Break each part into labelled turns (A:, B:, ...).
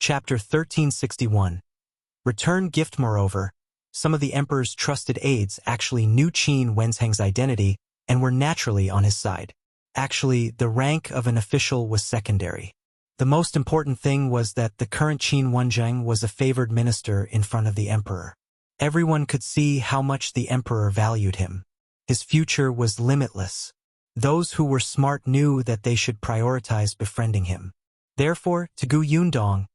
A: Chapter 1361. Return gift. Moreover, some of the emperor's trusted aides actually knew Qin Wenzheng's identity and were naturally on his side. Actually, the rank of an official was secondary. The most important thing was that the current Qin Wenzheng was a favored minister in front of the emperor. Everyone could see how much the emperor valued him. His future was limitless. Those who were smart knew that they should prioritize befriending him. Therefore, to Gu Yundong,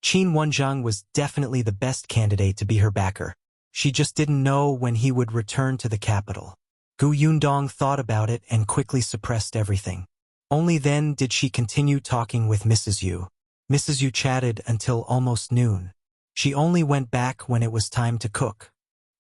A: Qin Wenzheng was definitely the best candidate to be her backer. She just didn't know when he would return to the capital. Gu Yundong thought about it and quickly suppressed everything. Only then did she continue talking with Mrs. Yu. Mrs. Yu chatted until almost noon. She only went back when it was time to cook.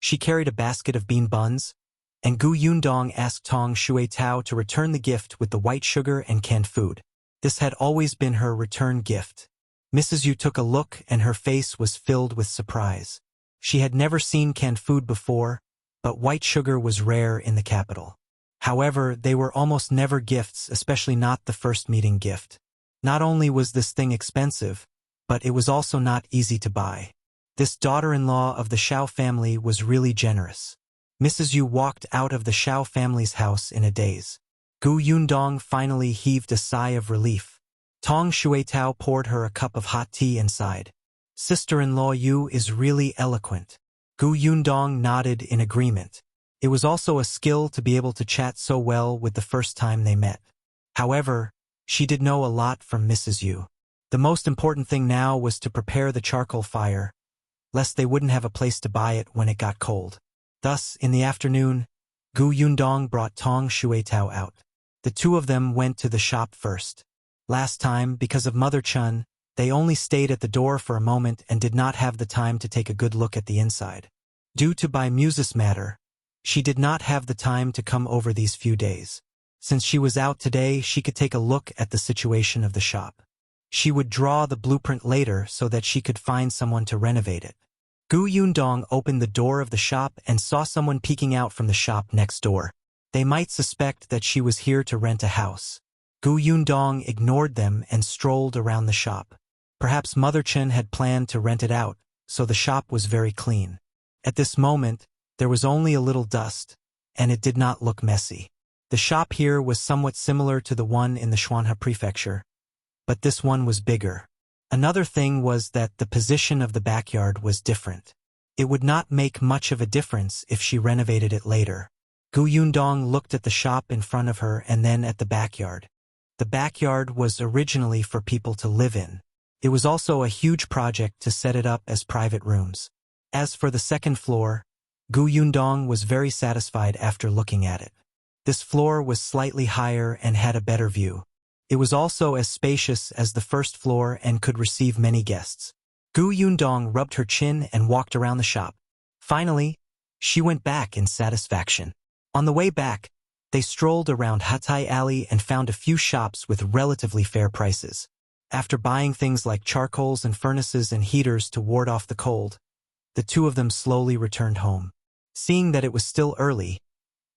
A: She carried a basket of bean buns, and Gu Yundong asked Tong Shuetao to return the gift with the white sugar and canned food. This had always been her return gift. Mrs. Yu took a look and her face was filled with surprise. She had never seen canned food before, but white sugar was rare in the capital. However, they were almost never gifts, especially not the first meeting gift. Not only was this thing expensive, but it was also not easy to buy. This daughter-in-law of the Shao family was really generous. Mrs. Yu walked out of the Shao family's house in a daze. Gu Yundong finally heaved a sigh of relief. Tong Shuetao poured her a cup of hot tea and sighed. Sister-in-law Yu is really eloquent. Gu Yundong nodded in agreement. It was also a skill to be able to chat so well with the first time they met. However, she did know a lot from Mrs. Yu. The most important thing now was to prepare the charcoal fire, lest they wouldn't have a place to buy it when it got cold. Thus, in the afternoon, Gu Yundong brought Tong Shuetao out. The two of them went to the shop first. Last time, because of Mother Chun, they only stayed at the door for a moment and did not have the time to take a good look at the inside. Due to Bai Muzi's matter, she did not have the time to come over these few days. Since she was out today, she could take a look at the situation of the shop. She would draw the blueprint later so that she could find someone to renovate it. Gu Yundong opened the door of the shop and saw someone peeking out from the shop next door. They might suspect that she was here to rent a house. Gu Yundong ignored them and strolled around the shop. Perhaps Mother Chen had planned to rent it out, so the shop was very clean. At this moment, there was only a little dust, and it did not look messy. The shop here was somewhat similar to the one in the Xuanhe prefecture, but this one was bigger. Another thing was that the position of the backyard was different. It would not make much of a difference if she renovated it later. Gu Yundong looked at the shop in front of her and then at the backyard. The backyard was originally for people to live in. It was also a huge project to set it up as private rooms. As for the second floor, Gu Yundong was very satisfied after looking at it. This floor was slightly higher and had a better view. It was also as spacious as the first floor and could receive many guests. Gu Yundong rubbed her chin and walked around the shop. Finally, she went back in satisfaction. On the way back, they strolled around Hatai Alley and found a few shops with relatively fair prices. After buying things like charcoals and furnaces and heaters to ward off the cold, the two of them slowly returned home. Seeing that it was still early,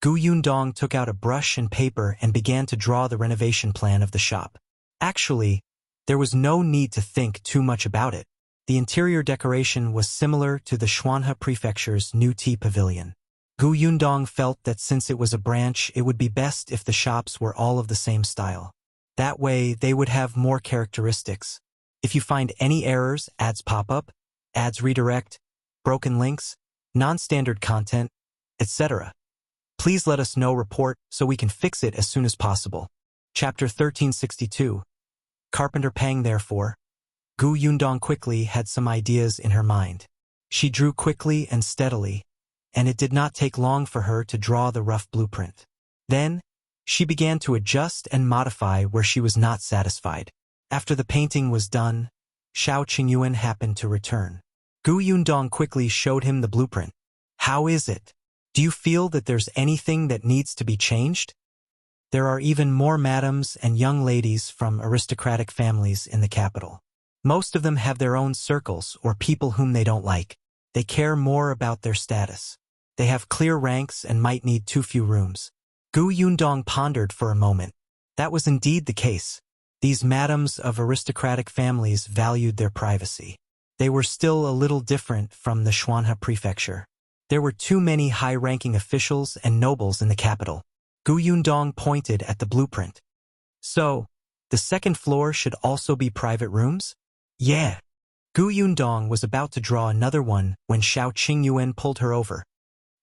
A: Gu Yundong took out a brush and paper and began to draw the renovation plan of the shop. Actually, there was no need to think too much about it. The interior decoration was similar to the Xuanhe Prefecture's new tea pavilion. Gu Yundong felt that since it was a branch, it would be best if the shops were all of the same style. That way, they would have more characteristics. If you find any errors, ads pop up, ads redirect, broken links, non-standard content, etc., please let us know. Report so we can fix it as soon as possible. Chapter 1362. Carpenter Pang. Therefore, Gu Yundong quickly had some ideas in her mind. She drew quickly and steadily, and it did not take long for her to draw the rough blueprint. Then, she began to adjust and modify where she was not satisfied. After the painting was done, Shao Qingyuan happened to return. Gu Yundong quickly showed him the blueprint. How is it? Do you feel that there's anything that needs to be changed? There are even more madams and young ladies from aristocratic families in the capital. Most of them have their own circles or people whom they don't like. They care more about their status. They have clear ranks and might need too few rooms. Gu Yundong pondered for a moment. That was indeed the case. These madams of aristocratic families valued their privacy. They were still a little different from the Xuanhe prefecture. There were too many high-ranking officials and nobles in the capital. Gu Yundong pointed at the blueprint. So, the second floor should also be private rooms? Yeah. Gu Yundong was about to draw another one when Qingyuan pulled her over.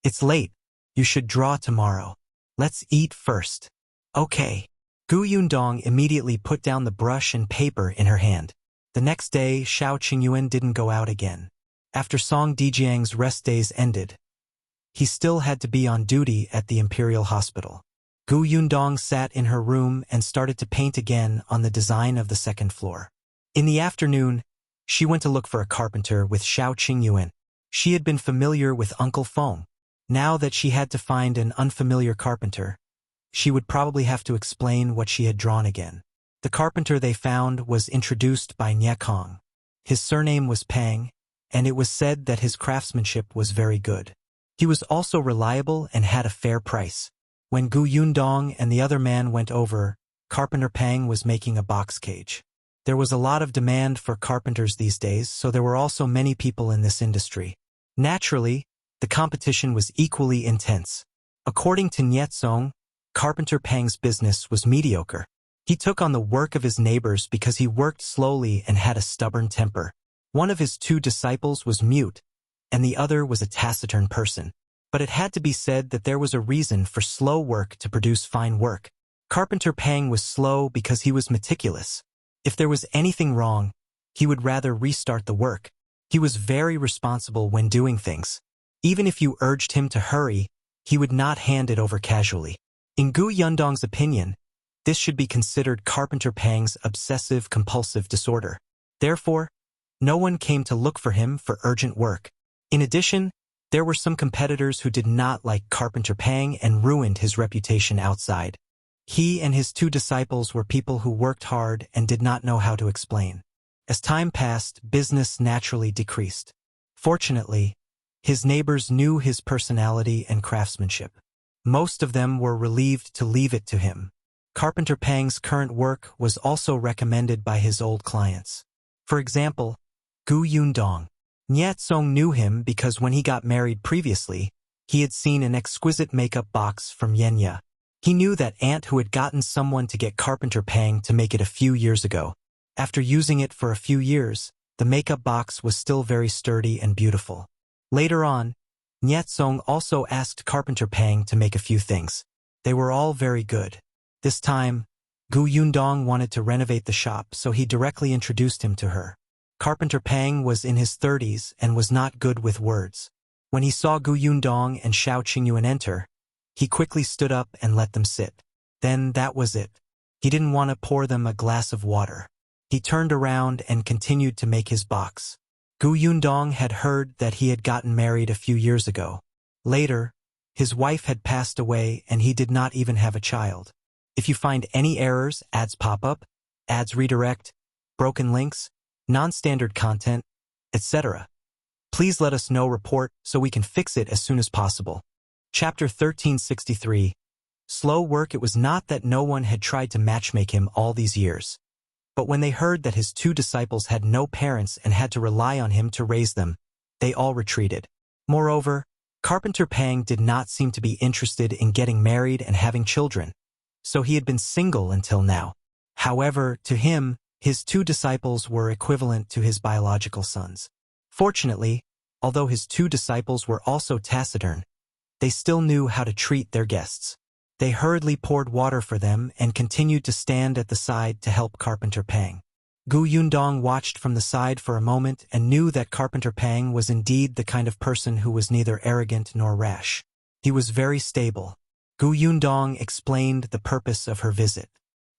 A: It's late. You should draw tomorrow. Let's eat first. Okay. Gu Yundong immediately put down the brush and paper in her hand. The next day, Qingyuan didn't go out again. After Song Dijiang's rest days ended, he still had to be on duty at the Imperial Hospital. Gu Yundong sat in her room and started to paint again on the design of the second floor. In the afternoon, she went to look for a carpenter with Qingyuan. She had been familiar with Uncle Feng. Now that she had to find an unfamiliar carpenter, she would probably have to explain what she had drawn again. The carpenter they found was introduced by Mei Hong. His surname was Peng, and it was said that his craftsmanship was very good. He was also reliable and had a fair price. When Gu Yundong and the other man went over, Carpenter Peng was making a box cage. There was a lot of demand for carpenters these days, so there were also many people in this industry. Naturally, the competition was equally intense. According to Nyetsong, Carpenter Peng's business was mediocre. He took on the work of his neighbors because he worked slowly and had a stubborn temper. One of his two disciples was mute, and the other was a taciturn person. But it had to be said that there was a reason for slow work to produce fine work. Carpenter Peng was slow because he was meticulous. If there was anything wrong, he would rather restart the work. He was very responsible when doing things. Even if you urged him to hurry, he would not hand it over casually. In Gu Yundong's opinion, this should be considered Carpenter Peng's obsessive-compulsive disorder. Therefore, no one came to look for him for urgent work. In addition, there were some competitors who did not like Carpenter Peng and ruined his reputation outside. He and his two disciples were people who worked hard and did not know how to explain. As time passed, business naturally decreased. Fortunately, his neighbors knew his personality and craftsmanship. Most of them were relieved to leave it to him. Carpenter Peng's current work was also recommended by his old clients. For example, Gu Yundong. Nyetsong knew him because when he got married previously, he had seen an exquisite makeup box from Yenya. He knew that aunt who had gotten someone to get Carpenter Peng to make it a few years ago. After using it for a few years, the makeup box was still very sturdy and beautiful. Later on, Nyetsong also asked Carpenter Peng to make a few things. They were all very good. This time, Gu Yundong wanted to renovate the shop, so he directly introduced him to her. Carpenter Peng was in his 30s and was not good with words. When he saw Gu Yundong and Qingyuan enter, he quickly stood up and let them sit. Then that was it. He didn't want to pour them a glass of water. He turned around and continued to make his box. Gu Yundong had heard that he had gotten married a few years ago. Later, his wife had passed away and he did not even have a child. If you find any errors, ads pop up, ads redirect, broken links, non-standard content, etc., please let us know report so we can fix it as soon as possible. Chapter 1363. Slow work. It was not that no one had tried to matchmake him all these years. But when they heard that his two disciples had no parents and had to rely on him to raise them, they all retreated. Moreover, Carpenter Peng did not seem to be interested in getting married and having children, so he had been single until now. However, to him, his two disciples were equivalent to his biological sons. Fortunately, although his two disciples were also taciturn, they still knew how to treat their guests. They hurriedly poured water for them and continued to stand at the side to help Carpenter Peng. Gu Yundong watched from the side for a moment and knew that Carpenter Peng was indeed the kind of person who was neither arrogant nor rash. He was very stable. Gu Yundong explained the purpose of her visit.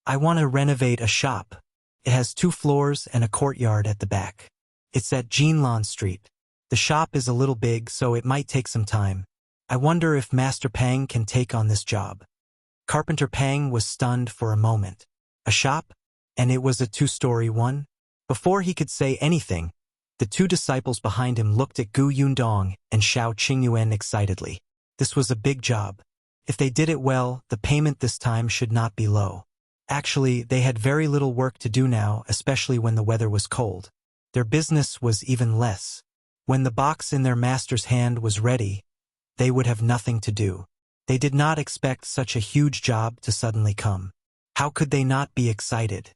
A: I want to renovate a shop. It has 2 floors and a courtyard at the back. It's at Jinlan Street. The shop is a little big, so it might take some time. I wonder if Master Peng can take on this job. Carpenter Peng was stunned for a moment. A shop? And it was a 2-story one? Before he could say anything, the 2 disciples behind him looked at Gu Yundong and Qingyuan excitedly. This was a big job. If they did it well, the payment this time should not be low. Actually, they had very little work to do now, especially when the weather was cold. Their business was even less. When the box in their master's hand was ready, they would have nothing to do. They did not expect such a huge job to suddenly come. How could they not be excited?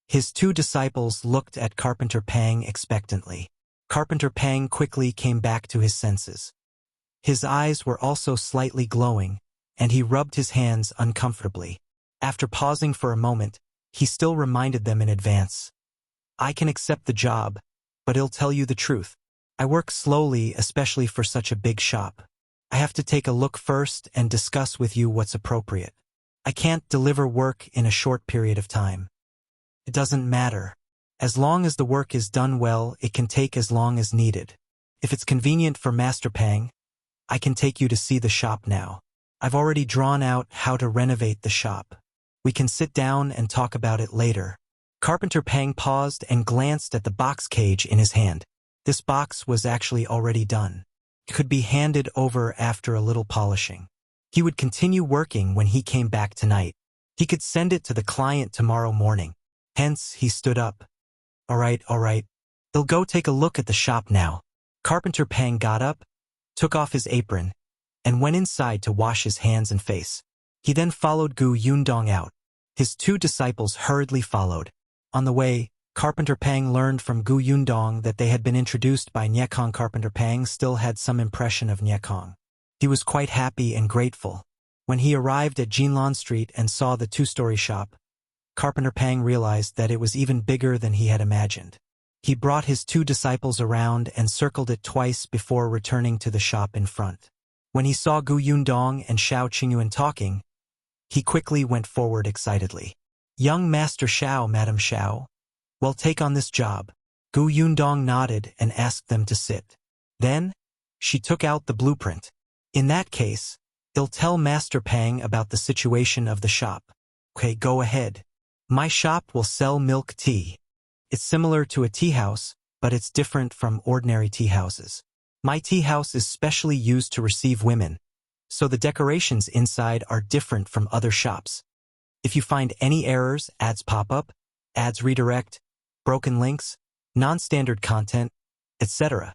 A: His two disciples looked at Carpenter Pang expectantly. Carpenter Pang quickly came back to his senses. His eyes were also slightly glowing, and he rubbed his hands uncomfortably. After pausing for a moment, he still reminded them in advance. I can accept the job, but I'll tell you the truth. I work slowly, especially for such a big shop. I have to take a look first and discuss with you what's appropriate. I can't deliver work in a short period of time. It doesn't matter. As long as the work is done well, it can take as long as needed. If it's convenient for Master Pang, I can take you to see the shop now. I've already drawn out how to renovate the shop. We can sit down and talk about it later. Carpenter Pang paused and glanced at the box cage in his hand. This box was actually already done. It could be handed over after a little polishing. He would continue working when he came back tonight. He could send it to the client tomorrow morning. Hence, he stood up. All right. He'll go take a look at the shop now. Carpenter Pang got up, took off his apron, and went inside to wash his hands and face. He then followed Yundong out. His two disciples hurriedly followed. On the way, Carpenter Pang learned from Yundong that they had been introduced by Mei Hong. Carpenter Pang still had some impression of Mei Hong. He was quite happy and grateful. When he arrived at Jinlan Street and saw the two-story shop, Carpenter Pang realized that it was even bigger than he had imagined. He brought his two disciples around and circled it twice before returning to the shop in front. When he saw Yundong and Shao Qingyuan talking, he quickly went forward excitedly. Young Master Shao, Madam Shao, well, take on this job. Yundong nodded and asked them to sit. Then, she took out the blueprint. In that case, I'll tell Master Pang about the situation of the shop. Okay, go ahead. My shop will sell milk tea. It's similar to a tea house, but it's different from ordinary tea houses. My tea house is specially used to receive women, so the decorations inside are different from other shops. If you find any errors, ads pop up, ads redirect, broken links, non-standard content, etc.,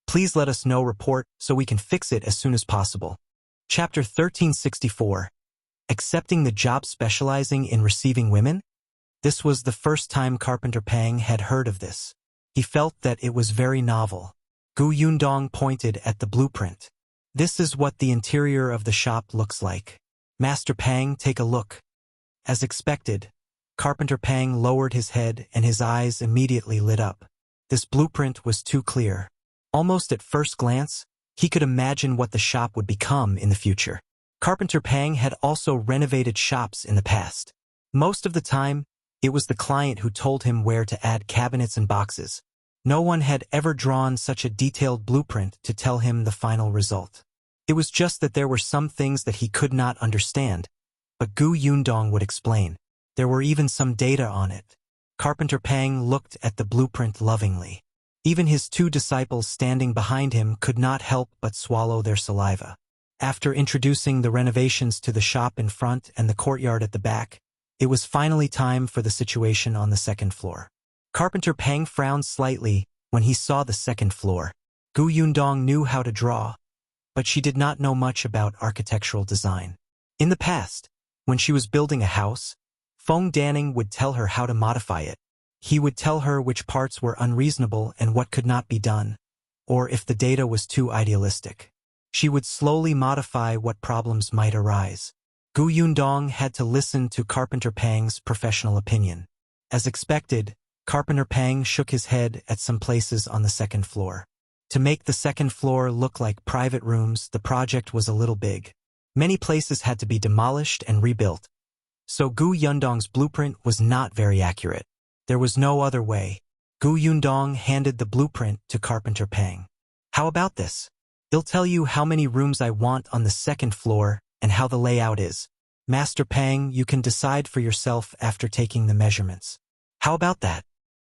A: please let us know report so we can fix it as soon as possible. Chapter 1364. Accepting the job specializing in receiving women? This was the first time Carpenter Pang had heard of this. He felt that it was very novel. Yundong pointed at the blueprint. This is what the interior of the shop looks like. Master Pang, take a look. As expected, Carpenter Pang lowered his head and his eyes immediately lit up. This blueprint was too clear. Almost at first glance, he could imagine what the shop would become in the future. Carpenter Pang had also renovated shops in the past. Most of the time, it was the client who told him where to add cabinets and boxes. No one had ever drawn such a detailed blueprint to tell him the final result. It was just that there were some things that he could not understand, but Yundong would explain. There were even some data on it. Carpenter Pang looked at the blueprint lovingly. Even his two disciples standing behind him could not help but swallow their saliva. After introducing the renovations to the shop in front and the courtyard at the back, it was finally time for the situation on the second floor. Carpenter Pang frowned slightly when he saw the second floor. Yundong knew how to draw, but she did not know much about architectural design. In the past, when she was building a house, Feng would tell her how to modify it. He would tell her which parts were unreasonable and what could not be done, or if the data was too idealistic. She would slowly modify what problems might arise. Yundong had to listen to Carpenter Pang's professional opinion. As expected, Carpenter Pang shook his head at some places on the second floor. To make the second floor look like private rooms, the project was a little big. Many places had to be demolished and rebuilt. So Yundong's blueprint was not very accurate. There was no other way. Yundong handed the blueprint to Carpenter Pang. How about this? I'll tell you how many rooms I want on the second floor and how the layout is. Master Pang, you can decide for yourself after taking the measurements. How about that?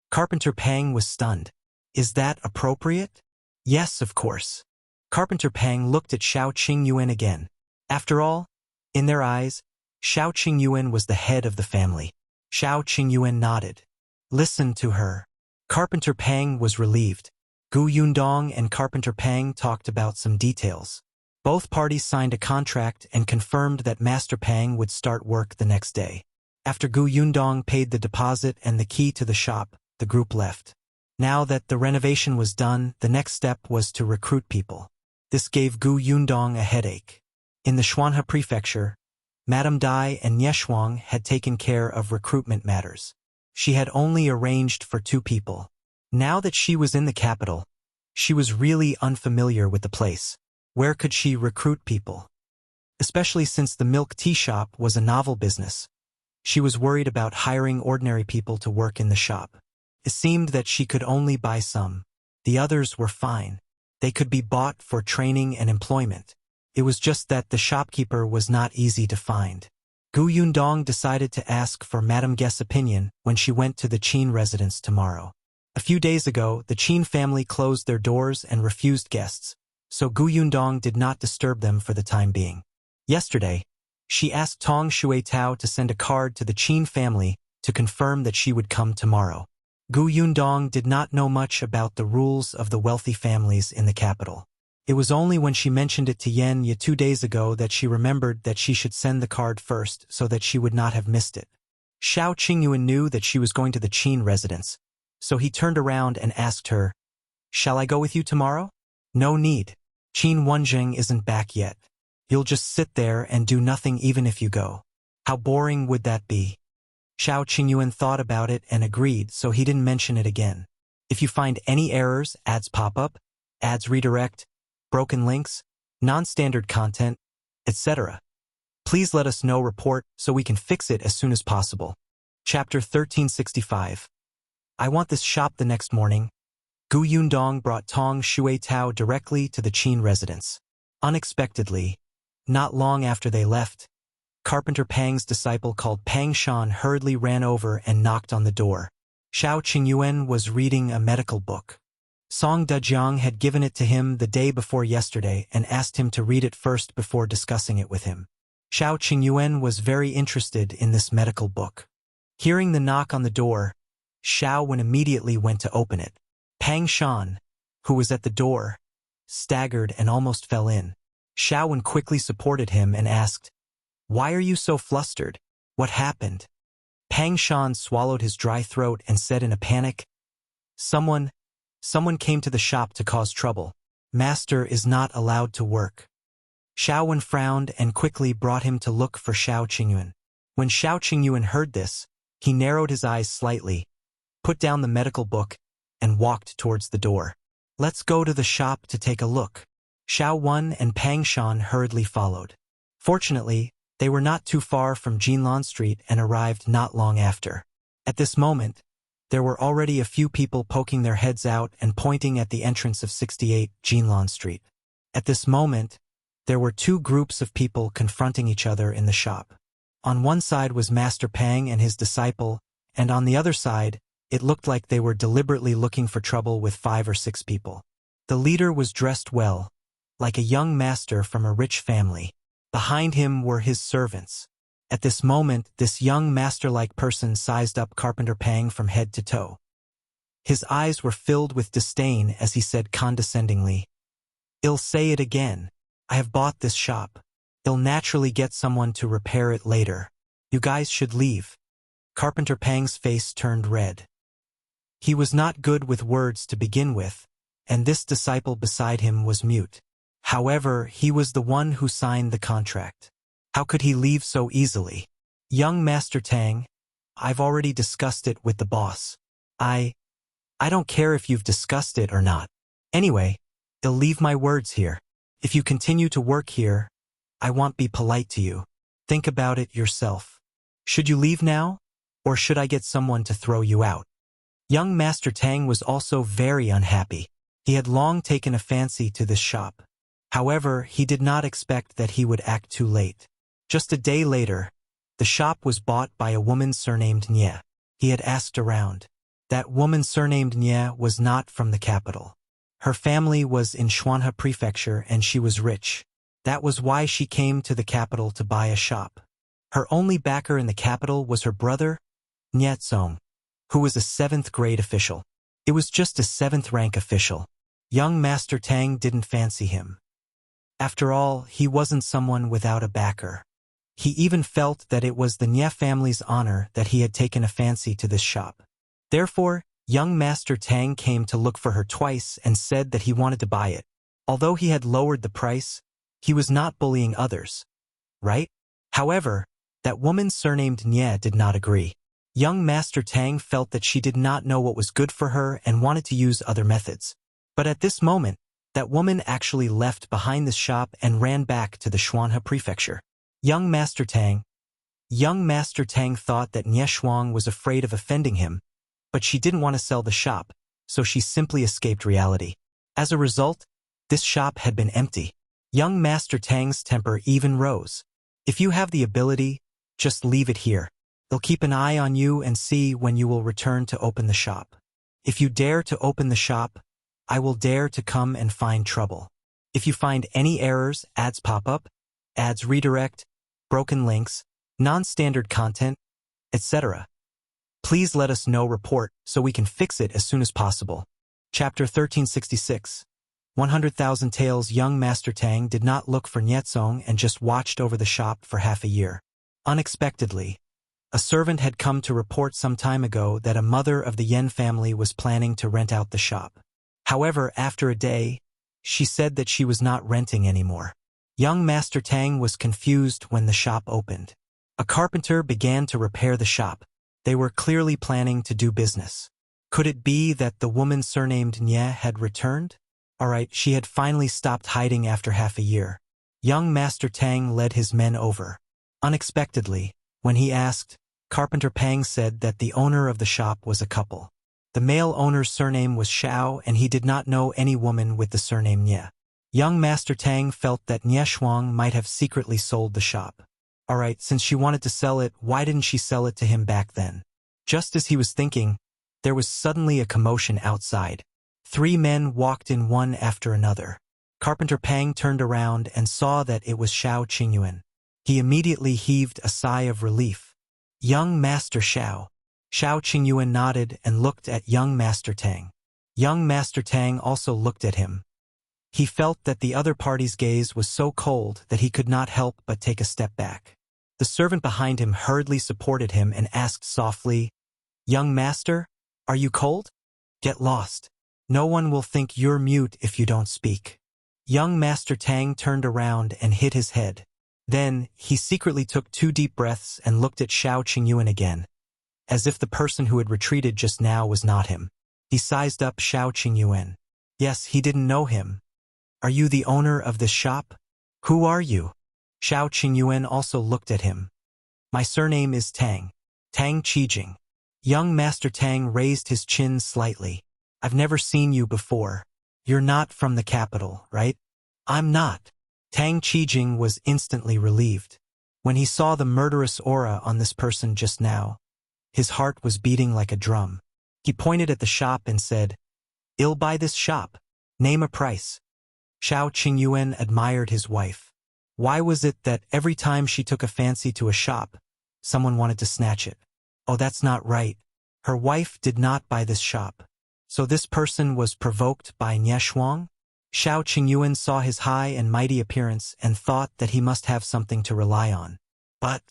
A: Carpenter Pang was stunned. Is that appropriate? Yes, of course. Carpenter Pang looked at Shao Qingyuan again. After all, in their eyes, Shao Qingyuan was the head of the family. Shao Qingyuan nodded. Listen to her. Carpenter Peng was relieved. Yundong and Carpenter Peng talked about some details. Both parties signed a contract and confirmed that Master Peng would start work the next day. After Yundong paid the deposit and the key to the shop, the group left. Now that the renovation was done, the next step was to recruit people. This gave Yundong a headache. In the Xuanhe prefecture, Madame Dai and Nieshuang had taken care of recruitment matters. She had only arranged for 2 people. Now that she was in the capital, she was really unfamiliar with the place. Where could she recruit people? Especially since the milk tea shop was a novel business. She was worried about hiring ordinary people to work in the shop. It seemed that she could only buy some. The others were fine. They could be bought for training and employment. It was just that the shopkeeper was not easy to find. Yundong decided to ask for Madame Guest's opinion when she went to the Qin residence tomorrow. A few days ago, the Qin family closed their doors and refused guests, so Yundong did not disturb them for the time being. Yesterday, she asked Tong Shuetao to send a card to the Qin family to confirm that she would come tomorrow. Yundong did not know much about the rules of the wealthy families in the capital. It was only when she mentioned it to Ye 2 days ago that she remembered that she should send the card first so that she would not have missed it. Shao Qingyuan knew that she was going to the Qin residence, so he turned around and asked her, "Shall I go with you tomorrow?" "No need. Qin Wenjing isn't back yet. You'll just sit there and do nothing even if you go. How boring would that be?" Shao Qingyuan thought about it and agreed, so he didn't mention it again. If you find any errors, ads pop up, ads redirect, broken links, non-standard content, etc., please let us know report so we can fix it as soon as possible. Chapter 1365. I want this shop the next morning. Yundong brought Tong Shuetao directly to the Qin residence. Unexpectedly, not long after they left, Carpenter Peng's disciple called Peng Shan hurriedly ran over and knocked on the door. Shao Qingyuan was reading a medical book. Song Dejiang had given it to him the day before yesterday and asked him to read it first before discussing it with him. Shao Qingyuan was very interested in this medical book. Hearing the knock on the door, Shao immediately went to open it. Peng Shan, who was at the door, staggered and almost fell in. Shao quickly supported him and asked, "Why are you so flustered? What happened?" Peng Shan swallowed his dry throat and said in a panic, Someone came to the shop to cause trouble. Master is not allowed to work." Shao frowned and quickly brought him to look for Shao Qingyuan. When Shao Qingyuan heard this, he narrowed his eyes slightly, put down the medical book, and walked towards the door. "Let's go to the shop to take a look." Shao and Peng Shan hurriedly followed. Fortunately, they were not too far from Jinlan Street and arrived not long after. At this moment, there were already a few people poking their heads out and pointing at the entrance of 68 Jinlan Street. At this moment, there were 2 groups of people confronting each other in the shop. On one side was Master Peng and his disciple, and on the other side, it looked like they were deliberately looking for trouble with 5 or 6 people. The leader was dressed well, like a young master from a rich family. Behind him were his servants. At this moment, this young master-like person sized up Carpenter Peng from head to toe. His eyes were filled with disdain as he said condescendingly, "I'll say it again. I have bought this shop. I'll naturally get someone to repair it later. You guys should leave." Carpenter Peng's face turned red. He was not good with words to begin with, and this disciple beside him was mute. However, he was the one who signed the contract. How could he leave so easily? "Young Master Tang, I've already discussed it with the boss. I don't care if you've discussed it or not. Anyway, I'll leave my words here. If you continue to work here, I won't be polite to you. Think about it yourself. Should you leave now, or should I get someone to throw you out?" Young Master Tang was also very unhappy. He had long taken a fancy to this shop. However, he did not expect that he would act too late. Just a day later, the shop was bought by a woman surnamed Nye. He had asked around. That woman surnamed Nye was not from the capital. Her family was in Xuanhe Prefecture and she was rich. That was why she came to the capital to buy a shop. Her only backer in the capital was her brother, Nyetsong, who was a 7th grade official. It was just a 7th rank official. Young Master Tang didn't fancy him. After all, he wasn't someone without a backer. He even felt that it was the Nye family's honor that he had taken a fancy to this shop. Therefore, young Master Tang came to look for her twice and said that he wanted to buy it. Although he had lowered the price, he was not bullying others, right? However, that woman surnamed Nye did not agree. Young Master Tang felt that she did not know what was good for her and wanted to use other methods. But at this moment, that woman actually left behind the shop and ran back to the Xuanhe prefecture. Young Master Tang thought that Nye Shuang was afraid of offending him, but she didn't want to sell the shop, so she simply escaped reality. As a result, this shop had been empty. Young Master Tang's temper even rose. If you have the ability, just leave it here. They'll keep an eye on you and see when you will return to open the shop. If you dare to open the shop, I will dare to come and find trouble. If you find any errors, ads pop up, ads redirect, broken links, non-standard content, etc., please let us know report so we can fix it as soon as possible. Chapter 1366. 100,000 Taels. Young Master Tang did not look for Nyetsong and just watched over the shop for half a year. Unexpectedly, a servant had come to report some time ago that a mother of the Yen family was planning to rent out the shop. However, after a day, she said that she was not renting anymore. Young Master Tang was confused when the shop opened. A carpenter began to repair the shop. They were clearly planning to do business. Could it be that the woman surnamed Nye had returned? Alright, she had finally stopped hiding after half a year. Young Master Tang led his men over. Unexpectedly, when he asked, Carpenter Pang said that the owner of the shop was a couple. The male owner's surname was Shao and he did not know any woman with the surname Nye. Young Master Tang felt that Nye Shuang might have secretly sold the shop. Alright, since she wanted to sell it, why didn't she sell it to him back then? Just as he was thinking, there was suddenly a commotion outside. 3 men walked in one after another. Carpenter Pang turned around and saw that it was Shao Qingyuan. He immediately heaved a sigh of relief. Young Master Shao. Shao Qingyuan nodded and looked at young Master Tang. Young Master Tang also looked at him. He felt that the other party's gaze was so cold that he could not help but take a step back. The servant behind him hurriedly supported him and asked softly, Young Master, are you cold? Get lost. No one will think you're mute if you don't speak. Young Master Tang turned around and hit his head. Then, he secretly took 2 deep breaths and looked at Shao Qingyuan again, as if the person who had retreated just now was not him. He sized up Shao Qingyuan. Yes, he didn't know him. Are you the owner of this shop? Who are you? Shao Qingyuan also looked at him. My surname is Tang. Tang Qijing. Young Master Tang raised his chin slightly. I've never seen you before. You're not from the capital, right? I'm not. Tang Qijing was instantly relieved. When he saw the murderous aura on this person just now, his heart was beating like a drum. He pointed at the shop and said, I'll buy this shop. Name a price. Shao Qingyuan admired his wife. Why was it that every time she took a fancy to a shop, someone wanted to snatch it? Oh, that's not right. Her wife did not buy this shop. So this person was provoked by Nye Shuang? Shao Qingyuan saw his high and mighty appearance and thought that he must have something to rely on. But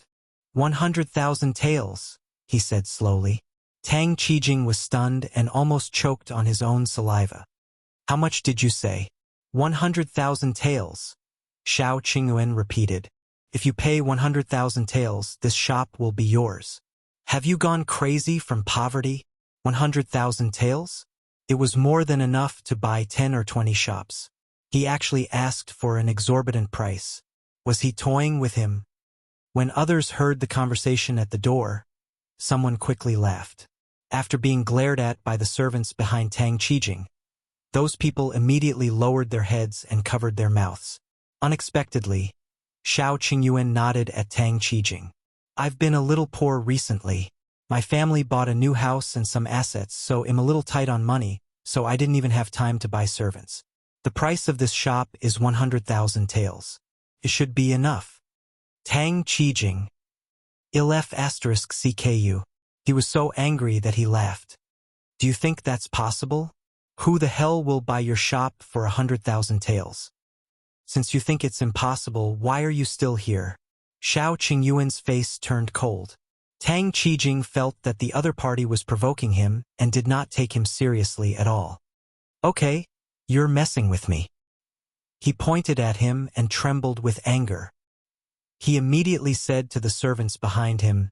A: 100,000 taels, he said slowly. Tang Qijing was stunned and almost choked on his own saliva. How much did you say? 100,000 taels. Shao Qingyuan repeated. If you pay 100,000 taels, this shop will be yours. Have you gone crazy from poverty? 100,000 taels? It was more than enough to buy 10 or 20 shops. He actually asked for an exorbitant price. Was he toying with him? When others heard the conversation at the door, someone quickly laughed. After being glared at by the servants behind Tang Qijing, those people immediately lowered their heads and covered their mouths. Unexpectedly, Shao Qingyuan nodded at Tang Qijing. I've been a little poor recently. My family bought a new house and some assets, so I'm a little tight on money, so I didn't even have time to buy servants. The price of this shop is 100,000 taels. It should be enough. Tang Qijing. Ilf**cku. He was so angry that he laughed. Do you think that's possible? Who the hell will buy your shop for 100,000 taels? Since you think it's impossible, why are you still here? Shao Qingyuan's face turned cold. Tang Qijing felt that the other party was provoking him and did not take him seriously at all. Okay, you're messing with me. He pointed at him and trembled with anger. He immediately said to the servants behind him,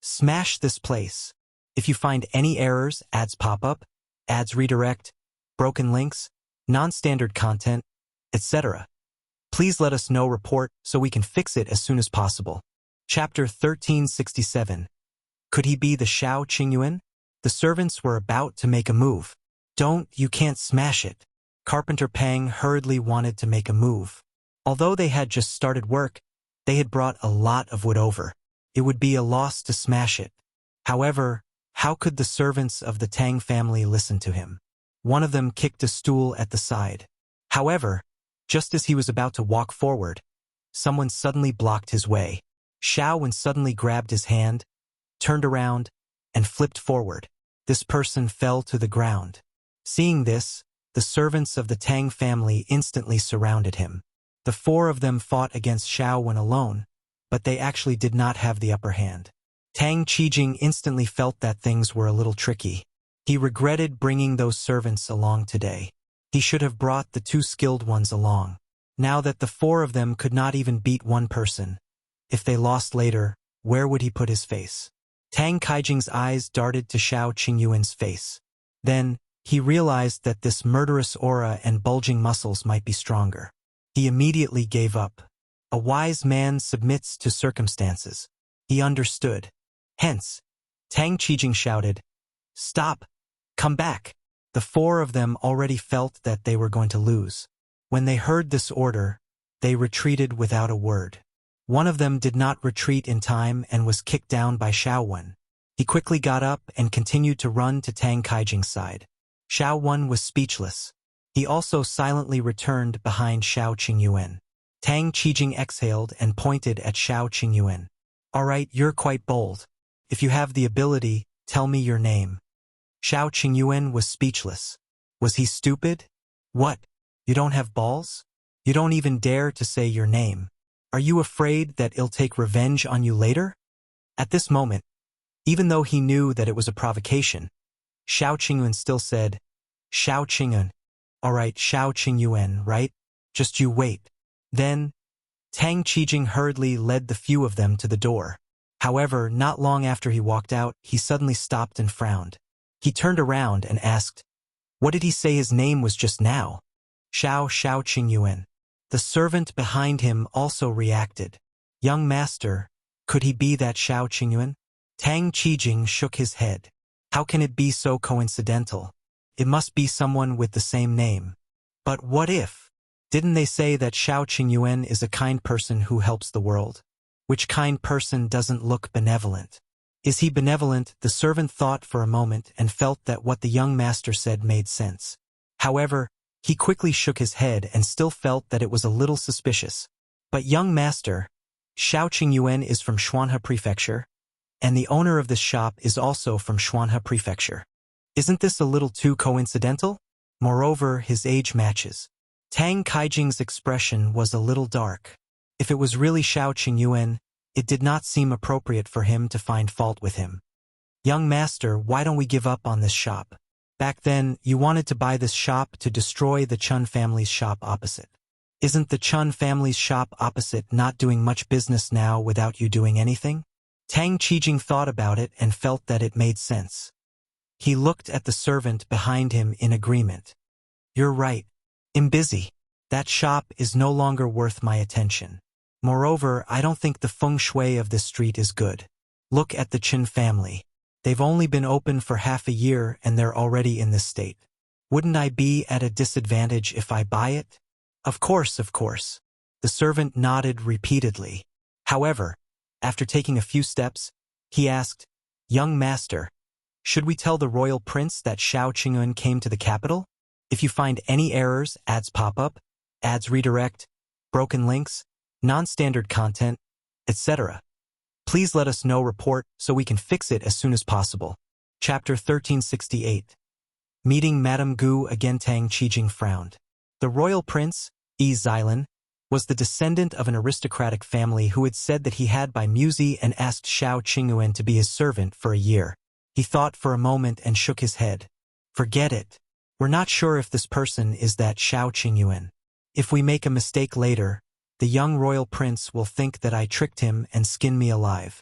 A: "Smash this place. If you find any errors, ads pop up, ads redirect, broken links, non-standard content, etc. Please let us know report so we can fix it as soon as possible." Chapter 1367. Could he be the Shao Qingyuan? The servants were about to make a move. You can't smash it. Carpenter Peng hurriedly wanted to make a move. Although they had just started work, they had brought a lot of wood over. It would be a loss to smash it. However, how could the servants of the Tang family listen to him? One of them kicked a stool at the side. However, just as he was about to walk forward, someone suddenly blocked his way. Shao suddenly grabbed his hand, turned around, and flipped forward. This person fell to the ground. Seeing this, the servants of the Tang family instantly surrounded him. The four of them fought against Shao alone, but they actually did not have the upper hand. Tang Qijing instantly felt that things were a little tricky. He regretted bringing those servants along today. He should have brought the two skilled ones along. Now that the four of them could not even beat one person, if they lost later, where would he put his face? Tang Qijing's eyes darted to Shao Qingyuan's face. Then, he realized that this murderous aura and bulging muscles might be stronger. He immediately gave up. A wise man submits to circumstances. He understood. Hence, Tang Qijing shouted, "Stop! Come back!" The four of them already felt that they were going to lose. When they heard this order, they retreated without a word. One of them did not retreat in time and was kicked down by Shao. He quickly got up and continued to run to Tang Qijing's side. Shao was speechless. He also silently returned behind Shao Qingyuan. Tang Qijing exhaled and pointed at Shao Qingyuan. "All right, you're quite bold. If you have the ability, tell me your name." Shao Qingyuan was speechless. Was he stupid? What? You don't have balls? You don't even dare to say your name. Are you afraid that it'll take revenge on you later? At this moment, even though he knew that it was a provocation, Shao Qingyuan still said, "Shao Qingyuan. All right, Shao Qingyuan, right? Just you wait." Then, Tang Qijing hurriedly led the few of them to the door. However, not long after he walked out, he suddenly stopped and frowned. He turned around and asked, "What did he say his name was just now?" Shao Qingyuan. The servant behind him also reacted. "Young master, could he be that Shao Qingyuan?" Tang Qijing shook his head. How can it be so coincidental? It must be someone with the same name. But what if? Didn't they say that Shao Qingyuan is a kind person who helps the world? Which kind person doesn't look benevolent? Is he benevolent? The servant thought for a moment and felt that what the young master said made sense. However, he quickly shook his head and still felt that it was a little suspicious. But young master, Shao Qingyuan is from Xuanhe Prefecture, and the owner of this shop is also from Xuanhe Prefecture. Isn't this a little too coincidental? Moreover, his age matches. Tang Qijing's expression was a little dark. If it was really Shao Qingyuan, it did not seem appropriate for him to find fault with him. "Young master, why don't we give up on this shop? Back then, you wanted to buy this shop to destroy the Chun family's shop opposite. Isn't the Chun family's shop opposite not doing much business now without you doing anything?" Tang Qijing thought about it and felt that it made sense. He looked at the servant behind him in agreement. "You're right. I'm busy. That shop is no longer worth my attention. Moreover, I don't think the feng shui of this street is good. Look at the Qin family. They've only been open for half a year and they're already in this state. Wouldn't I be at a disadvantage if I buy it?" Of course. The servant nodded repeatedly. However, after taking a few steps, he asked, "Young master, should we tell the royal prince that Shao Qingyuan came to the capital? If you find any errors, ads pop up, ads redirect, broken links, non-standard content, etc. Please let us know report so we can fix it as soon as possible. Chapter 1368. Meeting Madame Gu again. Tang Qijing frowned. The royal prince, Zhiyan, was the descendant of an aristocratic family who had said that he had by Muzi and asked Shao Qingyuan to be his servant for a year. He thought for a moment and shook his head. Forget it. We're not sure if this person is that Shao Qingyuan. If we make a mistake later, the young royal prince will think that I tricked him and skinned me alive.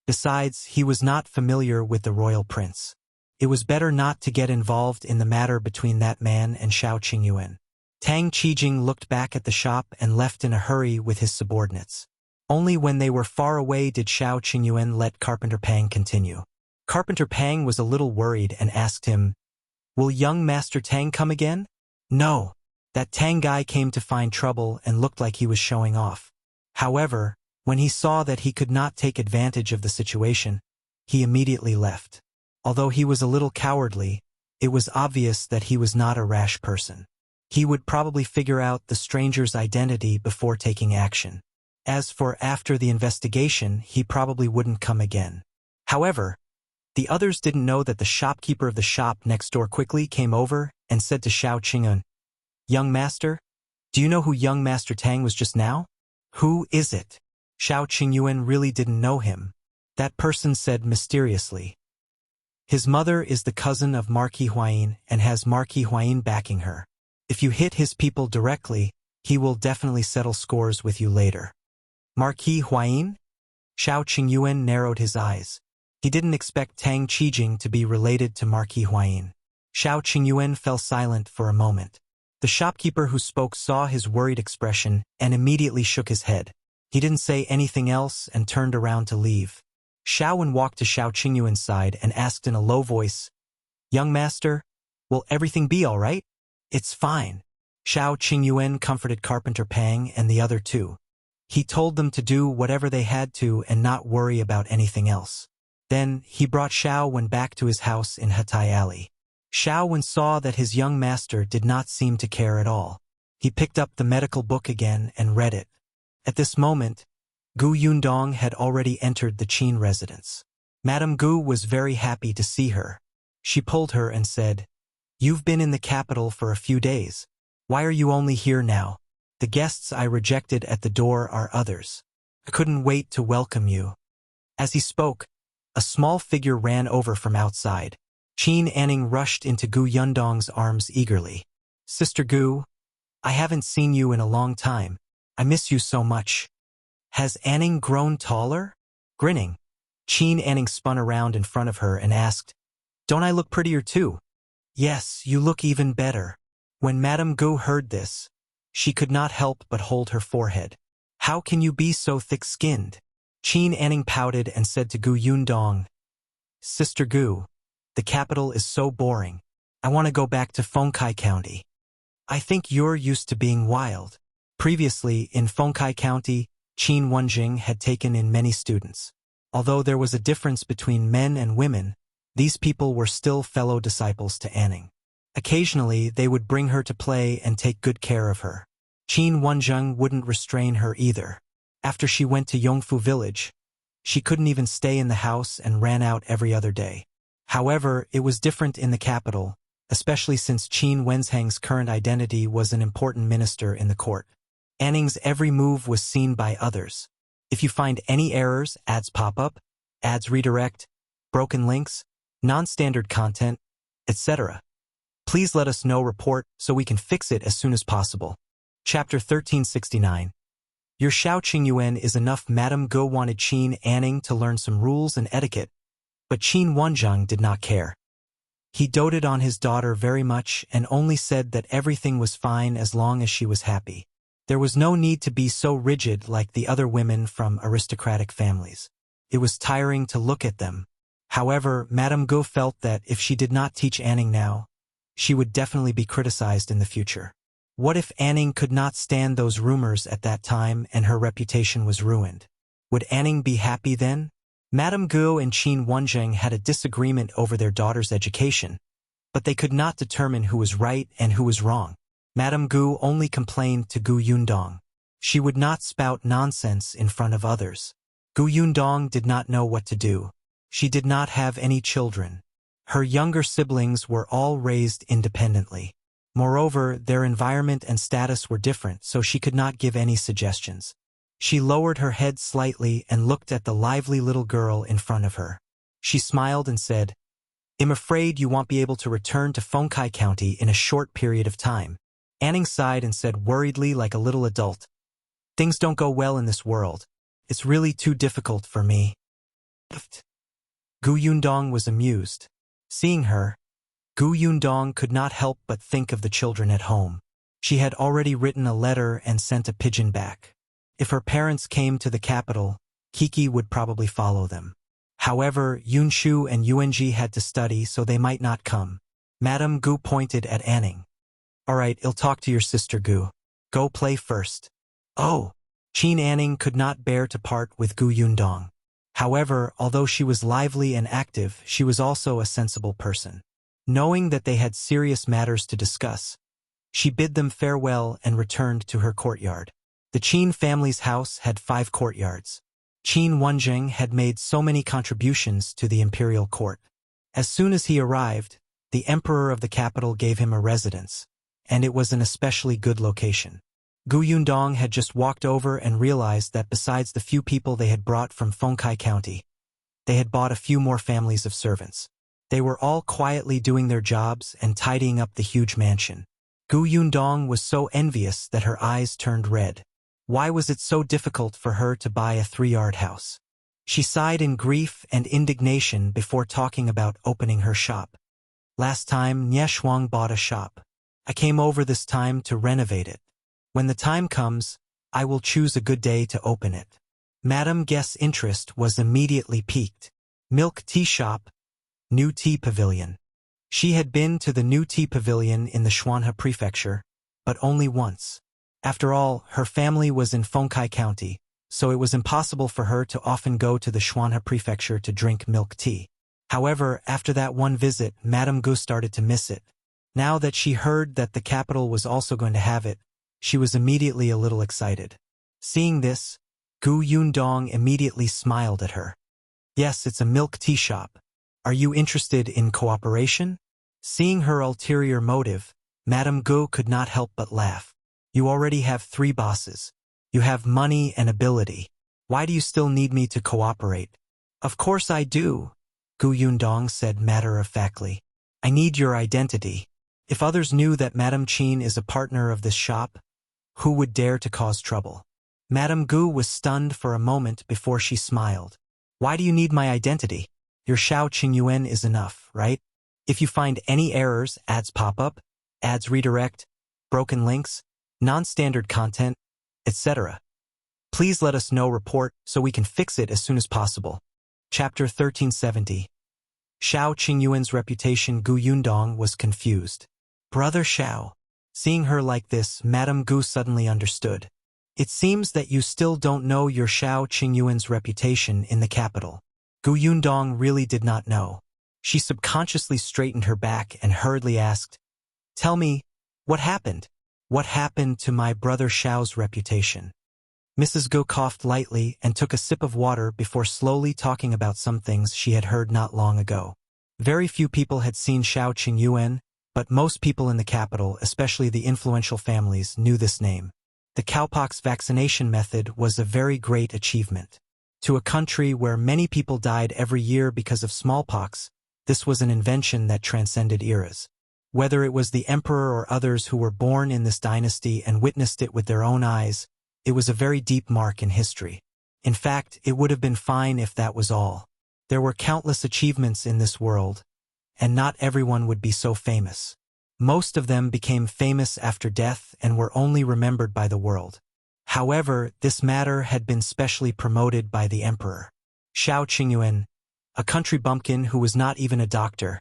A: Besides, he was not familiar with the royal prince. It was better not to get involved in the matter between that man and Shao Qingyuan. Tang Qijing looked back at the shop and left in a hurry with his subordinates. Only when they were far away did Shao Qingyuan let Carpenter Pang continue. Carpenter Pang was a little worried and asked him, "Will young Master Tang come again?" "No. That Tang guy came to find trouble and looked like he was showing off." However, when he saw that he could not take advantage of the situation, he immediately left. Although he was a little cowardly, it was obvious that he was not a rash person. He would probably figure out the stranger's identity before taking action. As for after the investigation, he probably wouldn't come again. However, the others didn't know that the shopkeeper of the shop next door quickly came over and said to Shao Qingyuan, "Young master, do you know who young Master Tang was just now?" "Who is it?" Shao Qingyuan really didn't know him. That person said mysteriously. "His mother is the cousin of Marquis Huayin and has Marquis Huayin backing her. If you hit his people directly, he will definitely settle scores with you later." "Marquis Huayin?" Shao Qingyuan narrowed his eyes. He didn't expect Tang Qijing to be related to Marquis Huayin. Shao Qingyuan fell silent for a moment. The shopkeeper who spoke saw his worried expression and immediately shook his head. He didn't say anything else and turned around to leave. Shaowen walked to Shao Qingyuan's side and asked in a low voice, "Young master, will everything be all right?" "It's fine." Shao Qingyuan comforted Carpenter Pang and the other two. He told them to do whatever they had to and not worry about anything else. Then he brought Shaowen back to his house in Hatai Alley. Shaowen saw that his young master did not seem to care at all. He picked up the medical book again and read it. At this moment, Gu Yundong had already entered the Qin residence. Madame Gu was very happy to see her. She pulled her and said, "You've been in the capital for a few days. Why are you only here now? The guests I rejected at the door are others. I couldn't wait to welcome you." As he spoke, a small figure ran over from outside. Qin Anning rushed into Gu Yundong's arms eagerly. "Sister Gu, I haven't seen you in a long time. I miss you so much." "Has Anning grown taller?" Grinning, Qin Anning spun around in front of her and asked, "Don't I look prettier too?" "Yes, you look even better." When Madame Gu heard this, she could not help but hold her forehead. "How can you be so thick-skinned?" Qin Anning pouted and said to Gu Yundong, "Sister Gu, the capital is so boring. I want to go back to Fengkai County. I think you're used to being wild." Previously, in Fengkai County, Qin Wenjing had taken in many students. Although there was a difference between men and women, these people were still fellow disciples to Anning. Occasionally, they would bring her to play and take good care of her. Qin Wenjing wouldn't restrain her either. After she went to Yongfu village, she couldn't even stay in the house and ran out every other day. However, it was different in the capital, especially since Qin Wensheng's current identity was an important minister in the court. Anning's every move was seen by others. If you find any errors, ads pop up, ads redirect, broken links, non-standard content, etc., please let us know report so we can fix it as soon as possible. Chapter 1369. Your Shao Qingyuan is enough. Madame Gu wanted Qin Anning to learn some rules and etiquette, but Qin Wenjing did not care. He doted on his daughter very much and only said that everything was fine as long as she was happy. There was no need to be so rigid like the other women from aristocratic families. It was tiring to look at them. However, Madame Gu felt that if she did not teach Anning now, she would definitely be criticized in the future. What if Anning could not stand those rumors at that time and her reputation was ruined? Would Anning be happy then? Madame Gu and Qin Wenjing had a disagreement over their daughter's education, but they could not determine who was right and who was wrong. Madame Gu only complained to Gu Yundong. She would not spout nonsense in front of others. Yundong did not know what to do. She did not have any children. Her younger siblings were all raised independently. Moreover, their environment and status were different, so she could not give any suggestions. She lowered her head slightly and looked at the lively little girl in front of her. She smiled and said, "I'm afraid you won't be able to return to Feng County in a short period of time." Anning sighed and said worriedly like a little adult, "Things don't go well in this world. It's really too difficult for me." Yundong was amused. Seeing her, Yundong could not help but think of the children at home. She had already written a letter and sent a pigeon back. If her parents came to the capital, Kiki would probably follow them. However, Yunshu and Yuanji had to study, so they might not come. Madame Gu pointed at Anning. "All right, I'll talk to your sister Gu. Go play first." "Oh!" Qin Anning could not bear to part with Yundong. However, although she was lively and active, she was also a sensible person. Knowing that they had serious matters to discuss, she bid them farewell and returned to her courtyard. The Qin family's house had 5 courtyards. Qin Wenjing had made so many contributions to the imperial court. As soon as he arrived, the emperor of the capital gave him a residence, and it was an especially good location. Yundong had just walked over and realized that besides the few people they had brought from Feng County, they had bought a few more families of servants. They were all quietly doing their jobs and tidying up the huge mansion. Yundong was so envious that her eyes turned red. Why was it so difficult for her to buy a 3-yard house? She sighed in grief and indignation before talking about opening her shop. "Last time, Nieshuang bought a shop. I came over this time to renovate it. When the time comes, I will choose a good day to open it." Madame Guest's interest was immediately piqued. Milk tea shop, new tea pavilion. She had been to the new tea pavilion in the Shuanhe prefecture, but only once. After all, her family was in Feng County, so it was impossible for her to often go to the Shuanhe prefecture to drink milk tea. However, after that one visit, Madame Gu started to miss it. Now that she heard that the capital was also going to have it, she was immediately a little excited. Seeing this, Yundong immediately smiled at her. "Yes, it's a milk tea shop. Are you interested in cooperation?" Seeing her ulterior motive, Madame Gu could not help but laugh. "You already have 3 bosses. You have money and ability. Why do you still need me to cooperate?" "Of course I do," Yundong said matter-of-factly. "I need your identity. If others knew that Madame Qin is a partner of this shop, who would dare to cause trouble?" Madame Gu was stunned for a moment before she smiled. "Why do you need my identity? Your Shao Qingyuan is enough, right? If you find any errors, ads pop up, ads redirect, broken links, non-standard content, etc. Please let us know report so we can fix it as soon as possible." Chapter 1370. Shao Qingyuan's reputation. Yundong was confused. "Brother Shao." Seeing her like this, Madame Gu suddenly understood. "It seems that you still don't know your Shao Qingyuan's reputation in the capital." Yundong really did not know. She subconsciously straightened her back and hurriedly asked, "Tell me, what happened? What happened to my brother Shao's reputation?" Mrs. Gu coughed lightly and took a sip of water before slowly talking about some things she had heard not long ago. Very few people had seen Shao Qingyuan, but most people in the capital, especially the influential families, knew this name. The cowpox vaccination method was a very great achievement. To a country where many people died every year because of smallpox, this was an invention that transcended eras. Whether it was the emperor or others who were born in this dynasty and witnessed it with their own eyes, it was a very deep mark in history. In fact, it would have been fine if that was all. There were countless achievements in this world, and not everyone would be so famous. Most of them became famous after death and were only remembered by the world. However, this matter had been specially promoted by the emperor. Shao Qingyuan, a country bumpkin who was not even a doctor,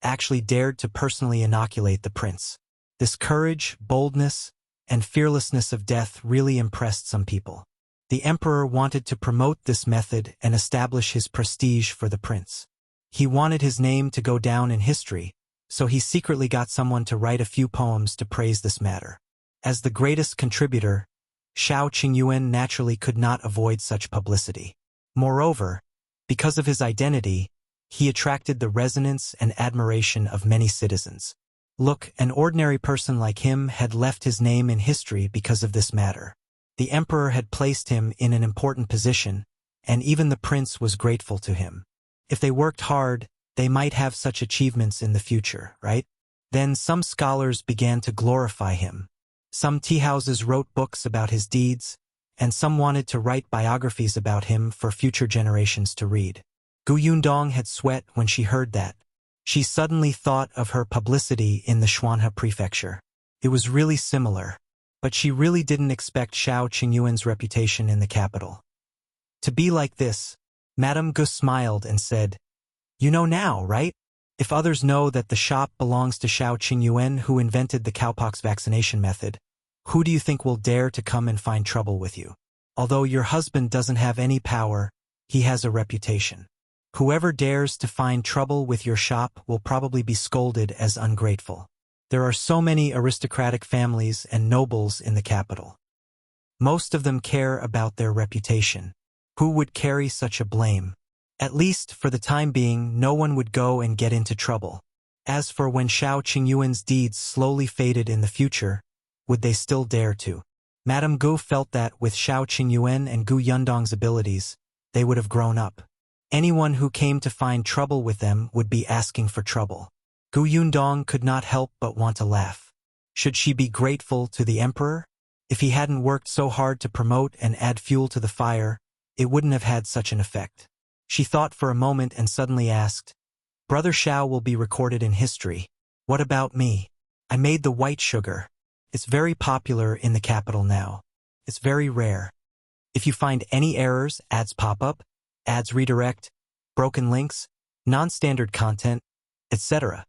A: actually dared to personally inoculate the prince. This courage, boldness, and fearlessness of death really impressed some people. The emperor wanted to promote this method and establish his prestige for the prince. He wanted his name to go down in history, so he secretly got someone to write a few poems to praise this matter. As the greatest contributor, Shao Qingyuan naturally could not avoid such publicity. Moreover, because of his identity, he attracted the resonance and admiration of many citizens. Look, an ordinary person like him had left his name in history because of this matter. The emperor had placed him in an important position, and even the prince was grateful to him. If they worked hard, they might have such achievements in the future, right? Then some scholars began to glorify him. Some tea houses wrote books about his deeds, and some wanted to write biographies about him for future generations to read. Yundong had sweat when she heard that. She suddenly thought of her publicity in the Shuanhe prefecture. It was really similar, but she really didn't expect Shao Qingyuan's reputation in the capital to be like this. Madame Gu smiled and said, "You know now, right? If others know that the shop belongs to Shao Qingyuan, who invented the cowpox vaccination method, who do you think will dare to come and find trouble with you? Although your husband doesn't have any power, he has a reputation. Whoever dares to find trouble with your shop will probably be scolded as ungrateful. There are so many aristocratic families and nobles in the capital. Most of them care about their reputation. Who would carry such a blame? At least, for the time being, no one would go and get into trouble. As for when Shao Qingyuan's deeds slowly faded in the future, would they still dare to?" Madame Gu felt that with Shao Qingyuan and Gu Yundong's abilities, they would have grown up. Anyone who came to find trouble with them would be asking for trouble. Gu Yundong could not help but want to laugh. Should she be grateful to the emperor? If he hadn't worked so hard to promote and add fuel to the fire, it wouldn't have had such an effect. She thought for a moment and suddenly asked, "Brother Shao will be recorded in history. What about me? I made the white sugar. It's very popular in the capital now. It's very rare. If you find any errors, ads pop up, ads redirect, broken links, non-standard content, etc.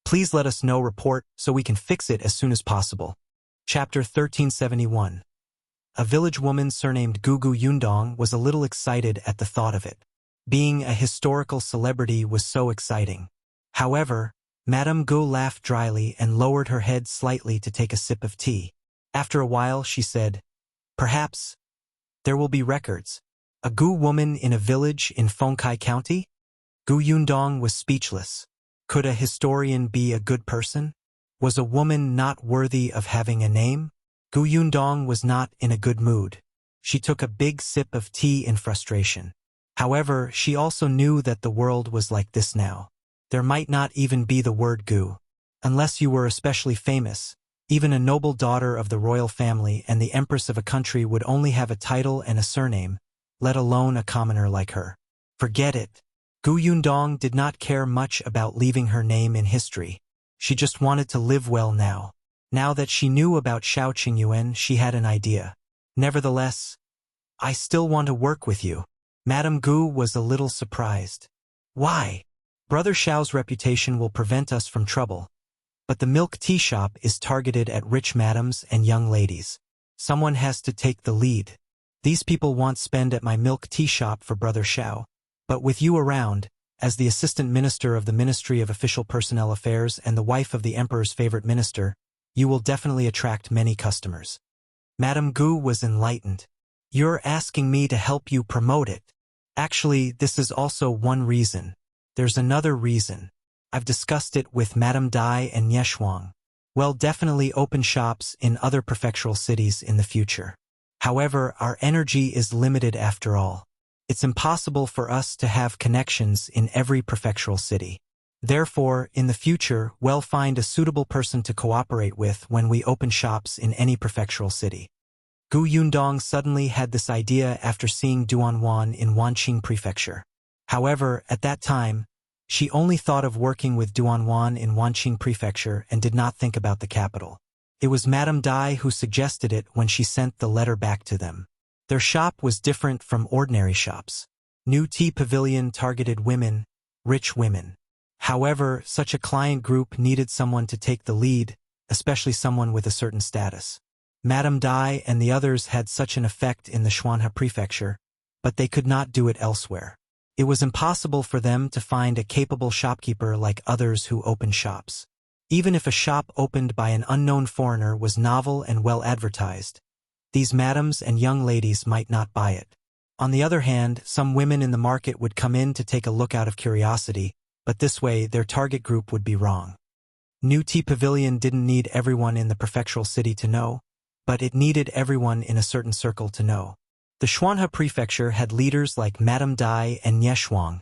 A: Please let us know, report, so we can fix it as soon as possible." Chapter 1371. A village woman surnamed Gu Yundong was a little excited at the thought of it. Being a historical celebrity was so exciting. However, Madame Gu laughed dryly and lowered her head slightly to take a sip of tea. After a while, she said, "Perhaps there will be records. A Gu woman in a village in Feng County?" Gu Yundong was speechless. Could a historian be a good person? Was a woman not worthy of having a name? Gu Yundong was not in a good mood. She took a big sip of tea in frustration. However, she also knew that the world was like this now. There might not even be the word Gu. Unless you were especially famous, even a noble daughter of the royal family and the empress of a country would only have a title and a surname, let alone a commoner like her. Forget it. Gu Yundong did not care much about leaving her name in history. She just wanted to live well now. Now that she knew about Shao Qingyuan, she had an idea. "Nevertheless, I still want to work with you." Madame Gu was a little surprised. "Why?" "Brother Shao's reputation will prevent us from trouble. But the milk tea shop is targeted at rich madams and young ladies. Someone has to take the lead. These people want spend at my milk tea shop for Brother Shao. But with you around, as the assistant minister of the Ministry of Official Personnel Affairs and the wife of the emperor's favorite minister, you will definitely attract many customers." Madame Gu was enlightened. "You're asking me to help you promote it. Actually, this is also one reason. There's another reason. I've discussed it with Madame Dai and Yeshuang. Well, definitely open shops in other prefectural cities in the future. However, our energy is limited after all. It's impossible for us to have connections in every prefectural city. Therefore, in the future, we'll find a suitable person to cooperate with when we open shops in any prefectural city." Gu Yundong suddenly had this idea after seeing Duanwan in Wanqing Prefecture. However, at that time, she only thought of working with Duanwan in Wanqing Prefecture and did not think about the capital. It was Madame Dai who suggested it when she sent the letter back to them. Their shop was different from ordinary shops. New Tea Pavilion targeted women, rich women. However, such a client group needed someone to take the lead, especially someone with a certain status. Madame Dai and the others had such an effect in the Shuanhe prefecture, but they could not do it elsewhere. It was impossible for them to find a capable shopkeeper like others who opened shops. Even if a shop opened by an unknown foreigner was novel and well advertised, these madams and young ladies might not buy it. On the other hand, some women in the market would come in to take a look out of curiosity, but this way their target group would be wrong. New Tea Pavilion didn't need everyone in the prefectural city to know, but it needed everyone in a certain circle to know. The Xuanhe prefecture had leaders like Madame Dai and Nye Shuang,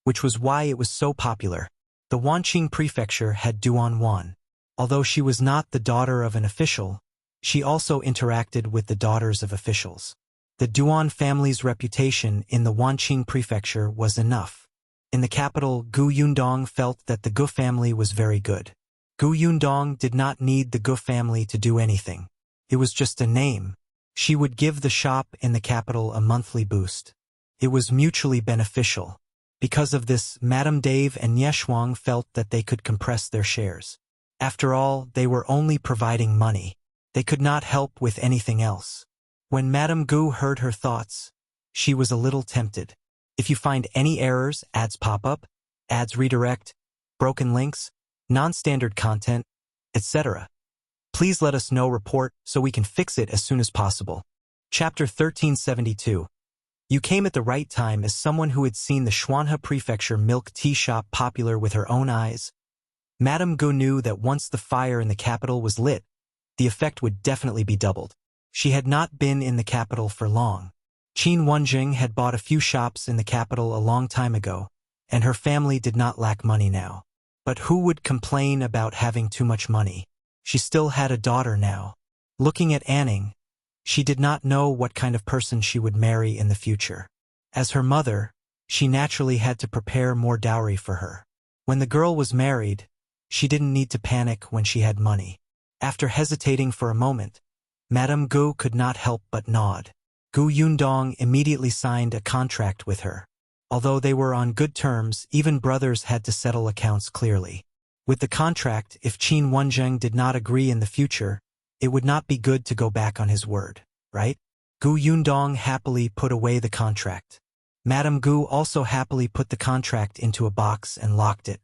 A: which was why it was so popular. The Wanqing prefecture had Duan Wan. Although she was not the daughter of an official, she also interacted with the daughters of officials. The Duan family's reputation in the Wanqing prefecture was enough. In the capital, Gu Yundong felt that the Gu family was very good. Gu Yundong did not need the Gu family to do anything. It was just a name. She would give the shop in the capital a monthly boost. It was mutually beneficial. Because of this, Madame Dave and Nye Shuang felt that they could compress their shares. After all, they were only providing money. They could not help with anything else. When Madame Gu heard her thoughts, she was a little tempted. If you find any errors, ads pop up, ads redirect, broken links, non-standard content, etc., please let us know report so we can fix it as soon as possible. Chapter 1372. You came at the right time as someone who had seen the Xuanhe Prefecture milk tea shop popular with her own eyes. Madame Gu knew that once the fire in the capital was lit, the effect would definitely be doubled. She had not been in the capital for long. Qin Wenjing had bought a few shops in the capital a long time ago, and her family did not lack money now. But who would complain about having too much money? She still had a daughter now. Looking at Anning, she did not know what kind of person she would marry in the future. As her mother, she naturally had to prepare more dowry for her. When the girl was married, she didn't need to panic when she had money. After hesitating for a moment, Madame Gu could not help but nod. Gu Yundong immediately signed a contract with her. Although they were on good terms, even brothers had to settle accounts clearly. With the contract, if Qin Wenjing did not agree in the future, it would not be good to go back on his word, right? Gu Yundong happily put away the contract. Madame Gu also happily put the contract into a box and locked it.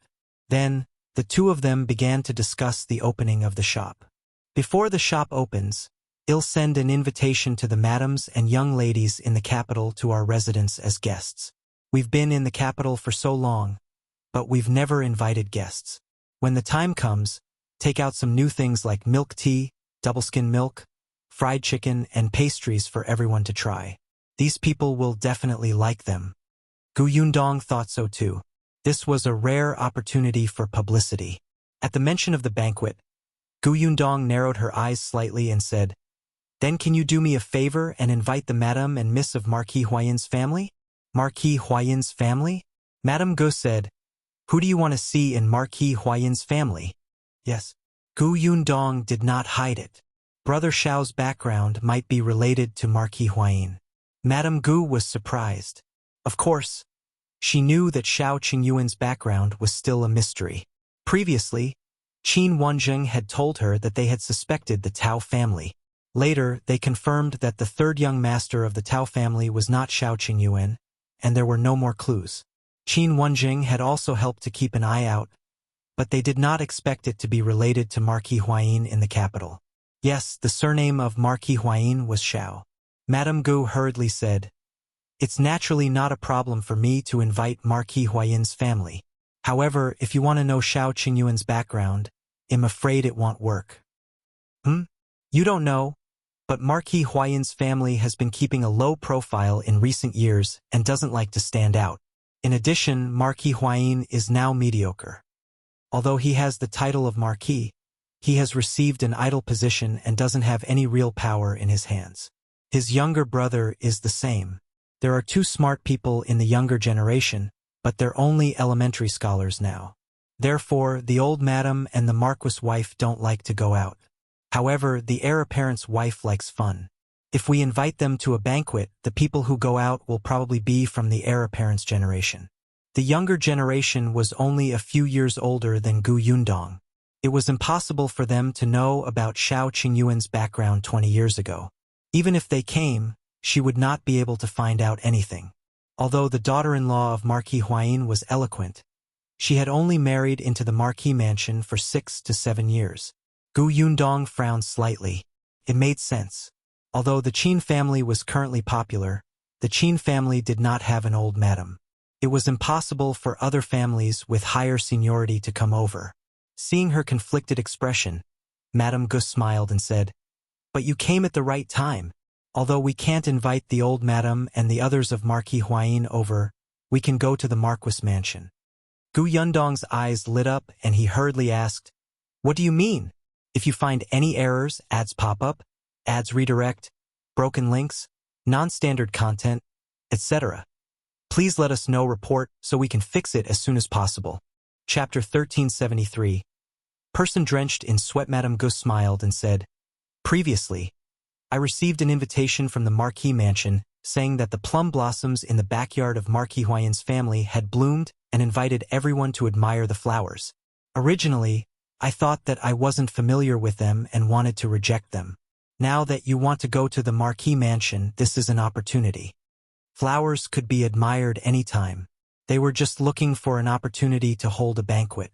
A: Then, the two of them began to discuss the opening of the shop. Before the shop opens, I'll send an invitation to the madams and young ladies in the capital to our residence as guests. We've been in the capital for so long, but we've never invited guests. When the time comes, take out some new things like milk tea, double-skin milk, fried chicken, and pastries for everyone to try. These people will definitely like them. Gu Yundong thought so too. This was a rare opportunity for publicity. At the mention of the banquet, Gu Yundong narrowed her eyes slightly and said, "Then can you do me a favor and invite the Madame and Miss of Marquis Huayin's family?" Marquis Huayin's family? Madame Gu said, "Who do you want to see in Marquis Huayin's family?" Yes. Gu Yundong did not hide it. Brother Shao's background might be related to Marquis Huayin. Madame Gu was surprised. Of course, she knew that Shao Qingyuan's background was still a mystery. Previously, Qin Wenjing had told her that they had suspected the Tao family. Later, they confirmed that the third young master of the Tao family was not Shao Qingyuan, and there were no more clues. Qin Wenjing had also helped to keep an eye out, but they did not expect it to be related to Marquis Huayin in the capital. Yes, the surname of Marquis Huayin was Shao. Madame Gu hurriedly said, "It's naturally not a problem for me to invite Marquis Huayin's family. However, if you want to know Shao Qingyuan's background, I'm afraid it won't work." You don't know, but Marquis Huayin's family has been keeping a low profile in recent years and doesn't like to stand out. In addition, Marquis Huayin is now mediocre. Although he has the title of Marquis, he has received an idle position and doesn't have any real power in his hands. His younger brother is the same. There are two smart people in the younger generation, but they're only elementary scholars now. Therefore, the old madam and the marquis' wife don't like to go out. However, the heir apparent's wife likes fun. If we invite them to a banquet, the people who go out will probably be from the heir apparent's generation. The younger generation was only a few years older than Gu Yundong. It was impossible for them to know about Shao Qingyuan's background 20 years ago. Even if they came, she would not be able to find out anything. Although the daughter-in-law of Marquis Huayin was eloquent, she had only married into the Marquis mansion for 6 to 7 years. Gu Yundong frowned slightly. It made sense. Although the Qin family was currently popular, the Qin family did not have an old madam. It was impossible for other families with higher seniority to come over. Seeing her conflicted expression, Madame Gu smiled and said, "But you came at the right time. Although we can't invite the old madam and the others of Marquis Huayin over, we can go to the Marquis mansion." Gu Yundong's eyes lit up and he hurriedly asked, "What do you mean? If you find any errors, ads pop up, ads redirect, broken links, non-standard content, etc. Please let us know report so we can fix it as soon as possible." Chapter 1373. Person drenched in sweat. Madame Gu smiled and said, "Previously, I received an invitation from the Marquis mansion saying that the plum blossoms in the backyard of Marquis Huayin's family had bloomed and invited everyone to admire the flowers. Originally, I thought that I wasn't familiar with them and wanted to reject them. Now that you want to go to the Marquis mansion, this is an opportunity. Flowers could be admired anytime. They were just looking for an opportunity to hold a banquet."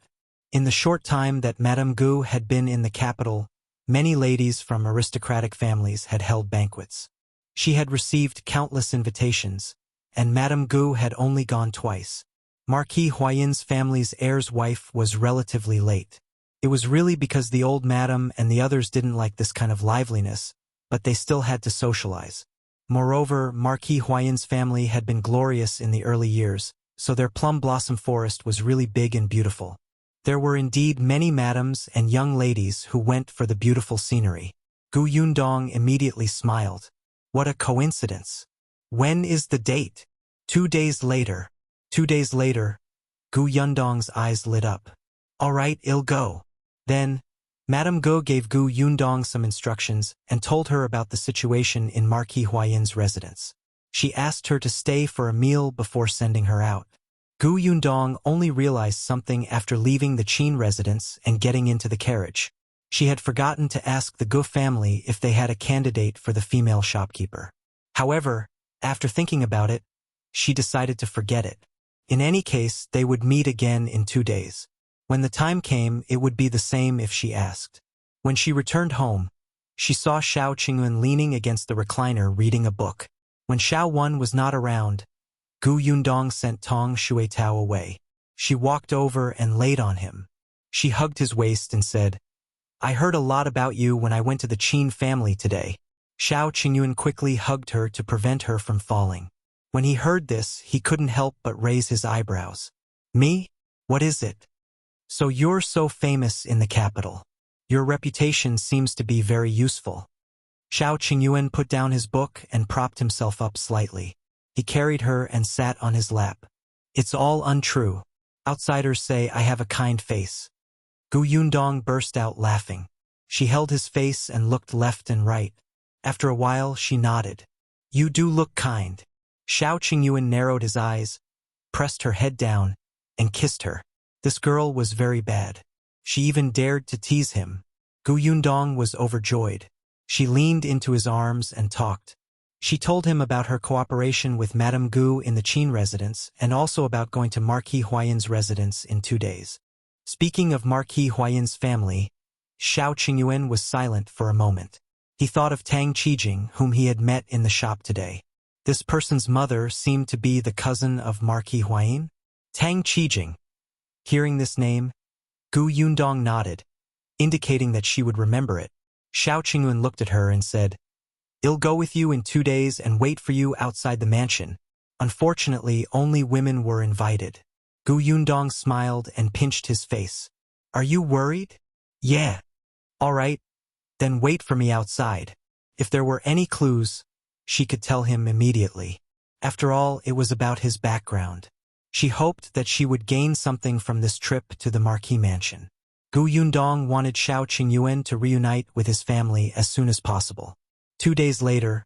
A: In the short time that Madame Gu had been in the capital, many ladies from aristocratic families had held banquets. She had received countless invitations, and Madame Gu had only gone twice. Marquis Huayin's family's heir's wife was relatively late. It was really because the old madam and the others didn't like this kind of liveliness, but they still had to socialize. Moreover, Marquis Huayin's family had been glorious in the early years, so their plum blossom forest was really big and beautiful. There were indeed many madams and young ladies who went for the beautiful scenery. Gu Yundong immediately smiled. What a coincidence. When is the date? 2 days later. 2 days later, Gu Yundong's eyes lit up. All right, I'll go. Then, Madame Gu gave Gu Yundong some instructions and told her about the situation in Marquis Huayin's residence. She asked her to stay for a meal before sending her out. Gu Yundong only realized something after leaving the Qin residence and getting into the carriage. She had forgotten to ask the Gu family if they had a candidate for the female shopkeeper. However, after thinking about it, she decided to forget it. In any case, they would meet again in 2 days. When the time came, it would be the same if she asked. When she returned home, she saw Shao Qingyuan leaning against the recliner reading a book. When Shao Wan was not around, Gu Yundong sent Tong Shuitao away. She walked over and laid on him. She hugged his waist and said, "I heard a lot about you when I went to the Qin family today." Shao Qingyuan quickly hugged her to prevent her from falling. When he heard this, he couldn't help but raise his eyebrows. "Me? What is it? So you're so famous in the capital. Your reputation seems to be very useful." Shao Qingyuan put down his book and propped himself up slightly. He carried her and sat on his lap. "It's all untrue. Outsiders say I have a kind face." Gu Yundong burst out laughing. She held his face and looked left and right. After a while, she nodded. "You do look kind." Shao Qingyuan narrowed his eyes, pressed her head down, and kissed her. This girl was very bad. She even dared to tease him. Gu Yundong was overjoyed. She leaned into his arms and talked. She told him about her cooperation with Madame Gu in the Qin residence and also about going to Marquis Huayin's residence in 2 days. Speaking of Marquis Huayin's family, Shao Qingyuan was silent for a moment. He thought of Tang Qijing, whom he had met in the shop today. This person's mother seemed to be the cousin of Marquis Huayin. Tang Qijing. Hearing this name, Gu Yundong nodded, indicating that she would remember it. Shao Qingyuan looked at her and said, "I'll go with you in 2 days and wait for you outside the mansion." Unfortunately, only women were invited. Gu Yundong smiled and pinched his face. "Are you worried?" "Yeah." "All right, then wait for me outside." If there were any clues, she could tell him immediately. After all, it was about his background. She hoped that she would gain something from this trip to the Marquis mansion. Gu Yundong wanted Shao Qingyuan to reunite with his family as soon as possible. 2 days later,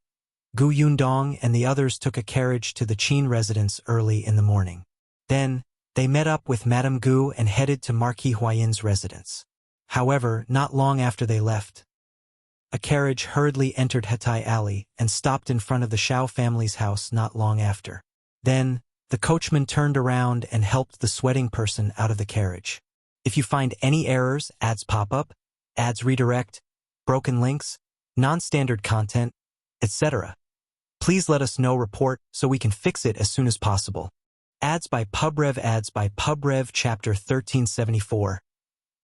A: Gu Yundong and the others took a carriage to the Qin residence early in the morning. Then, they met up with Madame Gu and headed to Marquis Huayin's residence. However, not long after they left, a carriage hurriedly entered Hetai Alley and stopped in front of the Shao family's house not long after. Then, the coachman turned around and helped the sweating person out of the carriage. If you find any errors, ads pop up, ads redirect, broken links, non-standard content, etc., Please let us know report so we can fix it as soon as possible. Ads by Pubrev Chapter 1374.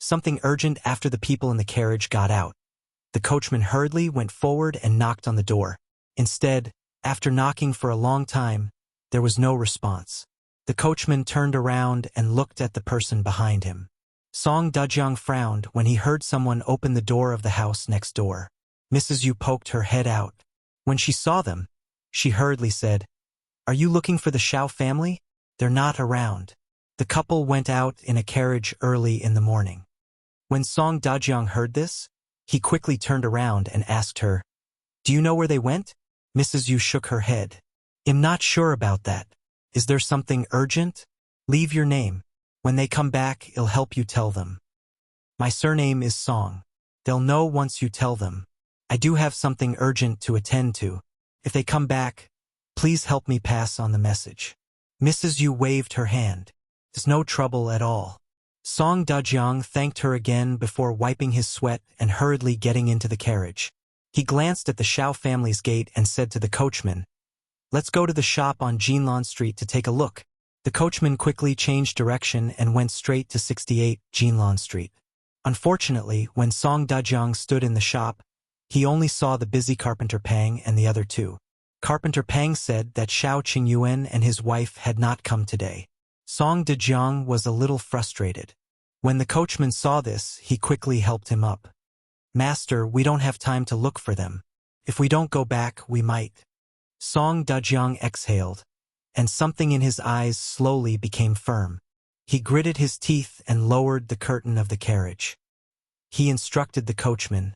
A: Something urgent after the people in the carriage got out. The coachman hurriedly went forward and knocked on the door. Instead, after knocking for a long time, there was no response. The coachman turned around and looked at the person behind him. Song Dajang frowned when he heard someone open the door of the house next door. Mrs. Yu poked her head out. When she saw them, she hurriedly said, "Are you looking for the Shao family? They're not around." The couple went out in a carriage early in the morning. When Song Dajang heard this, he quickly turned around and asked her, "Do you know where they went?" Mrs. Yu shook her head. "I'm not sure about that. Is there something urgent? Leave your name. When they come back, I'll help you tell them." "My surname is Song. They'll know once you tell them. I do have something urgent to attend to. If they come back, please help me pass on the message." Mrs. Yu waved her hand. "There's no trouble at all." Song Dajang thanked her again before wiping his sweat and hurriedly getting into the carriage. He glanced at the Shao family's gate and said to the coachman, "Let's go to the shop on Jinlan Street to take a look." The coachman quickly changed direction and went straight to 68 Jinlan Street. Unfortunately, when Song Dajang stood in the shop, he only saw the busy Carpenter Pang and the other two. Carpenter Pang said that Shao Qingyuan and his wife had not come today. Song Dajang was a little frustrated. When the coachman saw this, he quickly helped him up. "Master, we don't have time to look for them. If we don't go back, we might." Song Dajang exhaled, and something in his eyes slowly became firm. He gritted his teeth and lowered the curtain of the carriage. He instructed the coachman,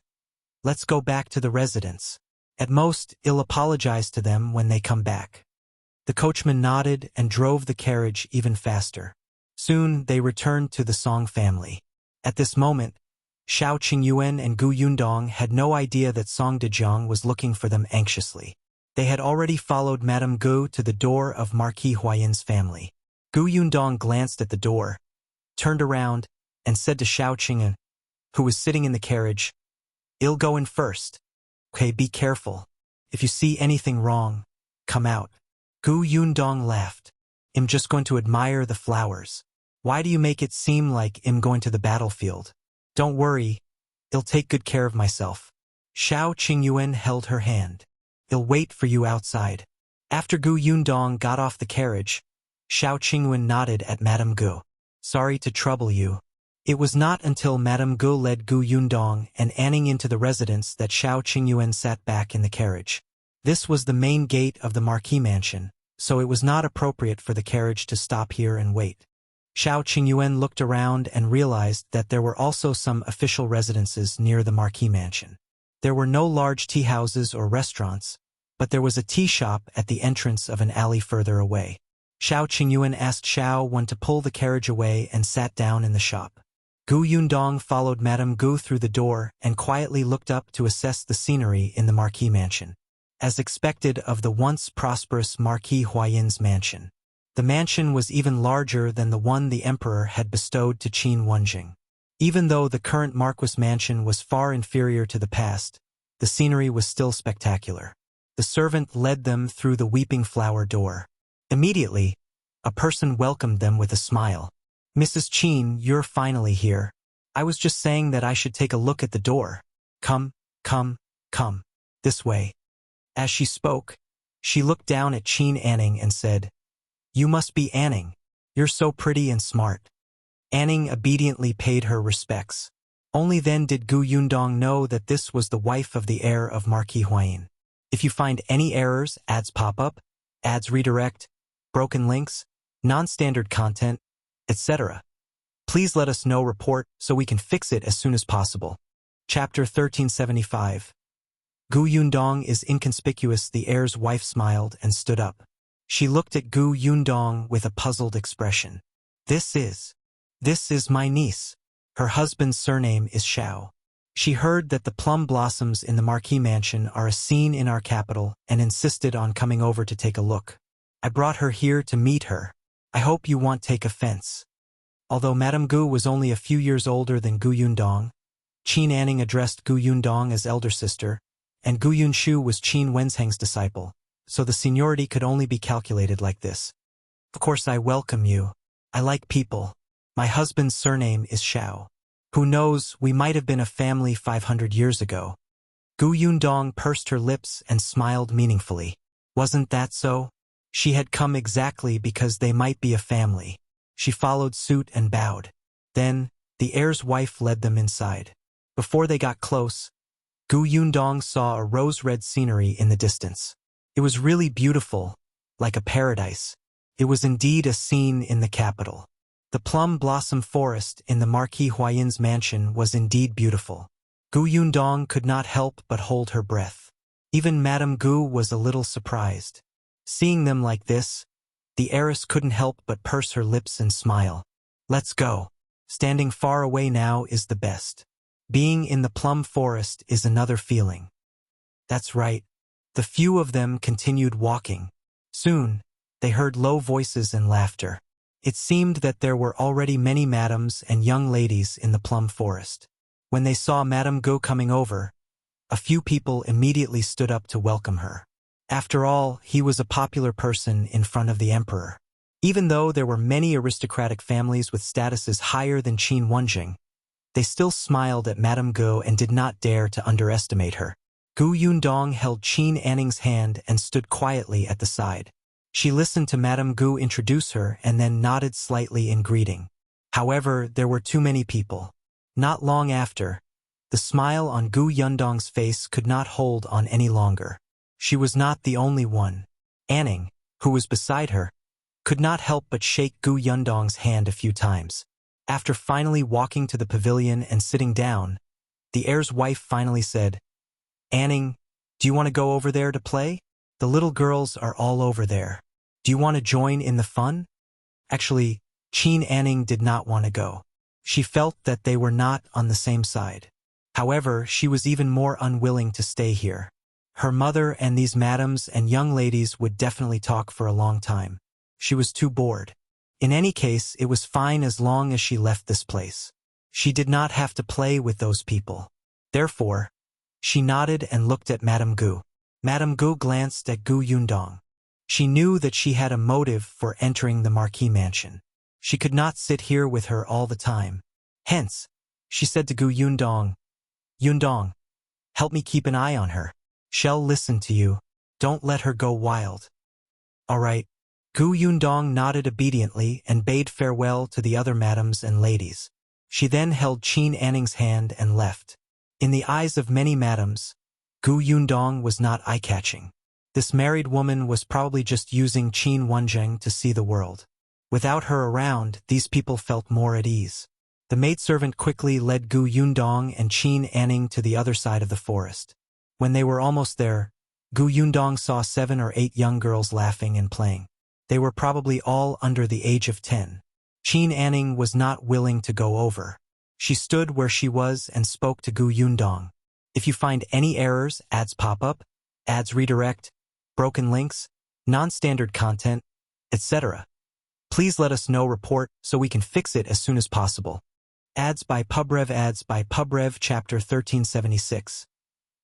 A: "Let's go back to the residence. At most, I'll apologize to them when they come back." The coachman nodded and drove the carriage even faster. Soon, they returned to the Song family. At this moment, Shao Qingyuan and Gu Yundong had no idea that Song Dajang was looking for them anxiously. They had already followed Madame Gu to the door of Marquis Huayan's family. Gu Yundong glanced at the door, turned around, and said to Shao Qingyuan, who was sitting in the carriage, "I'll go in first. Okay, be careful. If you see anything wrong, come out." Gu Yundong laughed. "I'm just going to admire the flowers. Why do you make it seem like I'm going to the battlefield? Don't worry, I'll take good care of myself." Shao Qingyuan held her hand. "I'll wait for you outside." After Gu Yundong got off the carriage, Shao Qingyuan nodded at Madame Gu. "Sorry to trouble you." It was not until Madame Gu led Gu Yundong and Anning into the residence that Shao Qingyuan sat back in the carriage. This was the main gate of the Marquis mansion, so it was not appropriate for the carriage to stop here and wait. Shao Qingyuan looked around and realized that there were also some official residences near the Marquis mansion. There were no large tea houses or restaurants, but there was a tea shop at the entrance of an alley further away. Shao Qingyuan asked Shao when to pull the carriage away and sat down in the shop. Gu Yundong followed Madame Gu through the door and quietly looked up to assess the scenery in the Marquis mansion. As expected of the once prosperous Marquis Huayan's mansion, the mansion was even larger than the one the emperor had bestowed to Qin Wenjing. Even though the current Marquis mansion was far inferior to the past, the scenery was still spectacular. The servant led them through the weeping flower door. Immediately, a person welcomed them with a smile. "Mrs. Qin, you're finally here. I was just saying that I should take a look at the door. Come, come, come. This way." As she spoke, she looked down at Qin Anning and said, "You must be Anning. You're so pretty and smart." Anning obediently paid her respects. Only then did Gu Yundong know that this was the wife of the heir of Marquis Huayan. If you find any errors, ads pop up, ads redirect, broken links, non-standard content, etc., please let us know report so we can fix it as soon as possible. Chapter 1375. Gu Yundong is inconspicuous. The heir's wife smiled and stood up. She looked at Gu Yundong with a puzzled expression. This is my niece. Her husband's surname is Shao. She heard that the plum blossoms in the Marquis mansion are a scene in our capital and insisted on coming over to take a look. I brought her here to meet her. I hope you won't take offense." Although Madame Gu was only a few years older than Gu Yundong, Qin Anning addressed Gu Yundong as elder sister, and Gu Yunshu was Qin Wensheng's disciple, so the seniority could only be calculated like this. Of course I welcome you. I like people. My husband's surname is Shao. Who knows, we might have been a family 500 years ago. Gu Yundong pursed her lips and smiled meaningfully. Wasn't that so? She had come exactly because they might be a family. She followed suit and bowed. Then, the heir's wife led them inside. Before they got close, Gu Yundong saw a rose-red scenery in the distance. It was really beautiful, like a paradise. It was indeed a scene in the capital. The plum blossom forest in the Marquis Huayan's mansion was indeed beautiful. Gu Yundong could not help but hold her breath. Even Madame Gu was a little surprised. Seeing them like this, the heiress couldn't help but purse her lips and smile. Let's go. Standing far away now is the best. Being in the plum forest is another feeling. That's right. The few of them continued walking. Soon, they heard low voices and laughter. It seemed that there were already many madams and young ladies in the plum forest. When they saw Madame Gu coming over, a few people immediately stood up to welcome her. After all, he was a popular person in front of the emperor. Even though there were many aristocratic families with statuses higher than Qingyuan, they still smiled at Madame Gu and did not dare to underestimate her. Gu Yundong held Qin Anning's hand and stood quietly at the side. She listened to Madame Gu introduce her and then nodded slightly in greeting. However, there were too many people. Not long after, the smile on Gu Yundong's face could not hold on any longer. She was not the only one. Anning, who was beside her, could not help but shake Gu Yundong's hand a few times. After finally walking to the pavilion and sitting down, the heir's wife finally said, Anning, do you want to go over there to play? The little girls are all over there. Do you want to join in the fun? Actually, Qin Anning did not want to go. She felt that they were not on the same side. However, she was even more unwilling to stay here. Her mother and these madams and young ladies would definitely talk for a long time. She was too bored. In any case, it was fine as long as she left this place. She did not have to play with those people. Therefore, she nodded and looked at Madame Gu. Madame Gu glanced at Gu Yundong. She knew that she had a motive for entering the Marquis mansion. She could not sit here with her all the time. Hence, she said to Gu Yundong, Yundong, help me keep an eye on her. She'll listen to you. Don't let her go wild. All right. Gu Yundong nodded obediently and bade farewell to the other madams and ladies. She then held Qin Anning's hand and left. In the eyes of many madams, Gu Yundong was not eye-catching. This married woman was probably just using Qingyuan to see the world. Without her around, these people felt more at ease. The maidservant quickly led Gu Yundong and Qin Anning to the other side of the forest. When they were almost there, Gu Yundong saw 7 or 8 young girls laughing and playing. They were probably all under the age of 10. Qin Anning was not willing to go over. She stood where she was and spoke to Gu Yundong. If you find any errors, ads pop up, ads redirect, broken links, non-standard content, etc., please let us know report so we can fix it as soon as possible. Ads by Pubrev Chapter 1376.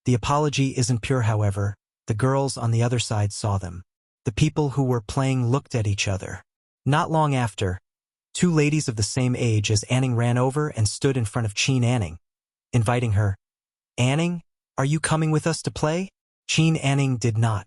A: The apology isn't pure, however. The girls on the other side saw them. The people who were playing looked at each other. Not long after, 2 ladies of the same age as Anning ran over and stood in front of Qin Anning, inviting her. Anning, are you coming with us to play? Qin Anning did not.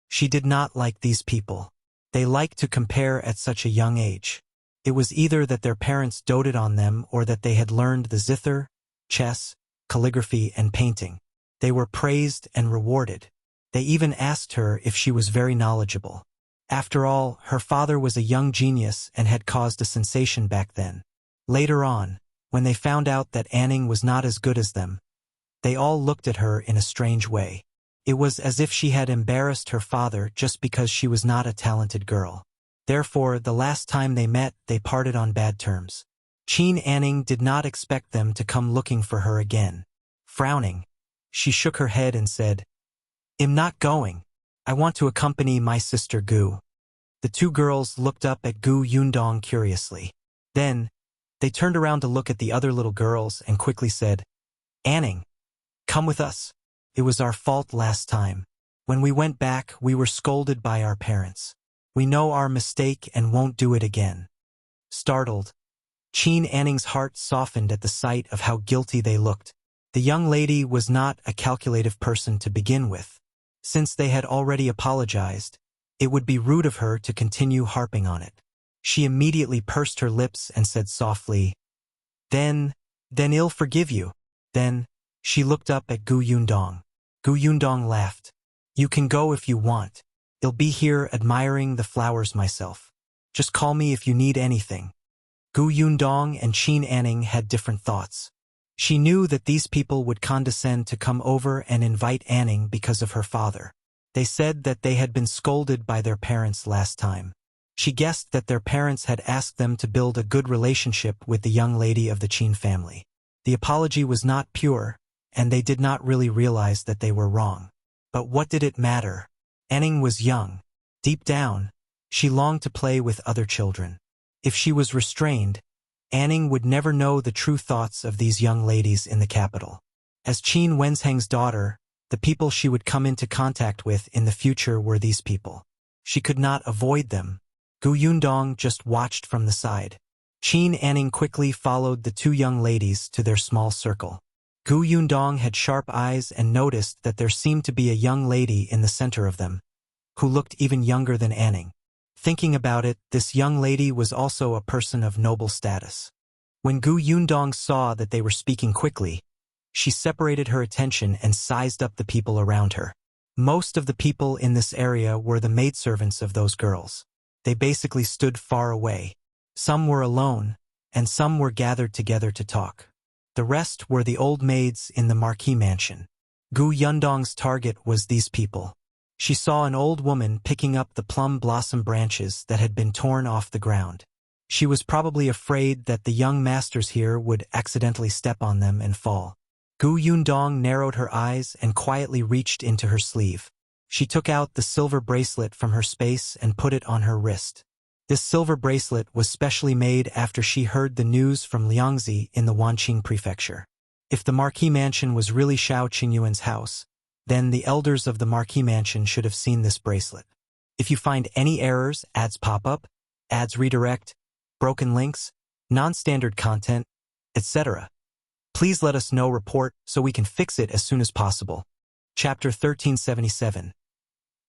A: She did not like these people. They liked to compare at such a young age. It was either that their parents doted on them or that they had learned the zither, chess, calligraphy, and painting. They were praised and rewarded. They even asked her if she was very knowledgeable. After all, her father was a young genius and had caused a sensation back then. Later on, when they found out that Anning was not as good as them, they all looked at her in a strange way. It was as if she had embarrassed her father just because she was not a talented girl. Therefore, the last time they met, they parted on bad terms. Qin Anning did not expect them to come looking for her again. Frowning, she shook her head and said, I'm not going. I want to accompany my sister Gu. The 2 girls looked up at Gu Yundong curiously. Then, they turned around to look at the other little girls and quickly said, Anning, come with us. It was our fault last time. When we went back, we were scolded by our parents. We know our mistake and won't do it again. Startled, Qingyuan's heart softened at the sight of how guilty they looked. The young lady was not a calculative person to begin with. Since they had already apologized, it would be rude of her to continue harping on it. She immediately pursed her lips and said softly, Then I'll forgive you. Then, she looked up at Yundong. Yundong laughed. You can go if you want. I'll be here admiring the flowers myself. Just call me if you need anything. Yundong and Qingyuan had different thoughts. She knew that these people would condescend to come over and invite Anning because of her father. They said that they had been scolded by their parents last time. She guessed that their parents had asked them to build a good relationship with the young lady of the Qin family. The apology was not pure, and they did not really realize that they were wrong. But what did it matter? Anning was young. Deep down, she longed to play with other children. If she was restrained, Anning would never know the true thoughts of these young ladies in the capital. As Qin Wenzheng's daughter, the people she would come into contact with in the future were these people. She could not avoid them. Yundong just watched from the side. Qingyuan quickly followed the two young ladies to their small circle. Yundong had sharp eyes and noticed that there seemed to be a young lady in the center of them, who looked even younger than Anning. Thinking about it, this young lady was also a person of noble status. When Yundong saw that they were speaking quickly, she separated her attention and sized up the people around her. Most of the people in this area were the maidservants of those girls. They basically stood far away. Some were alone, and some were gathered together to talk. The rest were the old maids in the marquee mansion. Yundong's target was these people. She saw an old woman picking up the plum blossom branches that had been torn off the ground. She was probably afraid that the young masters here would accidentally step on them and fall. Yundong narrowed her eyes and quietly reached into her sleeve. She took out the silver bracelet from her space and put it on her wrist. This silver bracelet was specially made after she heard the news from Liangzi in the Wanqing prefecture. If the marquee mansion was really Shao Qingyuan's house, then the elders of the marquee mansion should have seen this bracelet. If you find any errors, ads pop up, ads redirect, broken links, non-standard content, etc., please let us know report so we can fix it as soon as possible. Chapter 1377.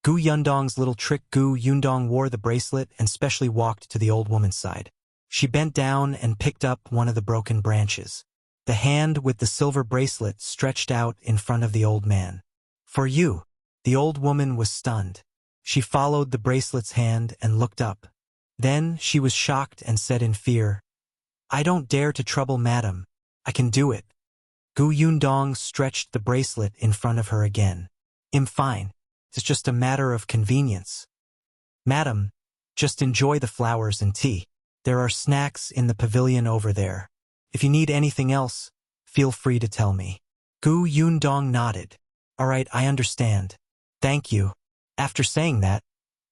A: Yundong's little trick. Yundong wore the bracelet and specially walked to the old woman's side. She bent down and picked up one of the broken branches. The hand with the silver bracelet stretched out in front of the old man. For you. The old woman was stunned. She followed the bracelet's hand and looked up. Then she was shocked and said in fear, I don't dare to trouble madam. I can do it. Yundong stretched the bracelet in front of her again. I'm fine. It's just a matter of convenience. Madam, just enjoy the flowers and tea. There are snacks in the pavilion over there. If you need anything else, feel free to tell me. Yundong nodded. All right, I understand. Thank you. After saying that,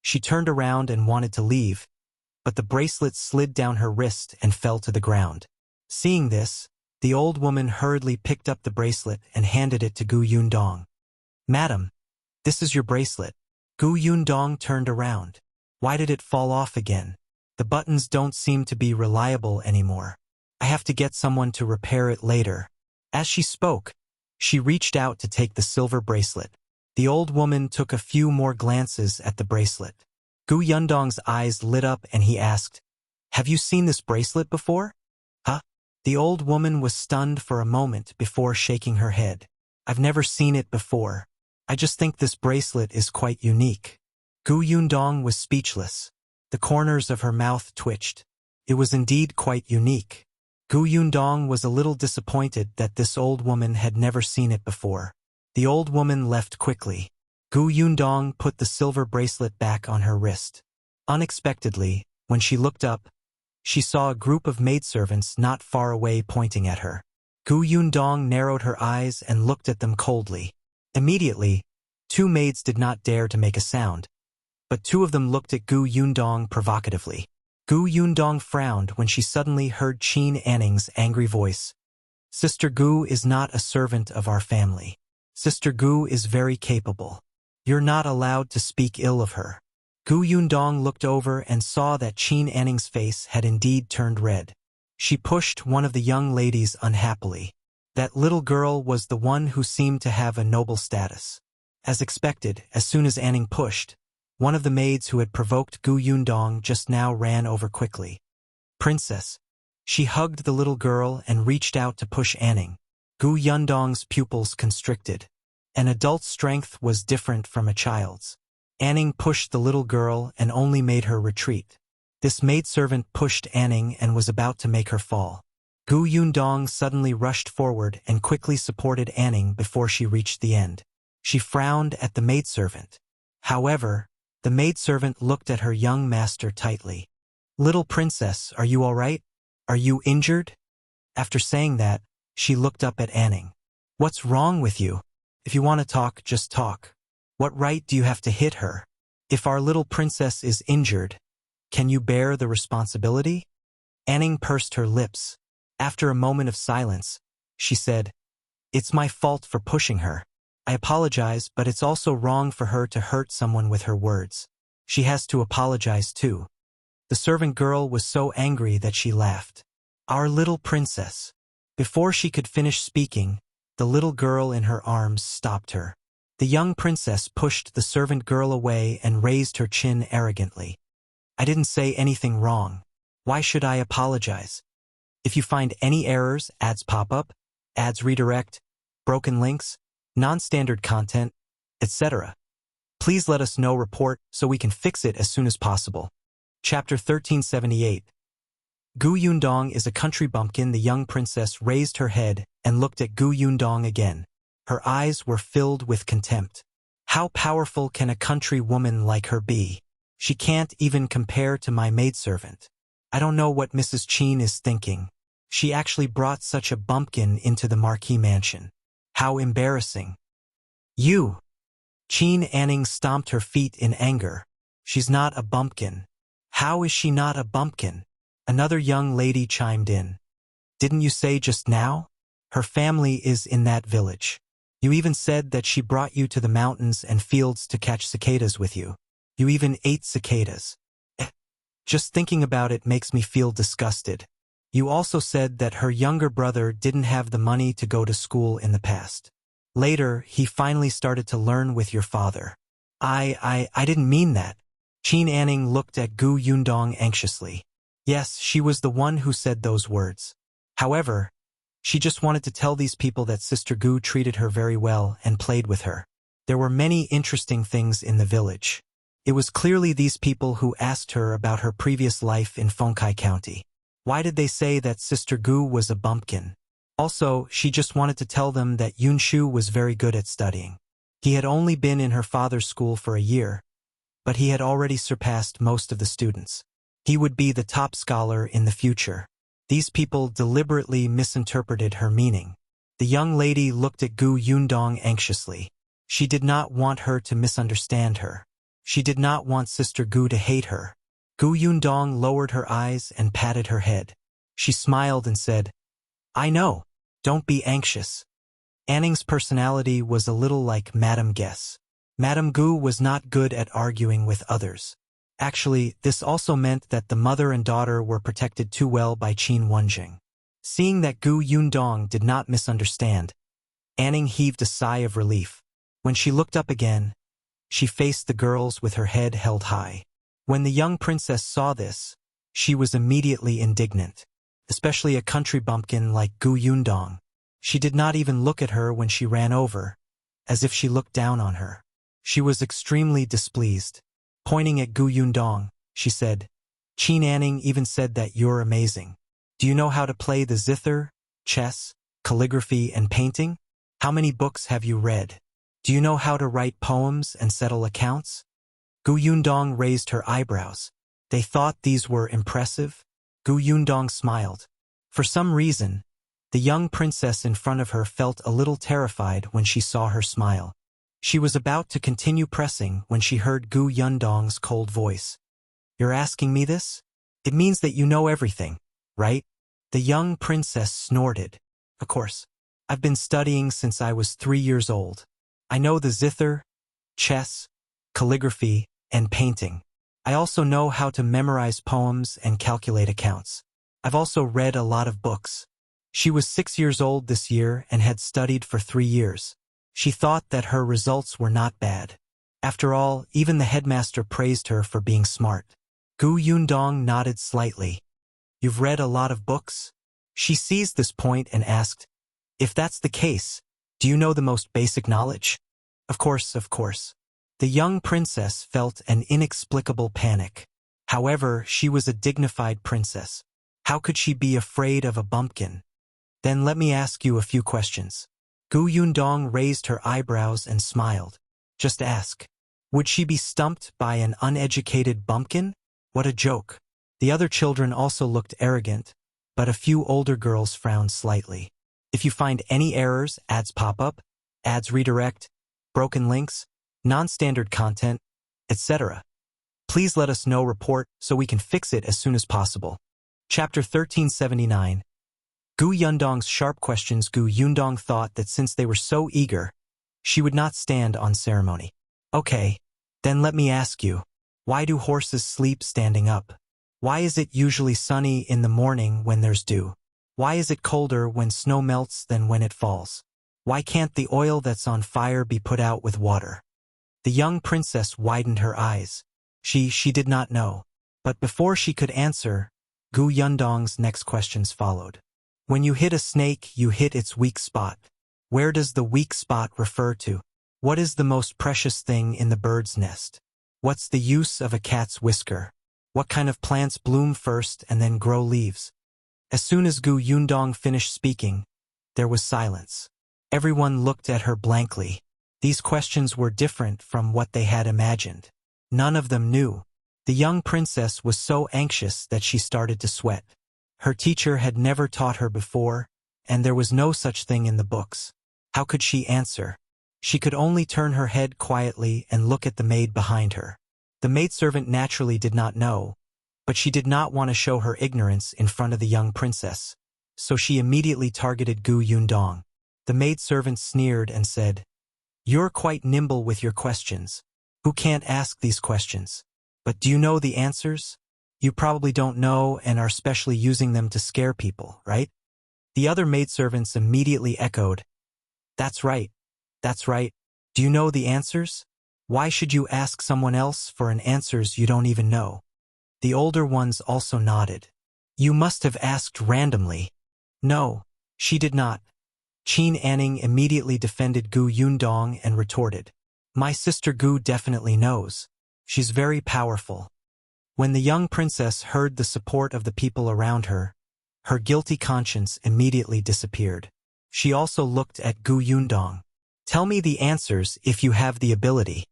A: she turned around and wanted to leave, but the bracelet slid down her wrist and fell to the ground. Seeing this, the old woman hurriedly picked up the bracelet and handed it to Yundong. Madam, this is your bracelet. Yundong turned around. Why did it fall off again? The buttons don't seem to be reliable anymore. I have to get someone to repair it later. As she spoke, she reached out to take the silver bracelet. The old woman took a few more glances at the bracelet. Yundong's eyes lit up and he asked, Have you seen this bracelet before? Huh? The old woman was stunned for a moment before shaking her head. I've never seen it before. I just think this bracelet is quite unique. Yundong was speechless. The corners of her mouth twitched. It was indeed quite unique. Yundong was a little disappointed that this old woman had never seen it before. The old woman left quickly. Yundong put the silver bracelet back on her wrist. Unexpectedly, when she looked up, she saw a group of maidservants not far away pointing at her. Yundong narrowed her eyes and looked at them coldly. Immediately, two maids did not dare to make a sound, but two of them looked at Yundong provocatively. Yundong frowned when she suddenly heard Qingyuan's angry voice. Sister Gu is not a servant of our family. Sister Gu is very capable. You're not allowed to speak ill of her. Gu Yundong looked over and saw that Qin Anning's face had indeed turned red. She pushed one of the young ladies unhappily. That little girl was the one who seemed to have a noble status. As expected, as soon as Anning pushed, one of the maids who had provoked Gu Yundong just now ran over quickly. Princess. She hugged the little girl and reached out to push Anning. Gu Yundong's pupils constricted. An adult's strength was different from a child's. Anning pushed the little girl and only made her retreat. This maidservant pushed Anning and was about to make her fall. Gu Yundong suddenly rushed forward and quickly supported Anning before she reached the end. She frowned at the maidservant. However, the maidservant looked at her young master tightly. Little princess, are you all right? Are you injured? After saying that, she looked up at Anning. What's wrong with you? If you want to talk, just talk. What right do you have to hit her? If our little princess is injured, can you bear the responsibility? Anning pursed her lips. After a moment of silence, she said, It's my fault for pushing her. I apologize, but it's also wrong for her to hurt someone with her words. She has to apologize too. The servant girl was so angry that she laughed. Our little princess. Before she could finish speaking, the little girl in her arms stopped her. The young princess pushed the servant girl away and raised her chin arrogantly. I didn't say anything wrong. Why should I apologize? If you find any errors, ads pop up, ads redirect, broken links, non-standard content, etc., please let us know report so we can fix it as soon as possible. Chapter 1378. Gu Yundong is a country bumpkin. The young princess raised her head and looked at Gu Yundong again. Her eyes were filled with contempt. How powerful can a country woman like her be? She can't even compare to my maidservant. I don't know what Mrs. Qin is thinking. She actually brought such a bumpkin into the marquee mansion. How embarrassing. You! Qin Anning stomped her feet in anger. She's not a bumpkin. How is she not a bumpkin? Another young lady chimed in. Didn't you say just now? Her family is in that village. You even said that she brought you to the mountains and fields to catch cicadas with you. You even ate cicadas. Just thinking about it makes me feel disgusted. You also said that her younger brother didn't have the money to go to school in the past. Later, he finally started to learn with your father. I didn't mean that. Qin Anning looked at Gu Yundong anxiously. Yes, she was the one who said those words. However, she just wanted to tell these people that Sister Gu treated her very well and played with her. There were many interesting things in the village. It was clearly these people who asked her about her previous life in Feng County. Why did they say that Sister Gu was a bumpkin? Also, she just wanted to tell them that Yunshu was very good at studying. He had only been in her father's school for a year, but he had already surpassed most of the students. He would be the top scholar in the future. These people deliberately misinterpreted her meaning. The young lady looked at Gu Yundong anxiously. She did not want her to misunderstand her. She did not want Sister Gu to hate her. Gu Yundong lowered her eyes and patted her head. She smiled and said, I know. Don't be anxious. Anning's personality was a little like Madame Guess. Madame Gu was not good at arguing with others. Actually, this also meant that the mother and daughter were protected too well by Qin Wenjing. Seeing that Gu Yundong did not misunderstand, Anning heaved a sigh of relief. When she looked up again, she faced the girls with her head held high. When the young princess saw this, she was immediately indignant, especially a country bumpkin like Gu Yundong. She did not even look at her when she ran over, as if she looked down on her. She was extremely displeased. Pointing at Gu Yundong, she said, Qin Anning even said that you're amazing. Do you know how to play the zither, chess, calligraphy, and painting? How many books have you read? Do you know how to write poems and settle accounts? Gu Yundong raised her eyebrows. They thought these were impressive. Gu Yundong smiled. For some reason, the young princess in front of her felt a little terrified when she saw her smile. She was about to continue pressing when she heard Gu Yundong's cold voice. You're asking me this? It means that you know everything, right? The young princess snorted. Of course. I've been studying since I was 3 years old. I know the zither, chess, calligraphy, and painting. I also know how to memorize poems and calculate accounts. I've also read a lot of books. She was 6 years old this year and had studied for 3 years. She thought that her results were not bad. After all, even the headmaster praised her for being smart. Gu Yundong nodded slightly. You've read a lot of books? She seized this point and asked, if that's the case, do you know the most basic knowledge? Of course, of course. The young princess felt an inexplicable panic. However, she was a dignified princess. How could she be afraid of a bumpkin? Then let me ask you a few questions. Gu Yundong raised her eyebrows and smiled. Just ask. Would she be stumped by an uneducated bumpkin? What a joke. The other children also looked arrogant, but a few older girls frowned slightly. If you find any errors, ads pop up, ads redirect, broken links, non-standard content, etc., please let us know report so we can fix it as soon as possible. Chapter 1379. Gu Yundong's sharp questions. Gu Yundong thought that since they were so eager, she would not stand on ceremony. Okay, then let me ask you, why do horses sleep standing up? Why is it usually sunny in the morning when there's dew? Why is it colder when snow melts than when it falls? Why can't the oil that's on fire be put out with water? The young princess widened her eyes. She did not know. But before she could answer, Gu Yundong's next questions followed. When you hit a snake, you hit its weak spot. Where does the weak spot refer to? What is the most precious thing in the bird's nest? What's the use of a cat's whisker? What kind of plants bloom first and then grow leaves? As soon as Gu Yundong finished speaking, there was silence. Everyone looked at her blankly. These questions were different from what they had imagined. None of them knew. The young princess was so anxious that she started to sweat. Her teacher had never taught her before, and there was no such thing in the books. How could she answer? She could only turn her head quietly and look at the maid behind her. The maidservant naturally did not know, but she did not want to show her ignorance in front of the young princess, so she immediately targeted Gu Yundong. The maidservant sneered and said, "You're quite nimble with your questions. Who can't ask these questions? But do you know the answers? You probably don't know and are specially using them to scare people, right?" The other maidservants immediately echoed, "That's right. That's right. Do you know the answers? Why should you ask someone else for an answers you don't even know?" The older ones also nodded. "You must have asked randomly." "No, she did not." Qin Anning immediately defended Gu Yundong and retorted, "My sister Gu definitely knows. She's very powerful." When the young princess heard the support of the people around her, her guilty conscience immediately disappeared. She also looked at Gu Yundong. "Tell me the answers if you have the ability."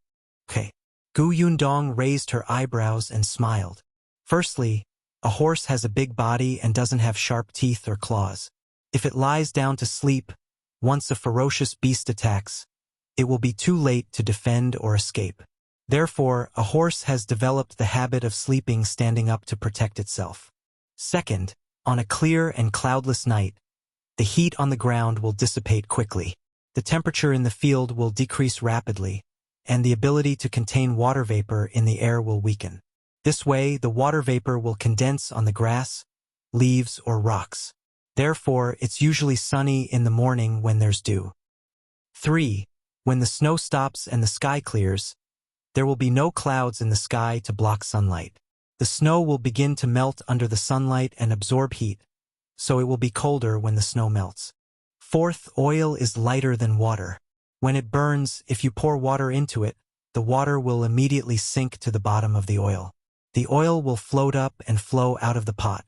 A: "Okay." Gu Yundong raised her eyebrows and smiled. "Firstly, a horse has a big body and doesn't have sharp teeth or claws. If it lies down to sleep, once a ferocious beast attacks, it will be too late to defend or escape. Therefore, a horse has developed the habit of sleeping standing up to protect itself. Second, on a clear and cloudless night, the heat on the ground will dissipate quickly. The temperature in the field will decrease rapidly, and the ability to contain water vapor in the air will weaken. This way, the water vapor will condense on the grass, leaves, or rocks. Therefore, it's usually sunny in the morning when there's dew. 3. When the snow stops and the sky clears, there will be no clouds in the sky to block sunlight. The snow will begin to melt under the sunlight and absorb heat, so it will be colder when the snow melts. 4th, oil is lighter than water. When it burns, if you pour water into it, the water will immediately sink to the bottom of the oil. The oil will float up and flow out of the pot.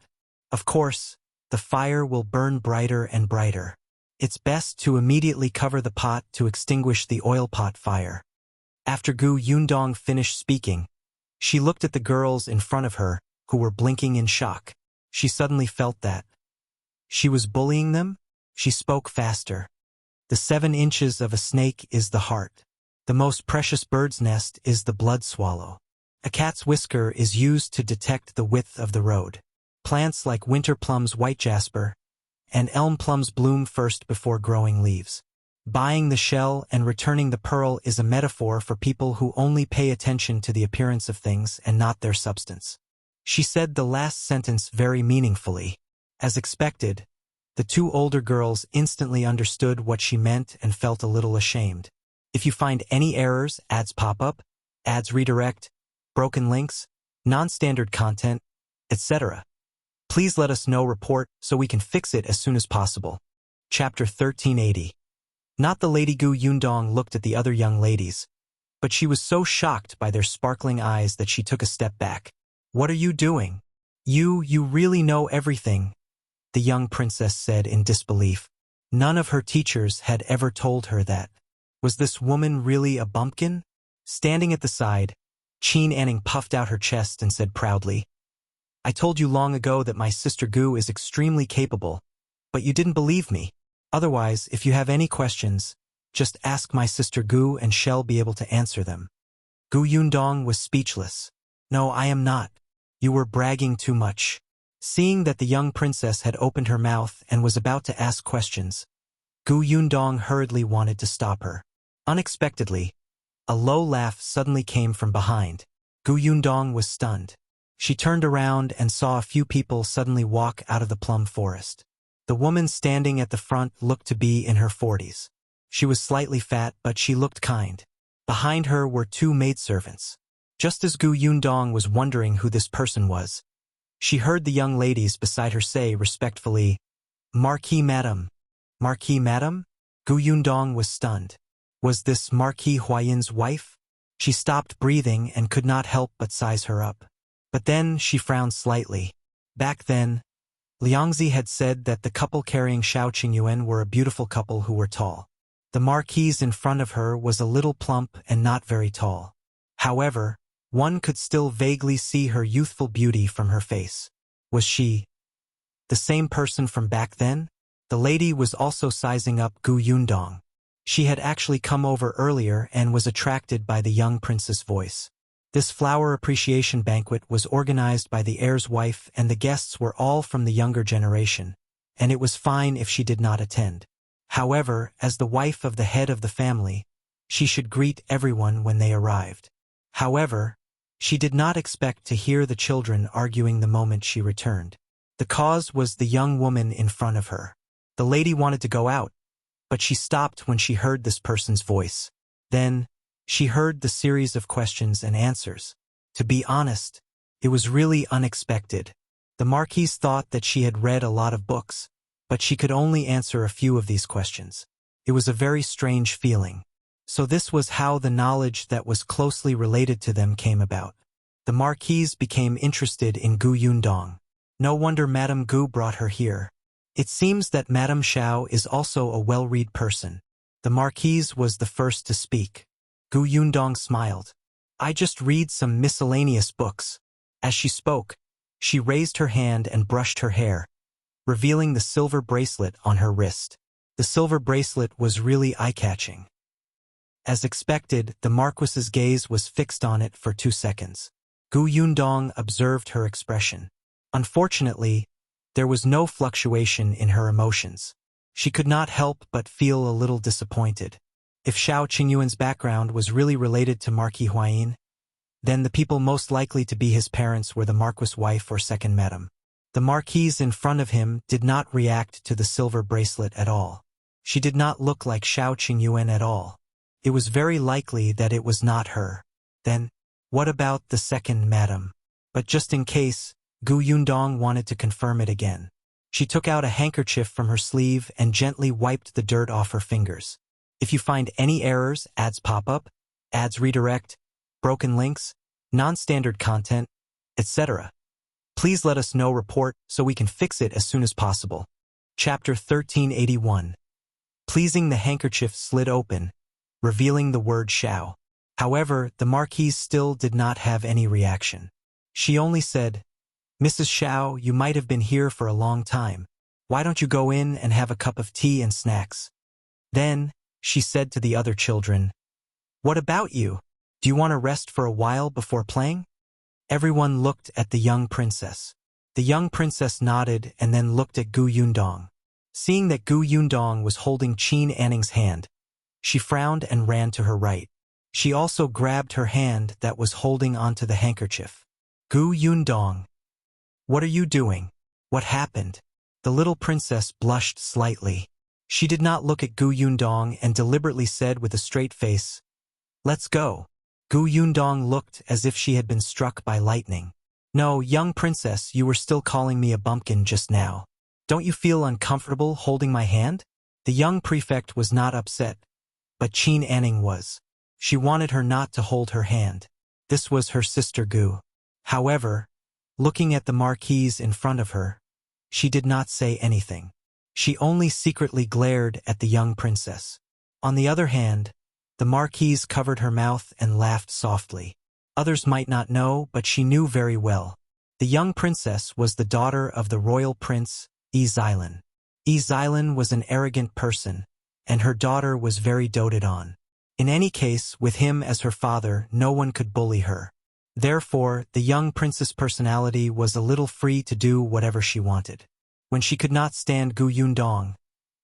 A: Of course, the fire will burn brighter and brighter. It's best to immediately cover the pot to extinguish the oil pot fire. After Gu Yundong finished speaking, she looked at the girls in front of her, who were blinking in shock. She suddenly felt that she was bullying them. She spoke faster. "The 7 inches of a snake is the heart. The most precious bird's nest is the blood swallow. A cat's whisker is used to detect the width of the road. Plants like winter plums, white jasper, and elm plums bloom first before growing leaves. Buying the shell and returning the pearl is a metaphor for people who only pay attention to the appearance of things and not their substance. She said the last sentence very meaningfully. As expected, the two older girls instantly understood what she meant and felt a little ashamed. If you find any errors, ads pop up, ads redirect, broken links, non-standard content, etc., please let us know report so we can fix it as soon as possible. Chapter 1380. Not the Lady Gu Yundong looked at the other young ladies, but she was so shocked by their sparkling eyes that she took a step back. What are you doing? You really know everything, the young princess said in disbelief. None of her teachers had ever told her that. Was this woman really a bumpkin? Standing at the side, Qingyuan puffed out her chest and said proudly, I told you long ago that my sister Gu is extremely capable, but you didn't believe me. Otherwise, if you have any questions, just ask my sister Gu and she'll be able to answer them. Gu Yundong was speechless. No, I am not. You were bragging too much. Seeing that the young princess had opened her mouth and was about to ask questions, Gu Yundong hurriedly wanted to stop her. Unexpectedly, a low laugh suddenly came from behind. Gu Yundong was stunned. She turned around and saw a few people suddenly walk out of the plum forest. The woman standing at the front looked to be in her 40s. She was slightly fat, but she looked kind. Behind her were two maidservants. Just as Gu Yundong was wondering who this person was, she heard the young ladies beside her say respectfully, Marquis Madam. Marquis Madam? Gu Yundong was stunned. Was this Marquis Huayin's wife? She stopped breathing and could not help but size her up. But then she frowned slightly. Back then, Liangzi had said that the couple carrying Shao Qingyuan were a beautiful couple who were tall. The marquise in front of her was a little plump and not very tall. However, one could still vaguely see her youthful beauty from her face. Was she the same person from back then? The lady was also sizing up Gu Yundong. She had actually come over earlier and was attracted by the young prince's voice. This flower appreciation banquet was organized by the heir's wife and the guests were all from the younger generation, and it was fine if she did not attend. However, as the wife of the head of the family, she should greet everyone when they arrived. However, she did not expect to hear the children arguing the moment she returned. The cause was the young woman in front of her. The lady wanted to go out, but she stopped when she heard this person's voice. Then, she heard the series of questions and answers. To be honest, it was really unexpected. The marquise thought that she had read a lot of books, but she could only answer a few of these questions. It was a very strange feeling. So this was how the knowledge that was closely related to them came about. The marquise became interested in Gu Yundong. No wonder Madame Gu brought her here. It seems that Madame Shao is also a well-read person. The marquise was the first to speak. Gu Yundong smiled. I just read some miscellaneous books. As she spoke, she raised her hand and brushed her hair, revealing the silver bracelet on her wrist. The silver bracelet was really eye-catching. As expected, the Marquis's gaze was fixed on it for 2 seconds. Gu Yundong observed her expression. Unfortunately, there was no fluctuation in her emotions. She could not help but feel a little disappointed. If Shao Qingyuan's background was really related to Marquis Huayin, then the people most likely to be his parents were the Marquis' wife or second madam. The marquise in front of him did not react to the silver bracelet at all. She did not look like Shao Qingyuan at all. It was very likely that it was not her. Then, what about the second madam? But just in case, Gu Yundong wanted to confirm it again. She took out a handkerchief from her sleeve and gently wiped the dirt off her fingers. If you find any errors, ads pop up, ads redirect, broken links, non-standard content, etc., please let us know report so we can fix it as soon as possible. Chapter 1381. Pleasing, the handkerchief slid open, revealing the word Shao. However, the marquise still did not have any reaction. She only said, Mrs. Shao, you might have been here for a long time. Why don't you go in and have a cup of tea and snacks? Then, she said to the other children, What about you? Do you want to rest for a while before playing? Everyone looked at the young princess. The young princess nodded and then looked at Gu Yundong. Seeing that Gu Yundong was holding Qingyuan's hand, She frowned and ran to her right. She also grabbed her hand that was holding onto the handkerchief. Gu Yundong. What are you doing? What happened? The little princess blushed slightly. She did not look at Gu Yundong and deliberately said with a straight face, "Let's go." Gu Yundong looked as if she had been struck by lightning. "No, young princess, you were still calling me a bumpkin just now. Don't you feel uncomfortable holding my hand?" The young prefect was not upset, but Qingyuan was. She wanted her not to hold her hand. This was her sister Gu. However, looking at the marquise in front of her, she did not say anything. She only secretly glared at the young princess. On the other hand, the marquise covered her mouth and laughed softly. Others might not know, but she knew very well. The young princess was the daughter of the royal prince, Zhiyan. Zhiyan was an arrogant person, and her daughter was very doted on. In any case, with him as her father, no one could bully her. Therefore, the young princess' personality was a little free to do whatever she wanted. When she could not stand Gu Yundong,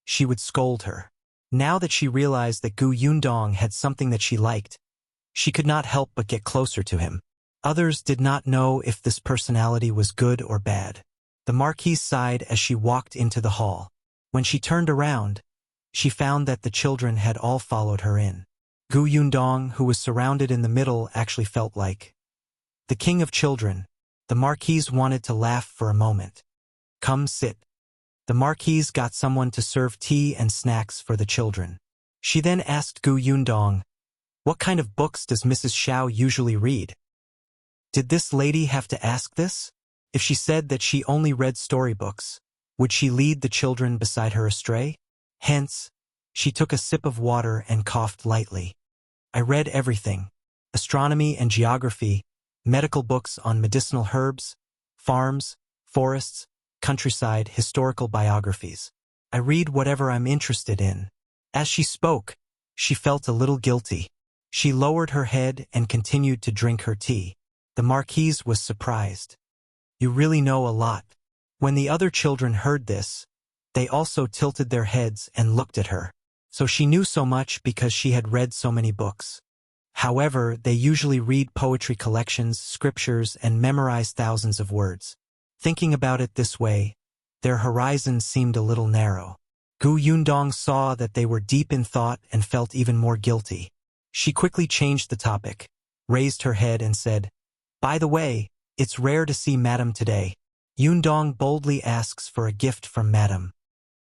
A: she would scold her. Now that she realized that Gu Yundong had something that she liked, she could not help but get closer to him. Others did not know if this personality was good or bad. The marquise sighed as she walked into the hall. When she turned around, she found that the children had all followed her in. Gu Yundong, who was surrounded in the middle, actually felt like the king of children. The marquise wanted to laugh for a moment. "Come sit." The marquise got someone to serve tea and snacks for the children. She then asked Gu Yundong, "What kind of books does Mrs. Shao usually read?" Did this lady have to ask this? If she said that she only read storybooks, would she lead the children beside her astray? Hence, she took a sip of water and coughed lightly. "I read everything: astronomy and geography, medical books on medicinal herbs, farms, forests, countryside, historical biographies. I read whatever I'm interested in." As she spoke, she felt a little guilty. She lowered her head and continued to drink her tea. The marquise was surprised. "You really know a lot." When the other children heard this, they also tilted their heads and looked at her. So she knew so much because she had read so many books. However, they usually read poetry collections, scriptures, and memorize thousands of words. Thinking about it this way, their horizons seemed a little narrow. Gu Yundong saw that they were deep in thought and felt even more guilty. She quickly changed the topic, raised her head and said, "By the way, it's rare to see Madam today." Yundong boldly asks for a gift from Madam.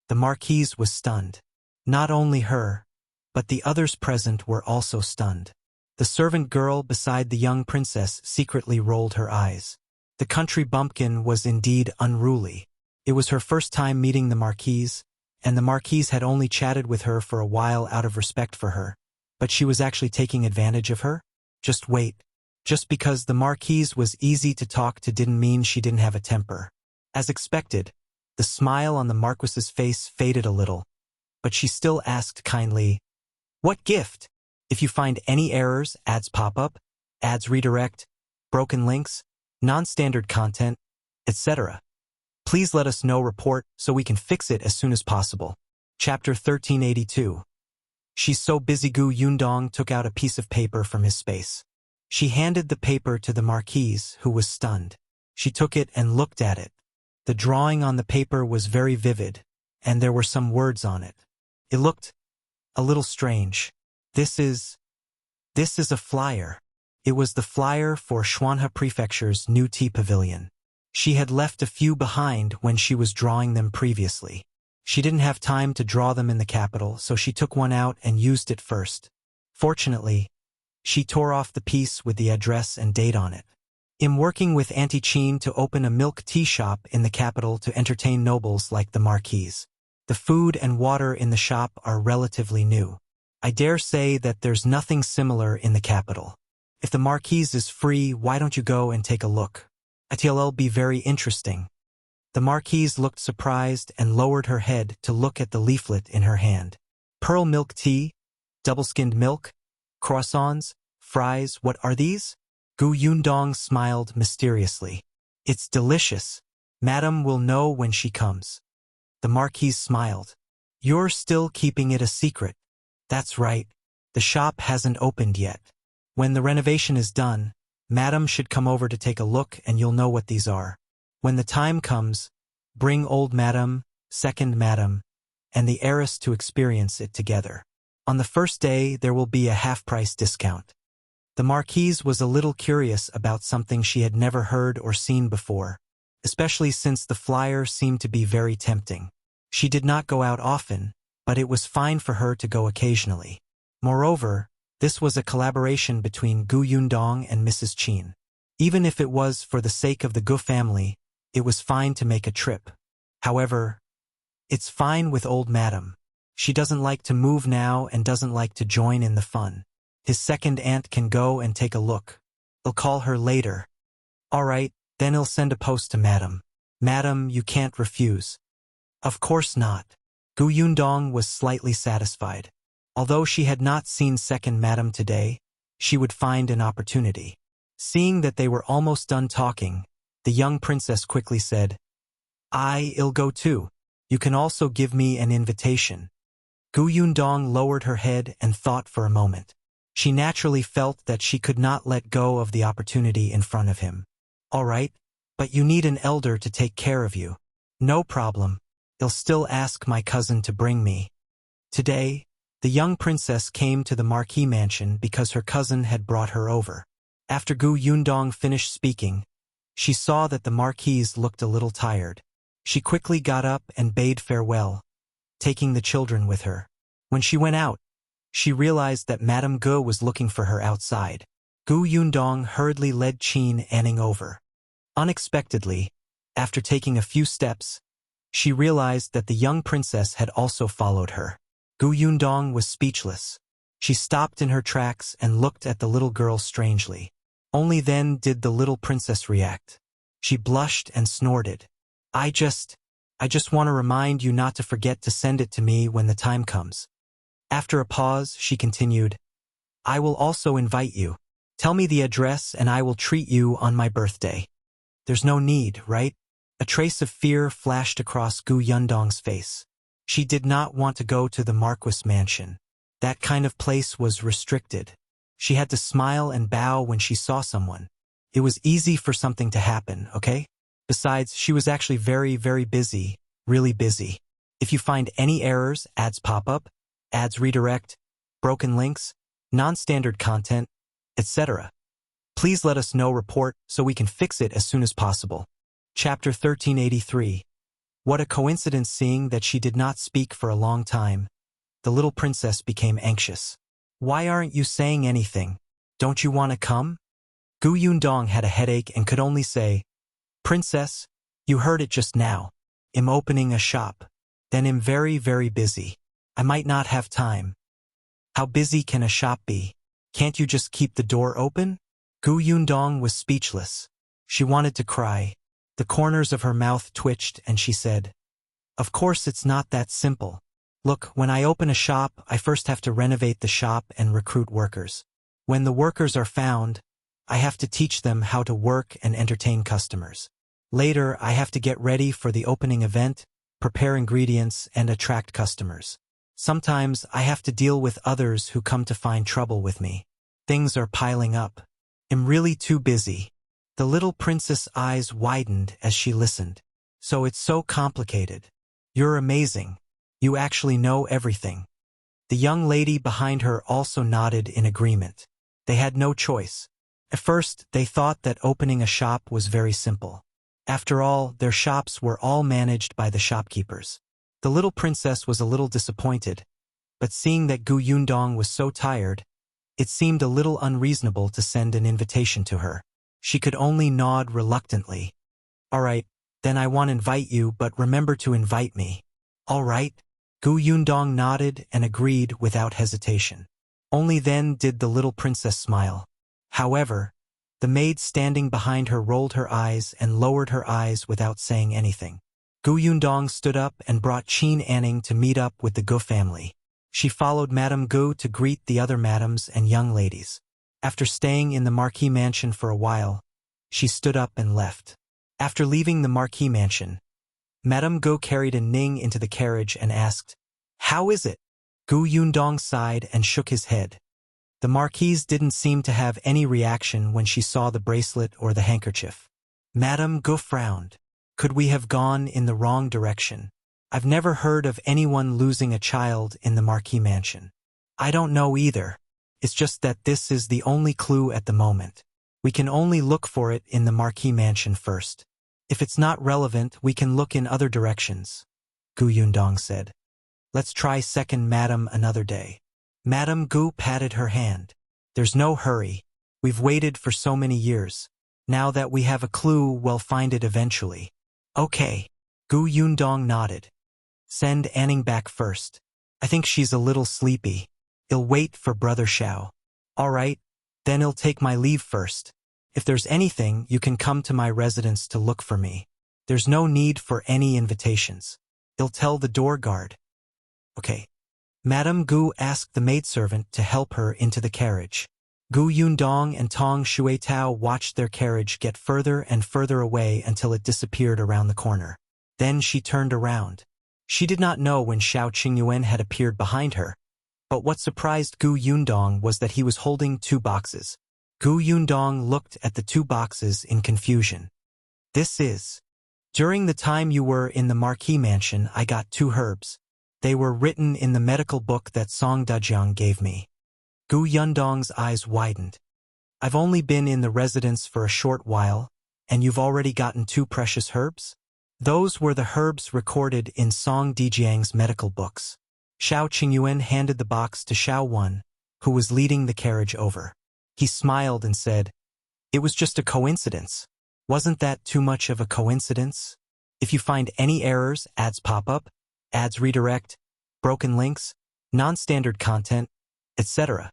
A: The marquise was stunned. Not only her, but the others present were also stunned. The servant girl beside the young princess secretly rolled her eyes. The country bumpkin was indeed unruly. It was her first time meeting the marquise, and the marquise had only chatted with her for a while out of respect for her. But she was actually taking advantage of her? Just wait. Just because the marquise was easy to talk to didn't mean she didn't have a temper. As expected, the smile on the marquis's face faded a little, but she still asked kindly, "What gift? If you find any errors, ads pop up, ads redirect, broken links, non-standard content, etc. Please let us know report so we can fix it as soon as possible." Chapter 1382. She's so busy. Gu Yundong took out a piece of paper from his space. She handed the paper to the marquise, who was stunned. She took it and looked at it. The drawing on the paper was very vivid, and there were some words on it. It looked a little strange. This is a flyer. It was the flyer for Shuanhe Prefecture's new tea pavilion. She had left a few behind when she was drawing them previously. She didn't have time to draw them in the capital, so she took one out and used it first. Fortunately, she tore off the piece with the address and date on it. "I'm working with Auntie Qin to open a milk tea shop in the capital to entertain nobles like the marquise. The food and water in the shop are relatively new. I dare say that there's nothing similar in the capital. If the marquise is free, why don't you go and take a look? It'll be very interesting." The marquise looked surprised and lowered her head to look at the leaflet in her hand. "Pearl milk tea? Double-skinned milk? Croissants? Fries? What are these?" Gu Yundong smiled mysteriously. "It's delicious. Madam will know when she comes." The marquise smiled. "You're still keeping it a secret." That's right. The shop hasn't opened yet. When the renovation is done, Madam should come over to take a look and you'll know what these are. When the time comes, bring old Madam, second Madam, and the heiress to experience it together. On the first day, there will be a half-price discount. The Marquise was a little curious about something she had never heard or seen before, especially since the flyer seemed to be very tempting. She did not go out often, but it was fine for her to go occasionally. Moreover, this was a collaboration between Gu Yundong and Mrs. Qin. Even if it was for the sake of the Gu family, it was fine to make a trip. However, it's fine with old Madam. She doesn't like to move now and doesn't like to join in the fun. His second aunt can go and take a look. I'll call her later. All right, then he'll send a post to Madam. Madam, you can't refuse. Of course not. Gu Yundong was slightly satisfied. Although she had not seen second Madam today, she would find an opportunity. Seeing that they were almost done talking, the young princess quickly said, I'll go too. You can also give me an invitation. Gu Yundong lowered her head and thought for a moment. She naturally felt that she could not let go of the opportunity in front of him. All right, but you need an elder to take care of you. No problem. I'll still ask my cousin to bring me. Today, the young princess came to the Marquis mansion because her cousin had brought her over. After Gu Yundong finished speaking, she saw that the Marquise looked a little tired. She quickly got up and bade farewell, taking the children with her. When she went out, she realized that Madame Gu was looking for her outside. Gu Yundong hurriedly led Qingyuan over. Unexpectedly, after taking a few steps, she realized that the young princess had also followed her. Gu Yundong was speechless. She stopped in her tracks and looked at the little girl strangely. Only then did the little princess react. She blushed and snorted. I just want to remind you not to forget to send it to me when the time comes. After a pause, she continued, I will also invite you. Tell me the address and I will treat you on my birthday. There's no need, right? A trace of fear flashed across Gu Yundong's face. She did not want to go to the Marquis mansion. That kind of place was restricted. She had to smile and bow when she saw someone. It was easy for something to happen, okay? Besides, she was actually very, very busy, really busy. If you find any errors, ads pop up, ads redirect, broken links, non-standard content, etc. Please let us know report so we can fix it as soon as possible. Chapter 1383. What a coincidence seeing that she did not speak for a long time. The little princess became anxious. Why aren't you saying anything? Don't you want to come? Gu Yundong had a headache and could only say, Princess, you heard it just now. I'm opening a shop. Then I'm very, very busy. I might not have time. How busy can a shop be? Can't you just keep the door open? Gu Yundong was speechless. She wanted to cry. The corners of her mouth twitched and she said, Of course it's not that simple. Look, when I open a shop, I first have to renovate the shop and recruit workers. When the workers are found, I have to teach them how to work and entertain customers. Later, I have to get ready for the opening event, prepare ingredients, and attract customers. Sometimes I have to deal with others who come to find trouble with me. Things are piling up. I'm really too busy. The little princess' eyes widened as she listened. So it's so complicated. You're amazing. You actually know everything. The young lady behind her also nodded in agreement. They had no choice. At first, they thought that opening a shop was very simple. After all, their shops were all managed by the shopkeepers. The little princess was a little disappointed, but seeing that Gu Yundong was so tired, it seemed a little unreasonable to send an invitation to her. She could only nod reluctantly. All right, then I want to invite you, but remember to invite me. All right? Gu Yundong nodded and agreed without hesitation. Only then did the little princess smile. However, the maid standing behind her rolled her eyes and lowered her eyes without saying anything. Gu Yundong stood up and brought Qingyuan to meet up with the Gu family. She followed Madame Gu to greet the other madams and young ladies. After staying in the Marquis mansion for a while, she stood up and left. After leaving the Marquis mansion, Madame Gu carried a Ning into the carriage and asked, How is it? Gu Yundong sighed and shook his head. The Marquise didn't seem to have any reaction when she saw the bracelet or the handkerchief. Madame Gu frowned. Could we have gone in the wrong direction? I've never heard of anyone losing a child in the Marquis mansion. I don't know either. It's just that this is the only clue at the moment. We can only look for it in the Marquis mansion first. If it's not relevant, we can look in other directions, Gu Yundong said. Let's try second Madame another day. Madame Gu patted her hand. There's no hurry. We've waited for so many years. Now that we have a clue, we'll find it eventually. Okay. Gu Yundong nodded. Send Anning back first. I think she's a little sleepy. I'll wait for Brother Shao. All right, then I'll take my leave first. If there's anything, you can come to my residence to look for me. There's no need for any invitations. I'll tell the door guard. Okay. Madame Gu asked the maidservant to help her into the carriage. Gu Yundong and Tong Shuitao watched their carriage get further and further away until it disappeared around the corner. Then she turned around. She did not know when Shao Qingyuan had appeared behind her, but what surprised Gu Yundong was that he was holding 2 boxes. Gu Yundong looked at the 2 boxes in confusion. This is. During the time you were in the Marquis mansion, I got 2 herbs. They were written in the medical book that Song Dajiang gave me. Gu Yundong's eyes widened. I've only been in the residence for a short while, and you've already gotten 2 precious herbs? Those were the herbs recorded in Song Dajiang's medical books. Shao Qingyuan handed the box to Shao Wan, who was leading the carriage over. He smiled and said, "It was just a coincidence. Wasn't that too much of a coincidence? If you find any errors, ads pop up, ads redirect, broken links, non-standard content, etc.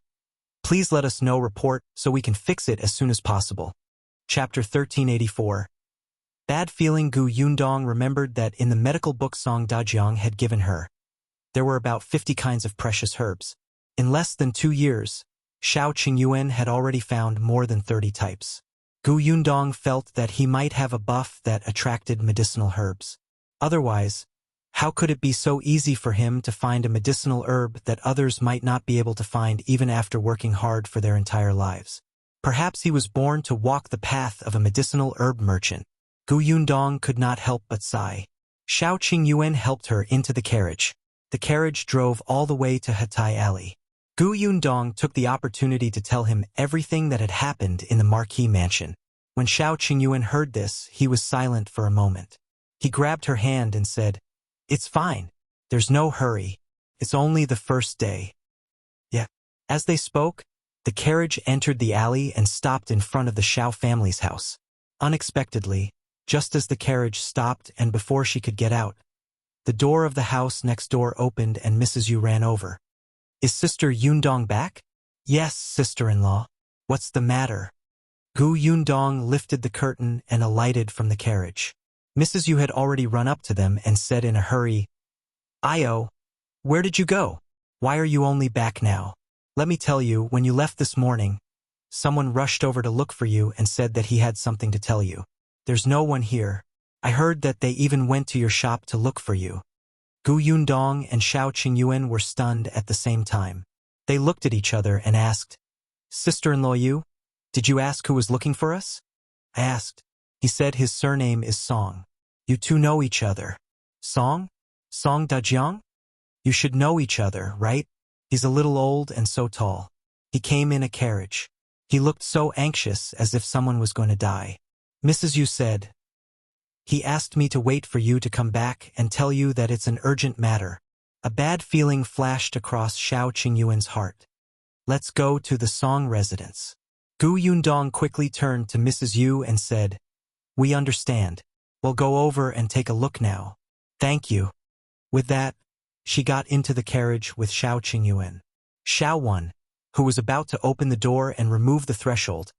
A: Please let us know report so we can fix it as soon as possible." Chapter 1384. Bad feeling. Gu Yundong remembered that in the medical book Song Dajiang had given her, there were about 50 kinds of precious herbs. In less than 2 years, Shao Qingyuan had already found more than 30 types. Gu Yundong felt that he might have a buff that attracted medicinal herbs. Otherwise, how could it be so easy for him to find a medicinal herb that others might not be able to find even after working hard for their entire lives? Perhaps he was born to walk the path of a medicinal herb merchant. Gu Yundong could not help but sigh. Shao Qingyuan helped her into the carriage. The carriage drove all the way to Hatai Alley. Gu Yundong took the opportunity to tell him everything that had happened in the Marquis mansion. When Shao Qingyuan heard this, he was silent for a moment. He grabbed her hand and said, "It's fine. There's no hurry. It's only the first day." Yeah. As they spoke, the carriage entered the alley and stopped in front of the Shao family's house. Unexpectedly, just as the carriage stopped and before she could get out, the door of the house next door opened and Mrs. Yu ran over. "Is Sister Yundong back?" "Yes, sister-in-law. What's the matter?" Gu Yundong lifted the curtain and alighted from the carriage. Mrs. Yu had already run up to them and said in a hurry, "Io, where did you go? Why are you only back now? Let me tell you, when you left this morning, someone rushed over to look for you and said that he had something to tell you. There's no one here. I heard that they even went to your shop to look for you." Gu Yundong and Shao Qingyuan were stunned at the same time. They looked at each other and asked, "Sister-in-law Yu, did you ask who was looking for us?" "I asked. He said his surname is Song. You two know each other." "Song? Song Dajiang? You should know each other, right? He's a little old and so tall. He came in a carriage. He looked so anxious as if someone was going to die." Mrs. Yu said, "He asked me to wait for you to come back and tell you that it's an urgent matter." A bad feeling flashed across Shao Qingyuan's heart. "Let's go to the Song residence." Gu Yundong quickly turned to Mrs. Yu and said, "We understand. We'll go over and take a look now." "Thank you." With that, she got into the carriage with Shao Qingyuan. Shao Wan, who was about to open the door and remove the threshold,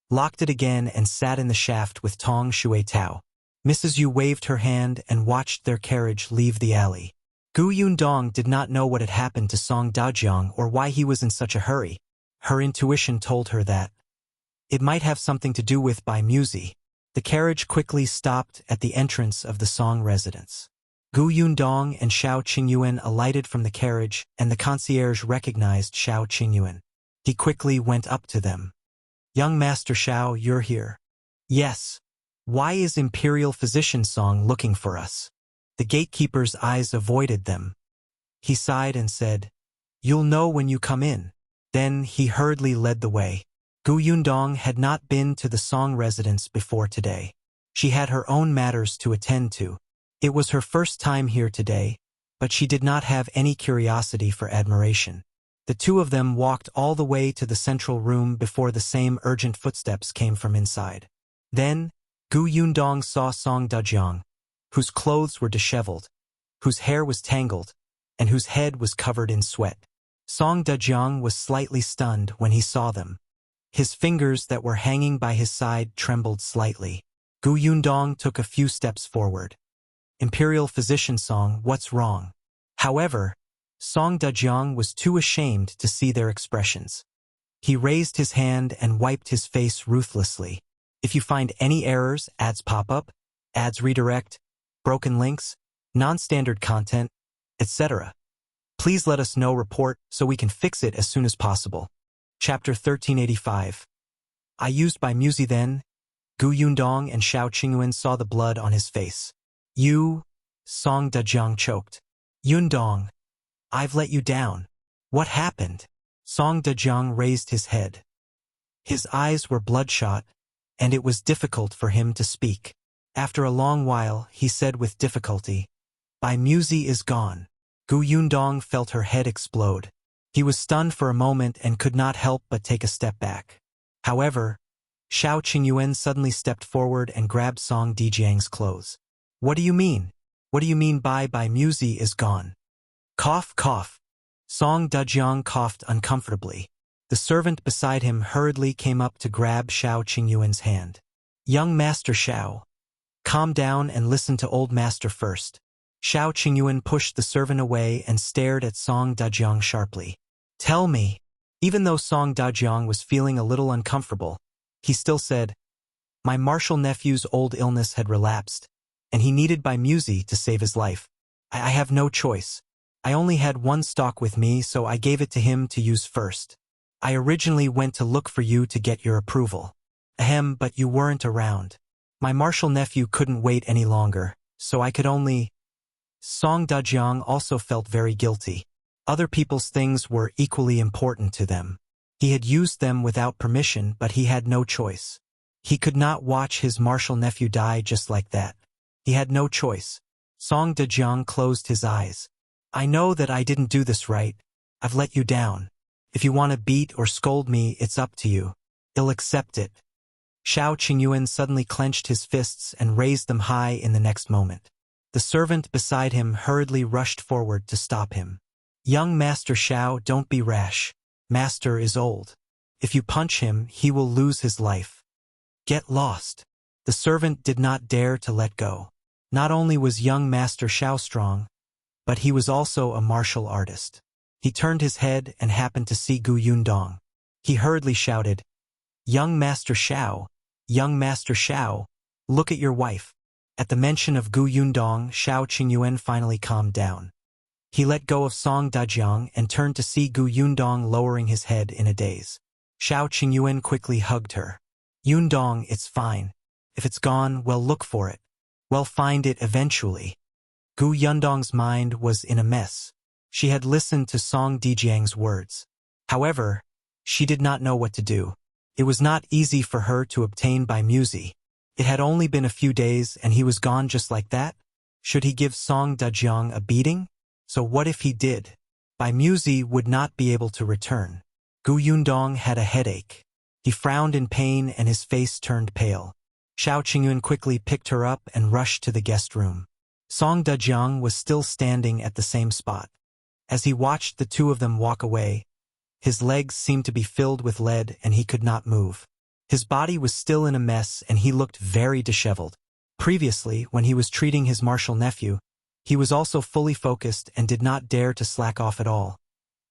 A: locked it again and sat in the shaft with Tong Shuitao. Mrs. Yu waved her hand and watched their carriage leave the alley. Gu Yundong did not know what had happened to Song Dajiang or why he was in such a hurry. Her intuition told her that it might have something to do with Muzi. The carriage quickly stopped at the entrance of the Song residence. Gu Yundong and Shao Qingyuan alighted from the carriage, and the concierge recognized Shao Qingyuan. He quickly went up to them. "Young Master Shao, you're here." "Yes. Why is Imperial Physician Song looking for us?" The gatekeeper's eyes avoided them. He sighed and said, "You'll know when you come in." Then he hurriedly led the way. Gu Yundong had not been to the Song residence before today. She had her own matters to attend to. It was her first time here today, but she did not have any curiosity for admiration. The two of them walked all the way to the central room before the same urgent footsteps came from inside. Then, Gu Yundong saw Song Dajiang, whose clothes were disheveled, whose hair was tangled, and whose head was covered in sweat. Song Dajiang was slightly stunned when he saw them. His fingers that were hanging by his side trembled slightly. Gu Yundong took a few steps forward. "Imperial Physician Song, what's wrong?" However, Song Dajiang was too ashamed to see their expressions. He raised his hand and wiped his face ruthlessly. "If you find any errors, ads pop up, ads redirect, broken links, non-standard content, etc. Please let us know report so we can fix it as soon as possible." Chapter 1385. "I used by Muzi then." Gu Yundong and Shao Qingyuan saw the blood on his face. "You," Song Dajiang choked. "Yundong, I've let you down. What happened?" Song Dajiang raised his head. His eyes were bloodshot, and it was difficult for him to speak. After a long while, he said with difficulty, "By Muzi is gone." Gu Yundong felt her head explode. He was stunned for a moment and could not help but take a step back. However, Shao Qingyuan suddenly stepped forward and grabbed Song Dajiang's clothes. "What do you mean? What do you mean by Muzi is gone?" Cough, cough. Song Dajiang coughed uncomfortably. The servant beside him hurriedly came up to grab Shao Qingyuan's hand. "Young Master Shao, calm down and listen to old master first." Shao Qingyuan pushed the servant away and stared at Song Dajiang sharply. "Tell me." Even though Song Dajiang was feeling a little uncomfortable, he still said, "My martial nephew's old illness had relapsed, and he needed by Muzi to save his life. I have no choice. I only had one stock with me, so I gave it to him to use first. I originally went to look for you to get your approval. Ahem, but you weren't around. My martial nephew couldn't wait any longer, so I could only..." Song Dajiang also felt very guilty. Other people's things were equally important to them. He had used them without permission, but he had no choice. He could not watch his martial nephew die just like that. He had no choice. Song Dajiang closed his eyes. "I know that I didn't do this right. I've let you down. If you want to beat or scold me, it's up to you. I'll accept it." Shao Qingyuan suddenly clenched his fists and raised them high in the next moment. The servant beside him hurriedly rushed forward to stop him. "Young Master Shao, don't be rash. Master is old. If you punch him, he will lose his life. Get lost." The servant did not dare to let go. Not only was young Master Shao strong, but he was also a martial artist. He turned his head and happened to see Gu Yundong. He hurriedly shouted, "Young Master Shao, young Master Shao, look at your wife." At the mention of Gu Yundong, Shao Qingyuan finally calmed down. He let go of Song Dajiang and turned to see Gu Yundong lowering his head in a daze. Shao Qingyuan quickly hugged her. "Yundong, it's fine. If it's gone, we'll look for it. We'll find it eventually." Gu Yundong's mind was in a mess. She had listened to Song Dajiang's words. However, she did not know what to do. It was not easy for her to obtain by Muzi. It had only been a few days and he was gone just like that. Should he give Song Dajiang a beating? So what if he did? By Muzi would not be able to return. Gu Yundong had a headache. He frowned in pain and his face turned pale. Shao Qingyuan quickly picked her up and rushed to the guest room. Song Dajiang was still standing at the same spot. As he watched the two of them walk away, his legs seemed to be filled with lead and he could not move. His body was still in a mess and he looked very disheveled. Previously, when he was treating his martial nephew, he was also fully focused and did not dare to slack off at all,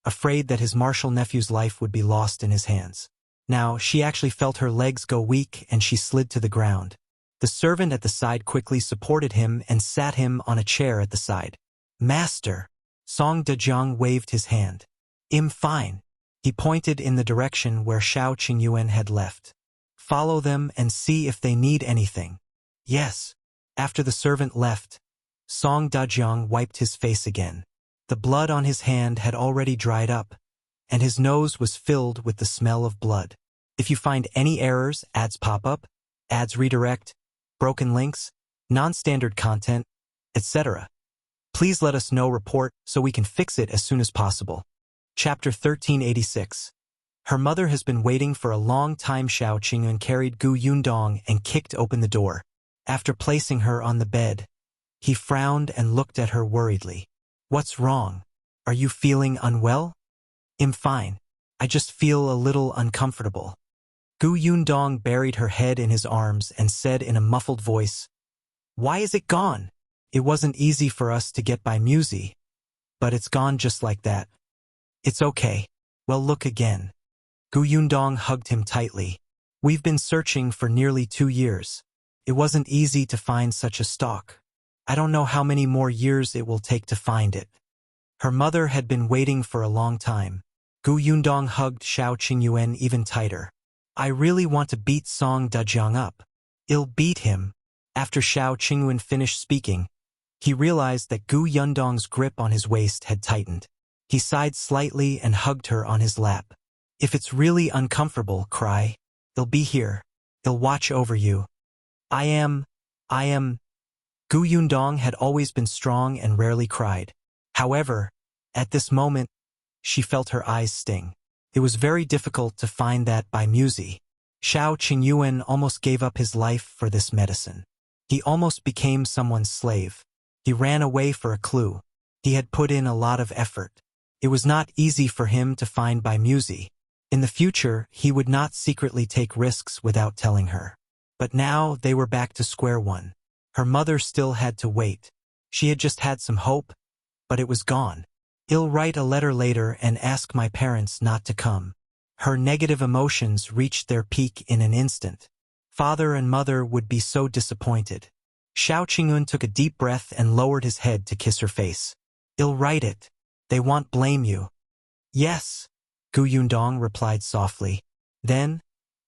A: afraid that his martial nephew's life would be lost in his hands. Now, she actually felt her legs go weak and she slid to the ground. The servant at the side quickly supported him and sat him on a chair at the side. Master. Song Dejiang waved his hand. Fine. He pointed in the direction where Shao Qingyuan had left. Follow them and see if they need anything. Yes. After the servant left, Song Dejiang wiped his face again. The blood on his hand had already dried up, and his nose was filled with the smell of blood. If you find any errors, ads pop up, ads redirect, broken links, non-standard content, etc., please let us know report so we can fix it as soon as possible. Chapter 1386. Her mother has been waiting for a long time. Shao Qingyuan carried Gu Yundong and kicked open the door. After placing her on the bed, he frowned and looked at her worriedly. What's wrong? Are you feeling unwell? I'm fine. I just feel a little uncomfortable. Gu Yundong buried her head in his arms and said in a muffled voice, Why is it gone? It wasn't easy for us to get by Muzi, but it's gone just like that. It's okay. Well, look again. Gu Yundong hugged him tightly. We've been searching for nearly 2 years. It wasn't easy to find such a stock. I don't know how many more years it will take to find it. Her mother had been waiting for a long time. Gu Yundong hugged Shao Qingyuan even tighter. I really want to beat Song Dejiang up. I'll beat him. After Shao Qingyuan finished speaking, he realized that Gu Yundong's grip on his waist had tightened. He sighed slightly and hugged her on his lap. If it's really uncomfortable, cry. They'll be here. They'll watch over you. I am. Gu Yundong had always been strong and rarely cried. However, at this moment, she felt her eyes sting. It was very difficult to find that by Muzi. Shao Qingyuan almost gave up his life for this medicine. He almost became someone's slave. He ran away for a clue. He had put in a lot of effort. It was not easy for him to find by Muzi. In the future, he would not secretly take risks without telling her. But now they were back to square one. Her mother still had to wait. She had just had some hope, but it was gone. I'll write a letter later and ask my parents not to come. Her negative emotions reached their peak in an instant. Father and mother would be so disappointed. Shao Qingyuan took a deep breath and lowered his head to kiss her face. I'll write it. They won't blame you. Yes, Gu Yundong replied softly. Then,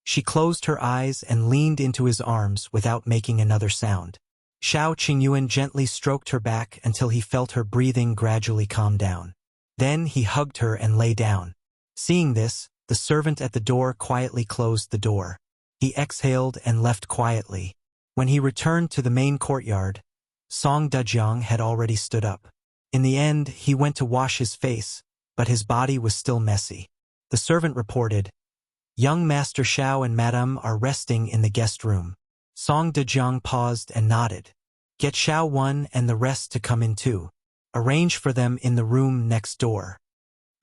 A: she closed her eyes and leaned into his arms without making another sound. Shao Qingyuan gently stroked her back until he felt her breathing gradually calm down. Then he hugged her and lay down. Seeing this, the servant at the door quietly closed the door. He exhaled and left quietly. When he returned to the main courtyard, Song Dejiang had already stood up. In the end, he went to wash his face, but his body was still messy. The servant reported, Young Master Shao and Madame are resting in the guest room. Song Dejiang paused and nodded. Get Shao 1 and the rest to come in too. Arrange for them in the room next door.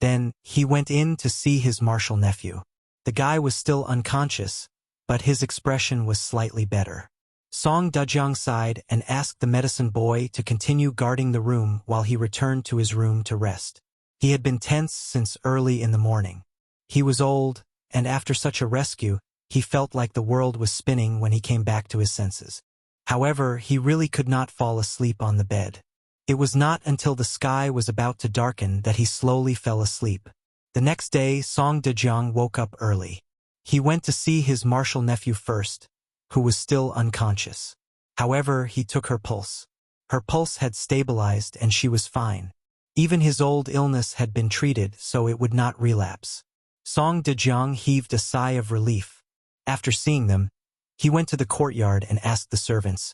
A: Then, he went in to see his martial nephew. The guy was still unconscious, but his expression was slightly better. Song Dejiang sighed and asked the medicine boy to continue guarding the room while he returned to his room to rest. He had been tense since early in the morning. He was old, and after such a rescue, he felt like the world was spinning when he came back to his senses. However, he really could not fall asleep on the bed. It was not until the sky was about to darken that he slowly fell asleep. The next day, Song Dejiang woke up early. He went to see his martial nephew first, who was still unconscious. However, he took her pulse. Her pulse had stabilized and she was fine. Even his old illness had been treated so it would not relapse. Song Dejiang heaved a sigh of relief. After seeing them, he went to the courtyard and asked the servants,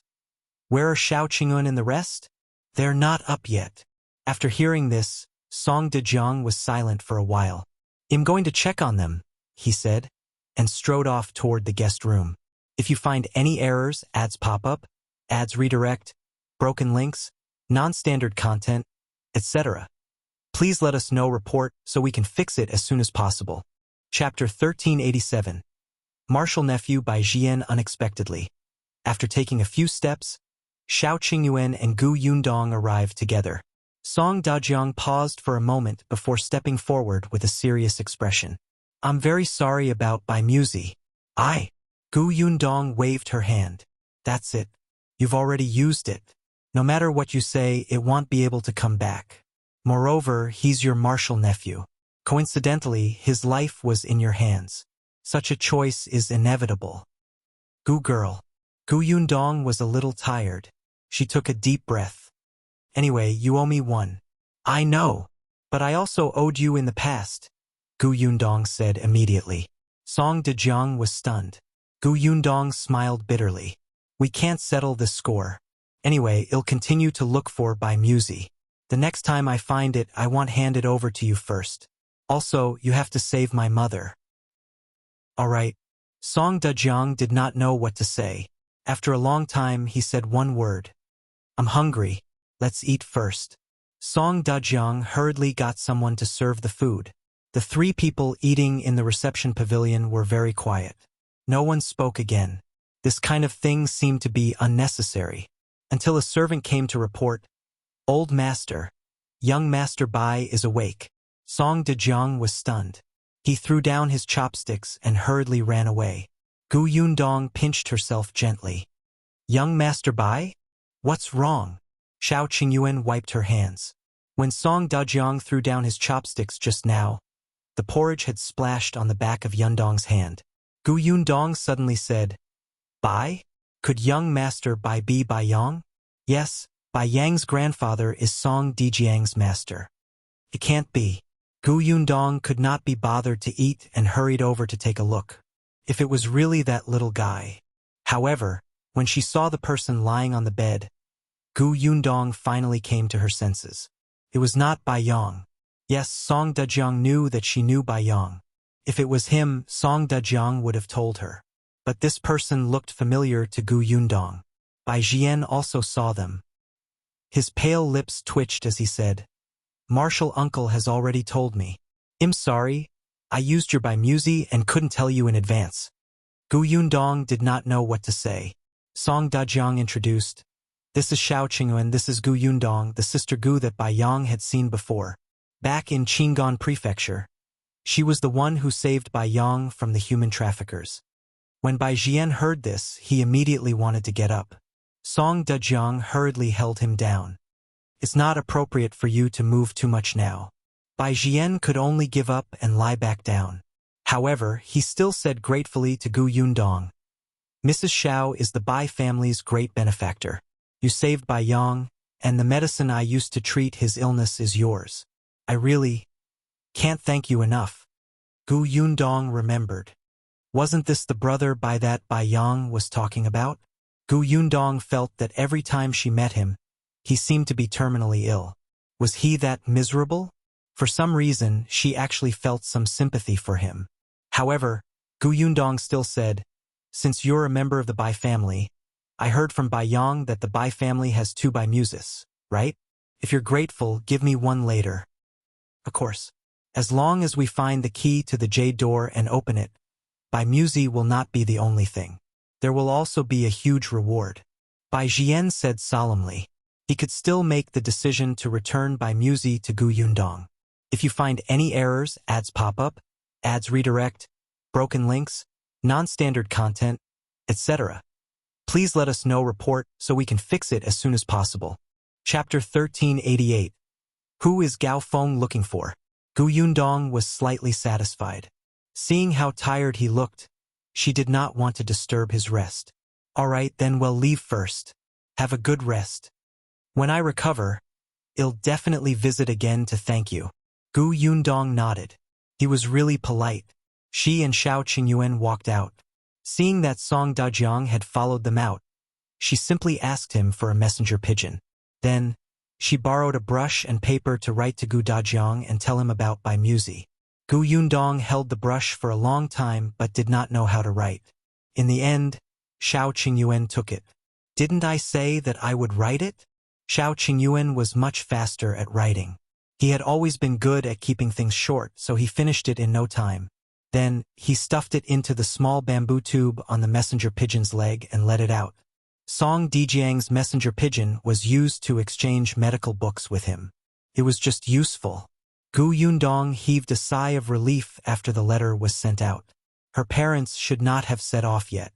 A: Where are Shao Qingyuan and the rest? They're not up yet. After hearing this, Song Dejiang was silent for a while. I'm going to check on them, he said, and strode off toward the guest room. If you find any errors, ads pop up, ads redirect, broken links, non-standard content, etc., please let us know report so we can fix it as soon as possible. Chapter 1387. Martial Nephew by Zhiyan unexpectedly. After taking a few steps, Shao Qingyuan and Gu Yundong arrived together. Song Dejiang paused for a moment before stepping forward with a serious expression. I'm very sorry about by Muzi. Gu Yundong waved her hand. That's it. You've already used it. No matter what you say, it won't be able to come back. Moreover, he's your martial nephew. Coincidentally, his life was in your hands. Such a choice is inevitable. Gu girl. Gu Yundong was a little tired. She took a deep breath. Anyway, you owe me one. I know. But I also owed you in the past, Gu Yundong said immediately. Song Dejiang was stunned. Gu Yundong smiled bitterly. We can't settle this score. Anyway, I'll continue to look for by Muzi. The next time I find it, I want hand it over to you first. Also, you have to save my mother. Alright. Song Dejiang did not know what to say. After a long time, he said one word. I'm hungry. Let's eat first. Song Dejiang hurriedly got someone to serve the food. The three people eating in the reception pavilion were very quiet. No one spoke again. This kind of thing seemed to be unnecessary. Until a servant came to report, Old Master, young Master Bai is awake. Song Dejiang was stunned. He threw down his chopsticks and hurriedly ran away. Gu Yundong pinched herself gently. Young Master Bai? What's wrong? Shao Qingyuan wiped her hands. When Song Dejiang threw down his chopsticks just now, the porridge had splashed on the back of Yundong's hand. Gu Yundong suddenly said, Bai? Could young Master Bai be Bai Yang? Yes, Bai Yang's grandfather is Song Dejiang's master. It can't be. Gu Yundong could not be bothered to eat and hurried over to take a look. If it was really that little guy. However, when she saw the person lying on the bed, Gu Yundong finally came to her senses. It was not Bai Yang. Yes, Song Dejiang knew that she knew Bai Yang. If it was him, Song Dejiang would have told her. But this person looked familiar to Gu Yundong. Bai Zhiyan also saw them. His pale lips twitched as he said, Martial uncle has already told me. I'm sorry, I used your Bai Muzi and couldn't tell you in advance. Gu Yundong did not know what to say. Song Dejiang introduced, This is Shao Qingyuan, this is Gu Yundong, the sister Gu that Bai Yang had seen before. Back in Qingyuan Prefecture. She was the one who saved Bai Yang from the human traffickers. When Bai Zhiyan heard this, he immediately wanted to get up. Song Dejiang hurriedly held him down. It's not appropriate for you to move too much now. Bai Zhiyan could only give up and lie back down. However, he still said gratefully to Gu Yundong, Mrs. Shao is the Bai family's great benefactor. You saved Bai Yang, and the medicine I used to treat his illness is yours. I really can't thank you enough. Gu Yundong remembered. Wasn't this the brother Bai that Bai Yang was talking about? Gu Yundong felt that every time she met him, he seemed to be terminally ill. Was he that miserable? For some reason, she actually felt some sympathy for him. However, Gu Yundong still said, Since you're a member of the Bai family, I heard from Bai Yang that the Bai family has 2 Bai Muses, right? If you're grateful, give me one later. Of course. As long as we find the key to the jade door and open it, Bai Muzi will not be the only thing. There will also be a huge reward. Bai Zhiyan said solemnly. He could still make the decision to return Bai Muzi to Gu Yundong. If you find any errors, ads pop up, ads redirect, broken links, non-standard content, etc., please let us know report so we can fix it as soon as possible. Chapter 1388. Who is Gao Feng looking for? Gu Yundong was slightly satisfied. Seeing how tired he looked, she did not want to disturb his rest. Alright then, we'll leave first. Have a good rest. When I recover, I'll definitely visit again to thank you. Gu Yundong nodded. He was really polite. She and Shao Qingyuan walked out. Seeing that Song Dejiang had followed them out, she simply asked him for a messenger pigeon. Then, she borrowed a brush and paper to write to Gu Dejiang and tell him about Bai Muzi. Gu Yundong held the brush for a long time but did not know how to write. In the end, Shao Qingyuan took it. Didn't I say that I would write it? Shao Qingyuan was much faster at writing. He had always been good at keeping things short, so he finished it in no time. Then, he stuffed it into the small bamboo tube on the messenger pigeon's leg and let it out. Song Dejiang's messenger pigeon was used to exchange medical books with him. It was just useful. Gu Yundong heaved a sigh of relief after the letter was sent out. Her parents should not have set off yet.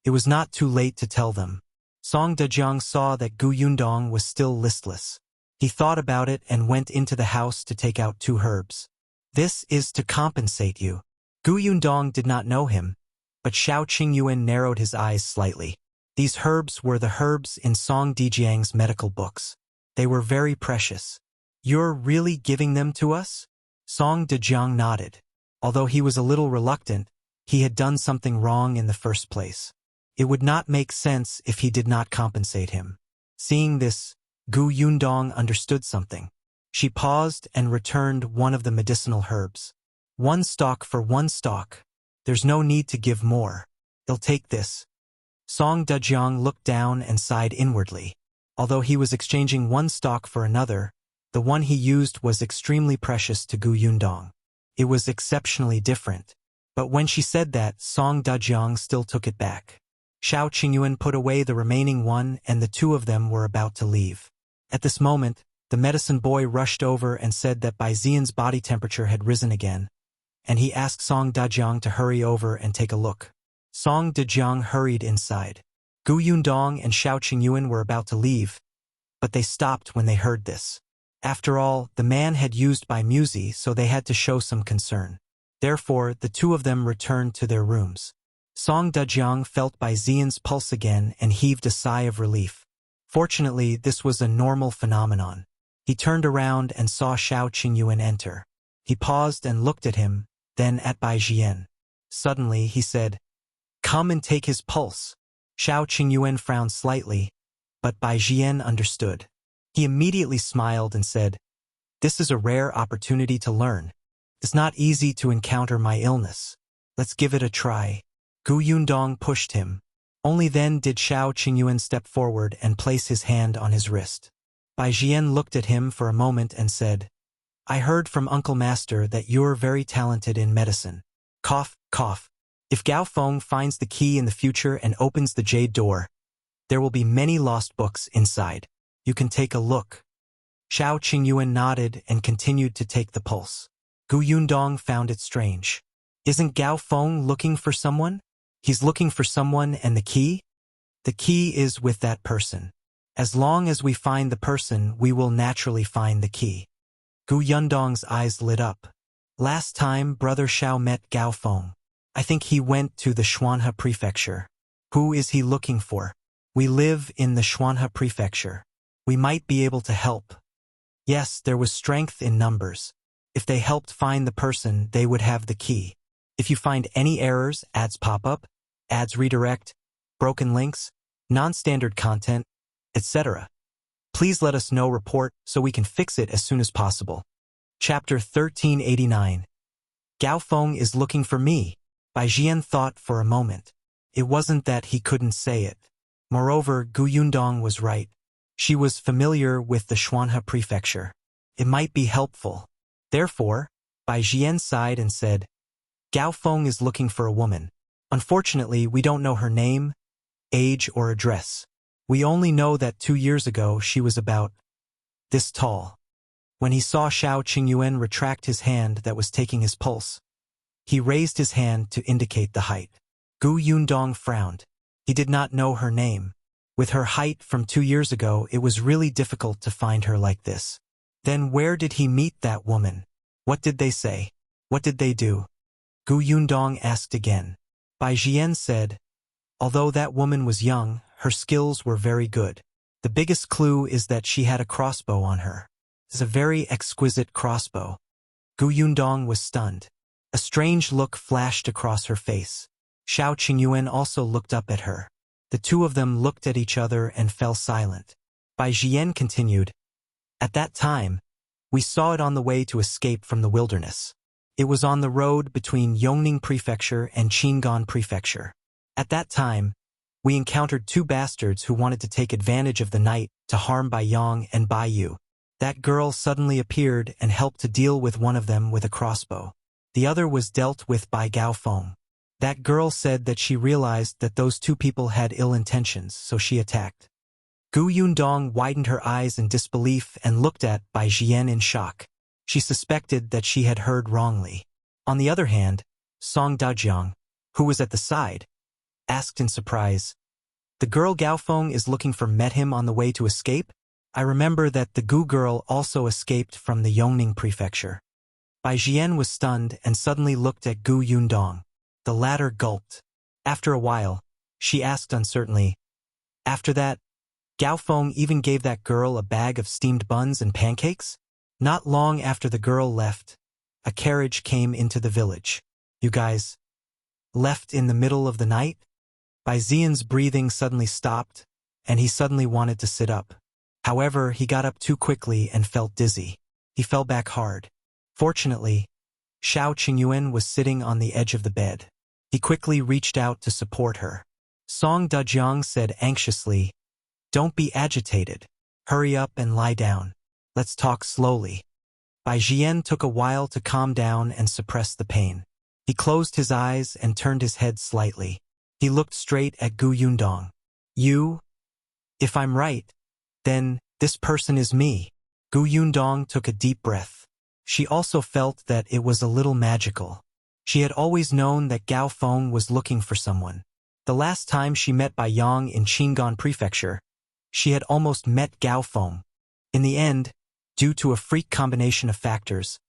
A: It was not too late to tell them. Song Dejiang saw that Gu Yundong was still listless. He thought about it and went into the house to take out 2 herbs. This is to compensate you. Gu Yundong did not know him, but Shao Qingyuan narrowed his eyes slightly. These herbs were the herbs in Song Dejiang's medical books. They were very precious. You're really giving them to us? Song Dejiang nodded. Although he was a little reluctant, he had done something wrong in the first place. It would not make sense if he did not compensate him. Seeing this, Gu Yundong understood something. She paused and returned one of the medicinal herbs. 1 stalk for 1 stalk. There's no need to give more. He'll take this. Song Dejiang looked down and sighed inwardly. Although he was exchanging 1 stalk for another, the one he used was extremely precious to Gu Yundong. It was exceptionally different. But when she said that, Song Dejiang still took it back. Shao Qingyuan put away the remaining one and the 2 of them were about to leave. At this moment, the medicine boy rushed over and said that Zhiyan's body temperature had risen again, and he asked Song Dejiang to hurry over and take a look. Song Dejiang hurried inside. Gu Yundong and Shao Qingyuan were about to leave, but they stopped when they heard this. After all, the man had used Muzi, so they had to show some concern. Therefore, the 2 of them returned to their rooms. Song Dejiang felt Zhiyan's pulse again and heaved a sigh of relief. Fortunately, this was a normal phenomenon. He turned around and saw Shao Qingyuan enter. He paused and looked at him, then at Zhiyan. Suddenly, he said, "Come and take his pulse." Shao Qingyuan frowned slightly, but Zhiyan understood. He immediately smiled and said, "This is a rare opportunity to learn. It's not easy to encounter my illness. Let's give it a try." Gu Yundong pushed him. Only then did Shao Qingyuan step forward and place his hand on his wrist. Zhiyan looked at him for a moment and said, "I heard from Uncle Master that you're very talented in medicine. Cough, cough. If Gao Feng finds the key in the future and opens the jade door, there will be many lost books inside. You can take a look." Shao Qingyuan nodded and continued to take the pulse. Gu Yundong found it strange. Isn't Gao Feng looking for someone? He's looking for someone and the key? The key is with that person. As long as we find the person, we will naturally find the key. Gu Yundong's eyes lit up. Last time Brother Shao met Gao Feng, I think he went to the Xuanhe prefecture. Who is he looking for? We live in the Xuanhe prefecture. We might be able to help. Yes, there was strength in numbers. If they helped find the person, they would have the key. If you find any errors, ads pop up, ads redirect, broken links, non-standard content, etc., please let us know report so we can fix it as soon as possible. Chapter 1389. Gao Feng is looking for me. Zhiyan thought for a moment. It wasn't that he couldn't say it. Moreover, Gu Yundong was right. She was familiar with the Xuanhe prefecture. It might be helpful. Therefore, Zhiyan sighed and said, "Gao Feng is looking for a woman. Unfortunately, we don't know her name, age, or address. We only know that 2 years ago she was about this tall." When he saw Shao Qingyuan retract his hand that was taking his pulse, he raised his hand to indicate the height. Gu Yundong frowned. He did not know her name. With her height from 2 years ago, it was really difficult to find her like this. Then where did he meet that woman? What did they say? What did they do? Gu Yundong asked again. Zhiyan said, "Although that woman was young, her skills were very good. The biggest clue is that she had a crossbow on her. It's a very exquisite crossbow." Gu Yundong was stunned. A strange look flashed across her face. Shao Qingyuan also looked up at her. The 2 of them looked at each other and fell silent. Zhiyan continued, "At that time, we saw it on the way to escape from the wilderness. It was on the road between Yongning Prefecture and Qingyuan Prefecture. At that time, we encountered 2 bastards who wanted to take advantage of the night to harm Bai Yong and Bai Yu. That girl suddenly appeared and helped to deal with one of them with a crossbow. The other was dealt with by Gao Feng. That girl said that she realized that those 2 people had ill intentions, so she attacked." Gu Yundong widened her eyes in disbelief and looked at Zhiyan in shock. She suspected that she had heard wrongly. On the other hand, Song Dejiang, who was at the side, asked in surprise, The girl Gaofeng is looking for met him on the way to escape? I remember that the Gu girl also escaped from the Yongning prefecture. Bai Zhiyan was stunned and suddenly looked at Gu Yundong. The latter gulped. After a while, she asked uncertainly, "After that, Gaofeng even gave that girl a bag of steamed buns and pancakes?" Not long after the girl left, a carriage came into the village. "You guys left in the middle of the night?" Bai Zhiyan's breathing suddenly stopped, and he suddenly wanted to sit up. However, he got up too quickly and felt dizzy. He fell back hard. Fortunately, Shao Qingyuan was sitting on the edge of the bed. He quickly reached out to support her. Song Dajiang said anxiously, "Don't be agitated. Hurry up and lie down. Let's talk slowly." Bai Zhiyan took a while to calm down and suppress the pain. He closed his eyes and turned his head slightly. He looked straight at Gu Yundong. "You? If I'm right, then this person is me." Gu Yundong took a deep breath. She also felt that it was a little magical. She had always known that Gao Feng was looking for someone. The last time she met Bai Yang in Qingyuan prefecture, she had almost met Gao Feng. In the end, due to a freak combination of factors,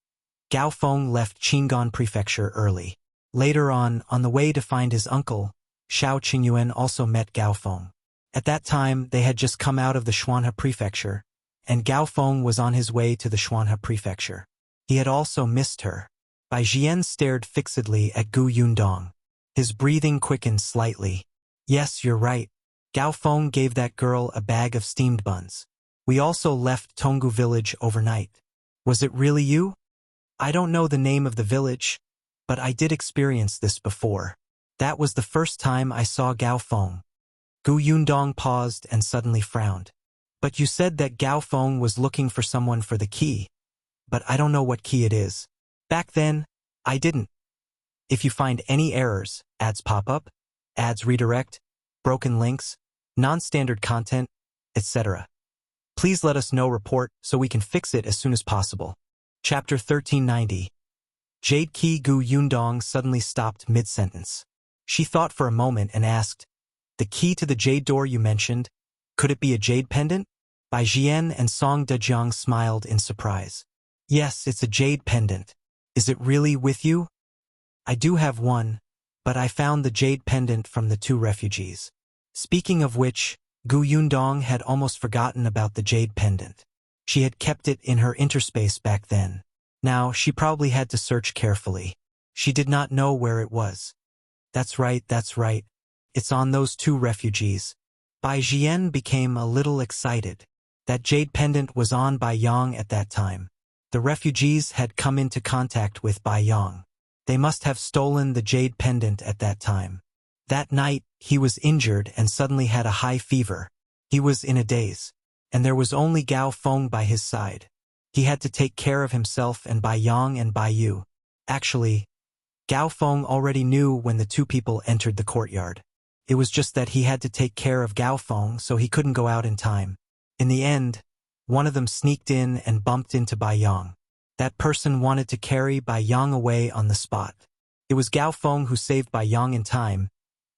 A: Gao Feng left Qingyuan prefecture early. Later on the way to find his uncle, Shao Qingyuan also met Gao Feng. At that time, they had just come out of the Xuanhe prefecture, and Gao Feng was on his way to the Xuanhe prefecture. He had also missed her. Bai Zhiyan stared fixedly at Gu Yundong. His breathing quickened slightly. "Yes, you're right. Gao Feng gave that girl a bag of steamed buns. We also left Tonggu village overnight. Was it really you? I don't know the name of the village, but I did experience this before. That was the first time I saw Gao Feng." Gu Yundong paused and suddenly frowned. "But you said that Gao Feng was looking for someone for the key. But I don't know what key it is. Back then, I didn't. If you find any errors, ads pop up, ads redirect, broken links, non-standard content, etc., please let us know report so we can fix it as soon as possible." Chapter 1390. Jade Key. Gu Yundong suddenly stopped mid-sentence. She thought for a moment and asked, "The key to the jade door you mentioned, could it be a jade pendant?" Bai Zhiyan and Song Dajiang smiled in surprise. "Yes, it's a jade pendant. Is it really with you?" "I do have one, but I found the jade pendant from the two refugees." Speaking of which, Gu Yundong had almost forgotten about the jade pendant. She had kept it in her interspace back then. Now, she probably had to search carefully. She did not know where it was. That's right. It's on those two refugees." Bai Zhiyan became a little excited. That jade pendant was on Bai Yang at that time. The refugees had come into contact with Bai Yang. They must have stolen the jade pendant at that time. That night, he was injured and suddenly had a high fever. He was in a daze, and there was only Gao Feng by his side. He had to take care of himself and Bai Yang and Bai Yu. Actually, Gao Feng already knew when the two people entered the courtyard. It was just that he had to take care of Gao Feng, so he couldn't go out in time. In the end, one of them sneaked in and bumped into Bai Yang. That person wanted to carry Bai Yang away on the spot. It was Gao Feng who saved Bai Yang in time,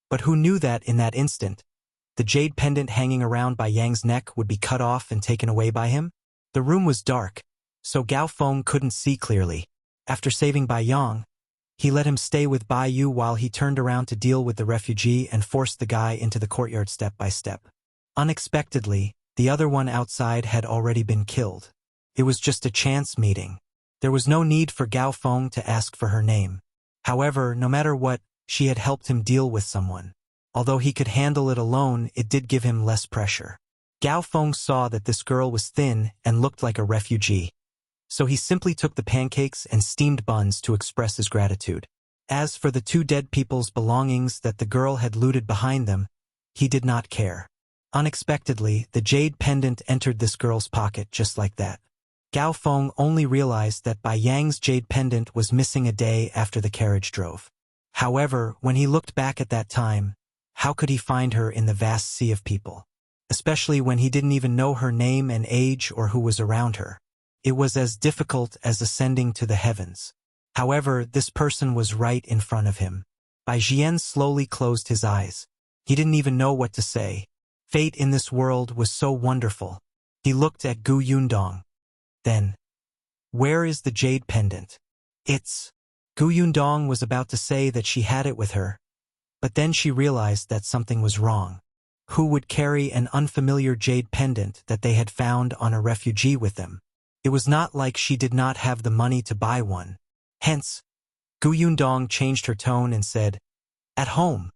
A: but who knew that in that instant, the jade pendant hanging around Bai Yang's neck would be cut off and taken away by him? The room was dark, so Gao Feng couldn't see clearly. After saving Bai Yang, he let him stay with Bai Yu while he turned around to deal with the refugee and forced the guy into the courtyard step by step. Unexpectedly, the other one outside had already been killed. It was just a chance meeting. There was no need for Gao Feng to ask for her name. However, no matter what, she had helped him deal with someone. Although he could handle it alone, it did give him less pressure. Gao Feng saw that this girl was thin and looked like a refugee. So he simply took the pancakes and steamed buns to express his gratitude. As for the two dead people's belongings that the girl had looted behind them, he did not care. Unexpectedly, the jade pendant entered this girl's pocket just like that. Gao Feng only realized that Bai Yang's jade pendant was missing a day after the carriage drove. However, when he looked back at that time, how could he find her in the vast sea of people? Especially when he didn't even know her name and age or who was around her. It was as difficult as ascending to the heavens. However, this person was right in front of him. Bai Zhiyan slowly closed his eyes. He didn't even know what to say. Fate in this world was so wonderful. He looked at Gu Yundong. Then, where is the jade pendant? It's... Gu Yundong was about to say that she had it with her, but then she realized that something was wrong. Who would carry an unfamiliar jade pendant that they had found on a refugee with them? It was not like she did not have the money to buy one. Hence, Gu Yundong changed her tone and said, "At home."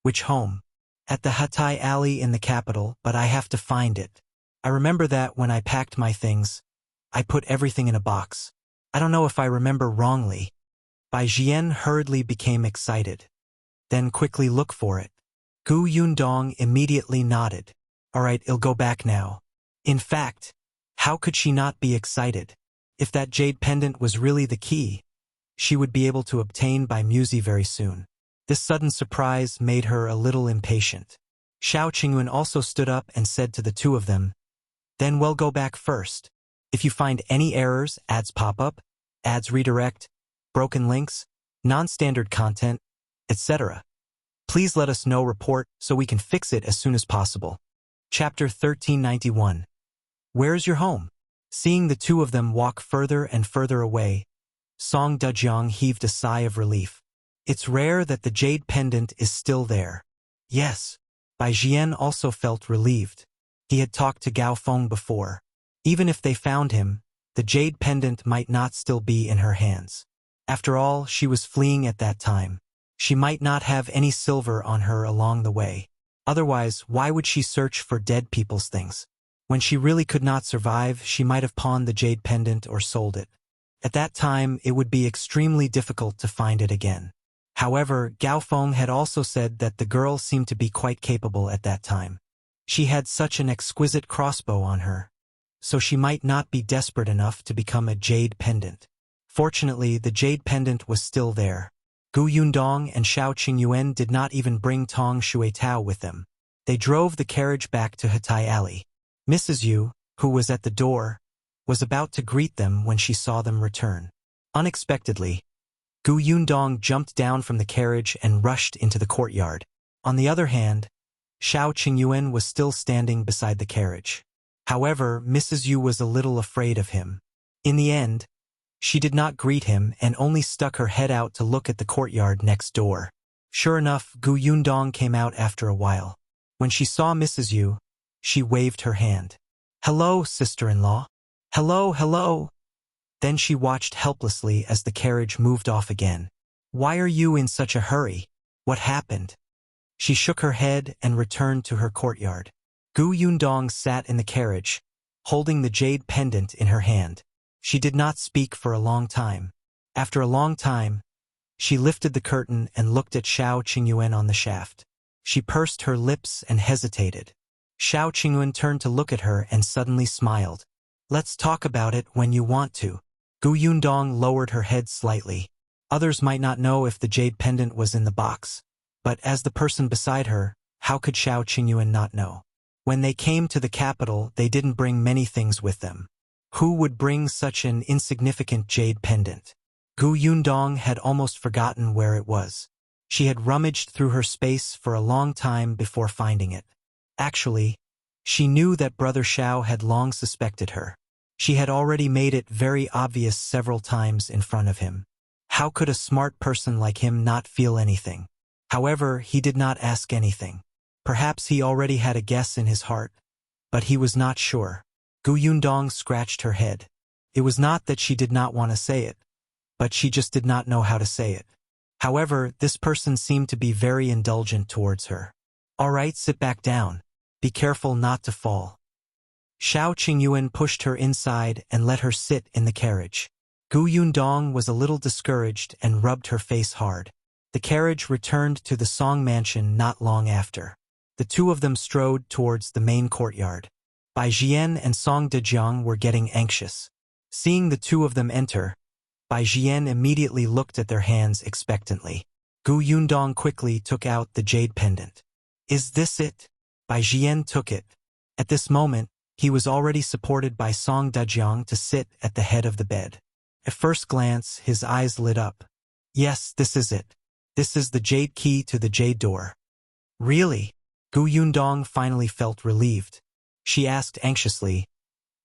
A: "Which home?" "At the Hatay alley in the capital, but I have to find it. I remember that when I packed my things, I put everything in a box. I don't know if I remember wrongly." Zhiyan hurriedly became excited. "Then quickly look for it." Gu Yundong immediately nodded. "All right, I'll go back now." In fact, how could she not be excited? If that jade pendant was really the key, she would be able to obtain by Muzi very soon. This sudden surprise made her a little impatient. Shao Qingyuan also stood up and said to the two of them, "Then we'll go back first. If you find any errors, ads pop up, ads redirect, broken links, non-standard content, etc., please let us know report so we can fix it as soon as possible." Chapter 1391. Where's your home? Seeing the two of them walk further and further away, Song Dezhang heaved a sigh of relief. It's rare that the jade pendant is still there. Yes. Zhiyan also felt relieved. He had talked to Gao Feng before. Even if they found him, the jade pendant might not still be in her hands. After all, she was fleeing at that time. She might not have any silver on her along the way. Otherwise, why would she search for dead people's things? When she really could not survive, she might have pawned the jade pendant or sold it. At that time, it would be extremely difficult to find it again. However, Gao Feng had also said that the girl seemed to be quite capable at that time. She had such an exquisite crossbow on her, so she might not be desperate enough to become a jade pendant. Fortunately, the jade pendant was still there. Gu Yundong and Shao Qingyuan did not even bring Tong Shuetao with them. They drove the carriage back to Hatay Alley. Mrs. Yu, who was at the door, was about to greet them when she saw them return. Unexpectedly, Gu Yundong jumped down from the carriage and rushed into the courtyard. On the other hand, Shao Qingyuan was still standing beside the carriage. However, Mrs. Yu was a little afraid of him. In the end, she did not greet him and only stuck her head out to look at the courtyard next door. Sure enough, Gu Yundong came out after a while. When she saw Mrs. Yu, she waved her hand. "Hello, sister-in-law." "Hello, hello." Then she watched helplessly as the carriage moved off again. "Why are you in such a hurry? What happened?" She shook her head and returned to her courtyard. Gu Yundong sat in the carriage, holding the jade pendant in her hand. She did not speak for a long time. After a long time, she lifted the curtain and looked at Shao Qingyuan on the shaft. She pursed her lips and hesitated. Shao Qingyuan turned to look at her and suddenly smiled. "Let's talk about it when you want to." Gu Yundong lowered her head slightly. Others might not know if the jade pendant was in the box, but as the person beside her, how could Shao Qingyuan not know? When they came to the capital, they didn't bring many things with them. Who would bring such an insignificant jade pendant? Gu Yundong had almost forgotten where it was. She had rummaged through her space for a long time before finding it. Actually, she knew that Brother Shao had long suspected her. She had already made it very obvious several times in front of him. How could a smart person like him not feel anything? However, he did not ask anything. Perhaps he already had a guess in his heart, but he was not sure. Gu Yundong scratched her head. It was not that she did not want to say it, but she just did not know how to say it. However, this person seemed to be very indulgent towards her. "All right, sit back down. Be careful not to fall." Shao Qingyuan pushed her inside and let her sit in the carriage. Gu Yundong was a little discouraged and rubbed her face hard. The carriage returned to the Song mansion not long after. The two of them strode towards the main courtyard. Zhiyan and Song Dezhang were getting anxious. Seeing the two of them enter, Zhiyan immediately looked at their hands expectantly. Gu Yundong quickly took out the jade pendant. "Is this it?" Zhiyan took it. At this moment, he was already supported by Song Dezhang to sit at the head of the bed. At first glance, his eyes lit up. "Yes, this is it. This is the jade key to the jade door." "Really?" Gu Yundong finally felt relieved. She asked anxiously,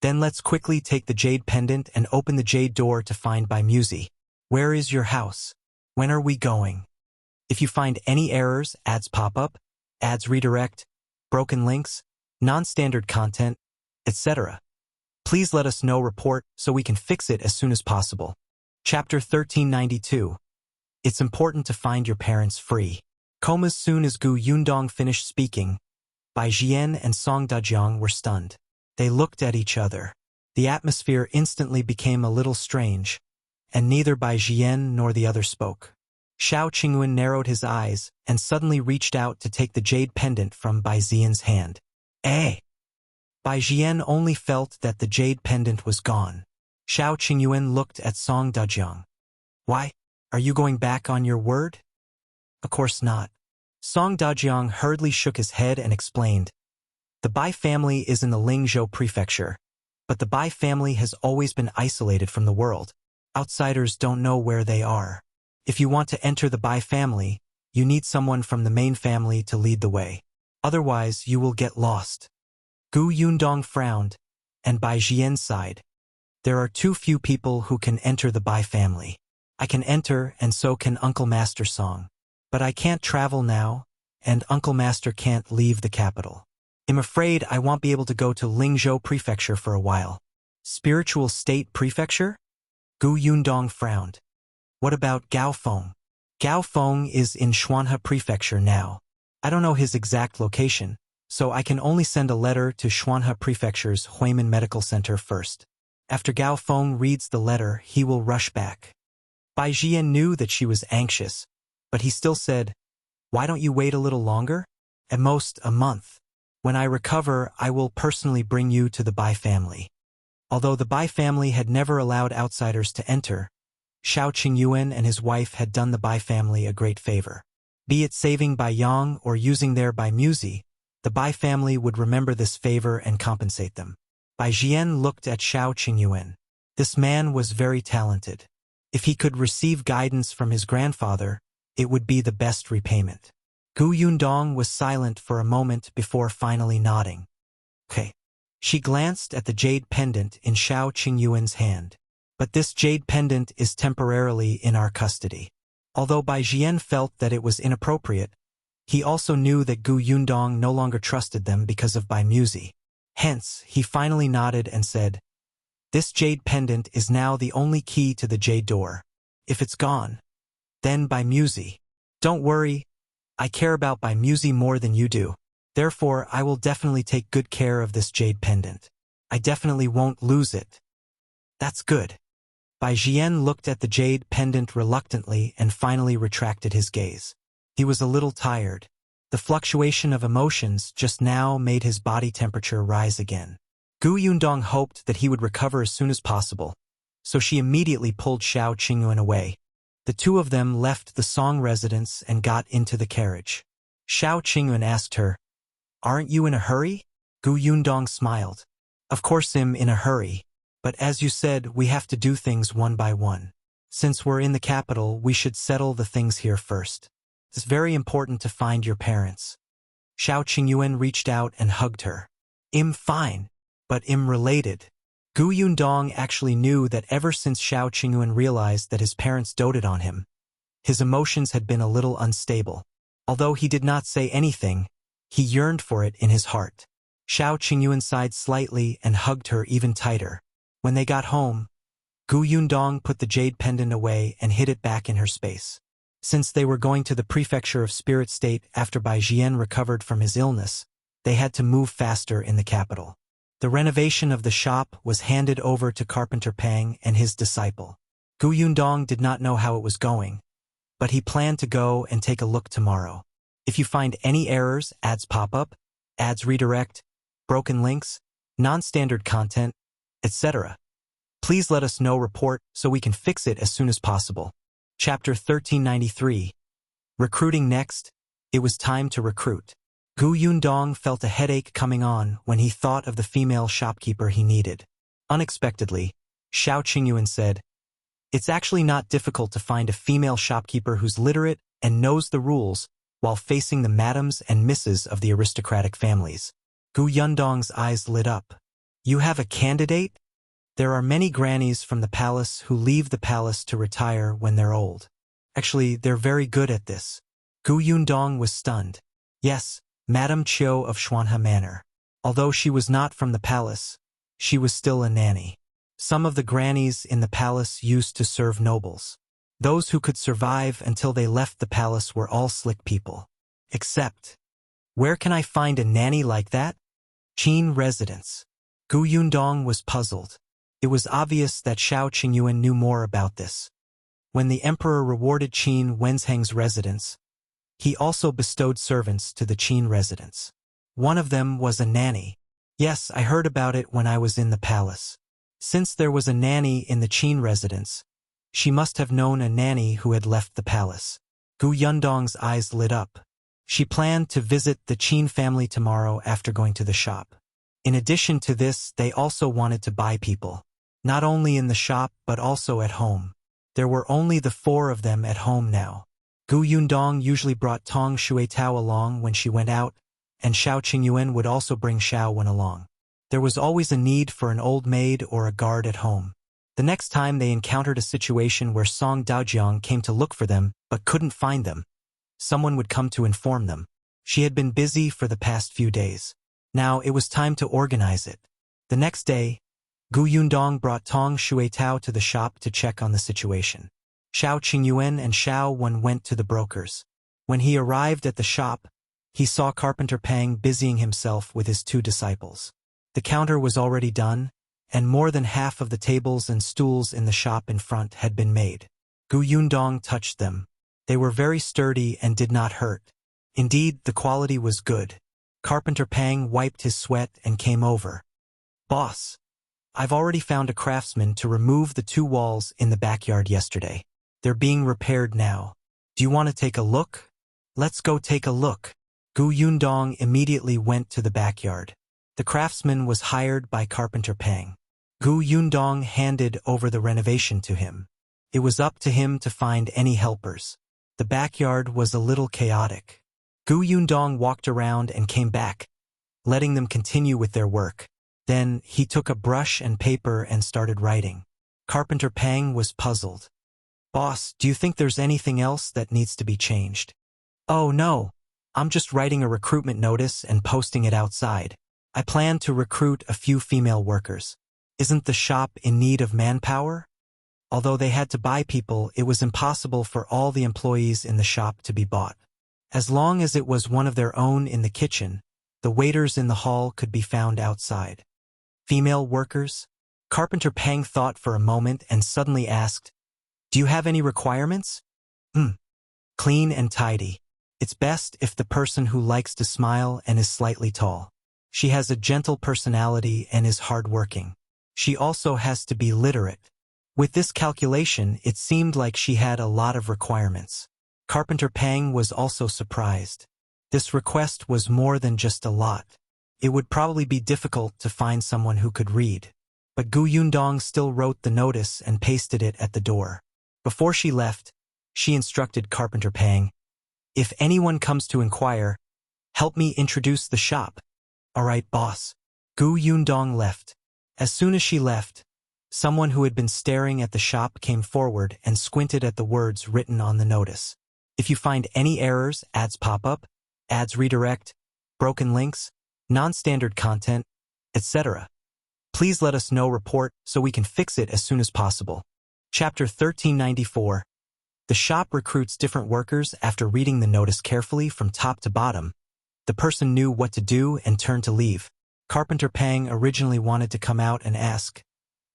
A: "Then let's quickly take the jade pendant and open the jade door to find Bai Muzi. Where is your house? When are we going? If you find any errors, ads pop up, ads redirect, broken links, non-standard content, etc. Please let us know report so we can fix it as soon as possible." Chapter 1392. It's important to find your parents free. As soon as Gu Yundong finished speaking, Bai Zhiyan and Song Dajiang were stunned. They looked at each other. The atmosphere instantly became a little strange, and neither Bai Zhiyan nor the other spoke. Shao Qingyuan narrowed his eyes and suddenly reached out to take the jade pendant from Bai Zhiyan's hand. Eh? Bai Zhiyan only felt that the jade pendant was gone. Shao Qingyuan looked at Song Dajiang. "Why? Are you going back on your word?" "Of course not." Song Dajiang hurriedly shook his head and explained. "The Bai family is in the Lingzhou prefecture, but the Bai family has always been isolated from the world. Outsiders don't know where they are. If you want to enter the Bai family, you need someone from the main family to lead the way. Otherwise, you will get lost." Gu Yundong frowned, and Bai Zhiyan sighed. "There are too few people who can enter the Bai family. I can enter, and so can Uncle Master Song. But I can't travel now, and Uncle Master can't leave the capital. I'm afraid I won't be able to go to Lingzhou prefecture for a while." "Spiritual state prefecture?" Gu Yundong frowned. "What about Gao Feng?" "Gao Feng is in Xuanhe prefecture now. I don't know his exact location, so I can only send a letter to Xuanhe prefecture's Huimin Medical Center first. After Gao Feng reads the letter, he will rush back." Bai Zhiyan knew that she was anxious, but he still said, "Why don't you wait a little longer? At most a month. When I recover, I will personally bring you to the Bai family." Although the Bai family had never allowed outsiders to enter, Shao Qingyuan and his wife had done the Bai family a great favor. Be it saving Bai Yang or using their Bai Muzi, the Bai family would remember this favor and compensate them. Bai Zhiyan looked at Shao Qingyuan. This man was very talented. If he could receive guidance from his grandfather, it would be the best repayment. Gu Yundong was silent for a moment before finally nodding. "Okay." She glanced at the jade pendant in Shao Qingyuan's hand. "But this jade pendant is temporarily in our custody." Although Bai Zhiyan felt that it was inappropriate, he also knew that Gu Yundong no longer trusted them because of Bai Muzi. Hence, he finally nodded and said, "This jade pendant is now the only key to the jade door. If it's gone, then Bai Muzi. Don't worry, I care about Bai Muzi more than you do. Therefore, I will definitely take good care of this jade pendant. I definitely won't lose it." "That's good." Bai Zhiyan looked at the jade pendant reluctantly and finally retracted his gaze. He was a little tired. The fluctuation of emotions just now made his body temperature rise again. Gu Yundong hoped that he would recover as soon as possible, so she immediately pulled Shao Qingyuan away. The two of them left the Song residence and got into the carriage. Shao Qingyuan asked her, "Aren't you in a hurry?" Gu Yundong smiled. "Of course I'm in a hurry, but as you said, we have to do things one by one. Since we're in the capital, we should settle the things here first. It's very important to find your parents." Shao Qingyuan reached out and hugged her. "I'm fine, but I'm related." Gu Yundong actually knew that ever since Shao Qingyuan realized that his parents doted on him, his emotions had been a little unstable. Although he did not say anything, he yearned for it in his heart. Shao Qingyuan sighed slightly and hugged her even tighter. When they got home, Gu Yundong put the jade pendant away and hid it back in her space. Since they were going to the prefecture of Spirit State after Bai Zhiyan recovered from his illness, they had to move faster in the capital. The renovation of the shop was handed over to Carpenter Pang and his disciple. Gu Yundong did not know how it was going, but he planned to go and take a look tomorrow. If you find any errors, ads pop up, ads redirect, broken links, non-standard content, etc., please let us know report so we can fix it as soon as possible. Chapter 1393. Recruiting next. It was time to recruit. Gu Yundong felt a headache coming on when he thought of the female shopkeeper he needed. Unexpectedly, Shao Qingyuan said, "It's actually not difficult to find a female shopkeeper who's literate and knows the rules while facing the madams and misses of the aristocratic families. Yundong's eyes lit up. You have a candidate? There are many grannies from the palace who leave the palace to retire when they're old. Actually, they're very good at this. Yundong was stunned. Yes, Madame Chiu of Xuanhe Manor. Although she was not from the palace, she was still a nanny. Some of the grannies in the palace used to serve nobles. Those who could survive until they left the palace were all slick people. Except, where can I find a nanny like that? Qin residence. Yundong was puzzled. It was obvious that Shao Qingyuan knew more about this. When the emperor rewarded Qin Wenzheng's residence, he also bestowed servants to the Qin residence. One of them was a nanny. Yes, I heard about it when I was in the palace. Since there was a nanny in the Qin residence, she must have known a nanny who had left the palace. Yundong's eyes lit up. She planned to visit the Qin family tomorrow after going to the shop. In addition to this, they also wanted to buy people. Not only in the shop but also at home. There were only the four of them at home now. Yundong usually brought Tong Xuetao along when she went out, and Shao Qingyuan would also bring Shao when along. There was always a need for an old maid or a guard at home. The next time they encountered a situation where Song Daojiang came to look for them but couldn't find them, someone would come to inform them. She had been busy for the past few days. Now it was time to organize it. The next day, Yundong brought Tong Xuetao to the shop to check on the situation. Shao Qingyuan and Shao Wen went to the brokers. When he arrived at the shop, he saw Carpenter Pang busying himself with his two disciples. The counter was already done, and more than half of the tables and stools in the shop in front had been made. Yundong touched them. They were very sturdy and did not hurt. Indeed, the quality was good. Carpenter Pang wiped his sweat and came over. Boss, I've already found a craftsman to remove the two walls in the backyard yesterday. They're being repaired now. Do you want to take a look? Let's go take a look. Yundong immediately went to the backyard. The craftsman was hired by Carpenter Pang. Yundong handed over the renovation to him. It was up to him to find any helpers. The backyard was a little chaotic. Yundong walked around and came back, letting them continue with their work. Then he took a brush and paper and started writing. Carpenter Pang was puzzled. Boss, do you think there's anything else that needs to be changed? Oh no, I'm just writing a recruitment notice and posting it outside. I plan to recruit a few female workers. Isn't the shop in need of manpower? Although they had to buy people, it was impossible for all the employees in the shop to be bought. As long as it was one of their own in the kitchen, the waiters in the hall could be found outside. Female workers? Carpenter Pang thought for a moment and suddenly asked, do you have any requirements? Clean and tidy. It's best if the person who likes to smile and is slightly tall. She has a gentle personality and is hardworking. She also has to be literate. With this calculation, it seemed like she had a lot of requirements. Carpenter Pang was also surprised. This request was more than just a lot. It would probably be difficult to find someone who could read. But Yundong still wrote the notice and pasted it at the door. Before she left, she instructed Carpenter Pang, if anyone comes to inquire, help me introduce the shop. All right, boss. Yundong left. As soon as she left, someone who had been staring at the shop came forward and squinted at the words written on the notice. If you find any errors, ads pop up, ads redirect, broken links, non-standard content, etc., please let us know report so we can fix it as soon as possible. Chapter 1394. The shop recruits different workers. After reading the notice carefully from top to bottom, the person knew what to do and turned to leave. Carpenter Pang originally wanted to come out and ask,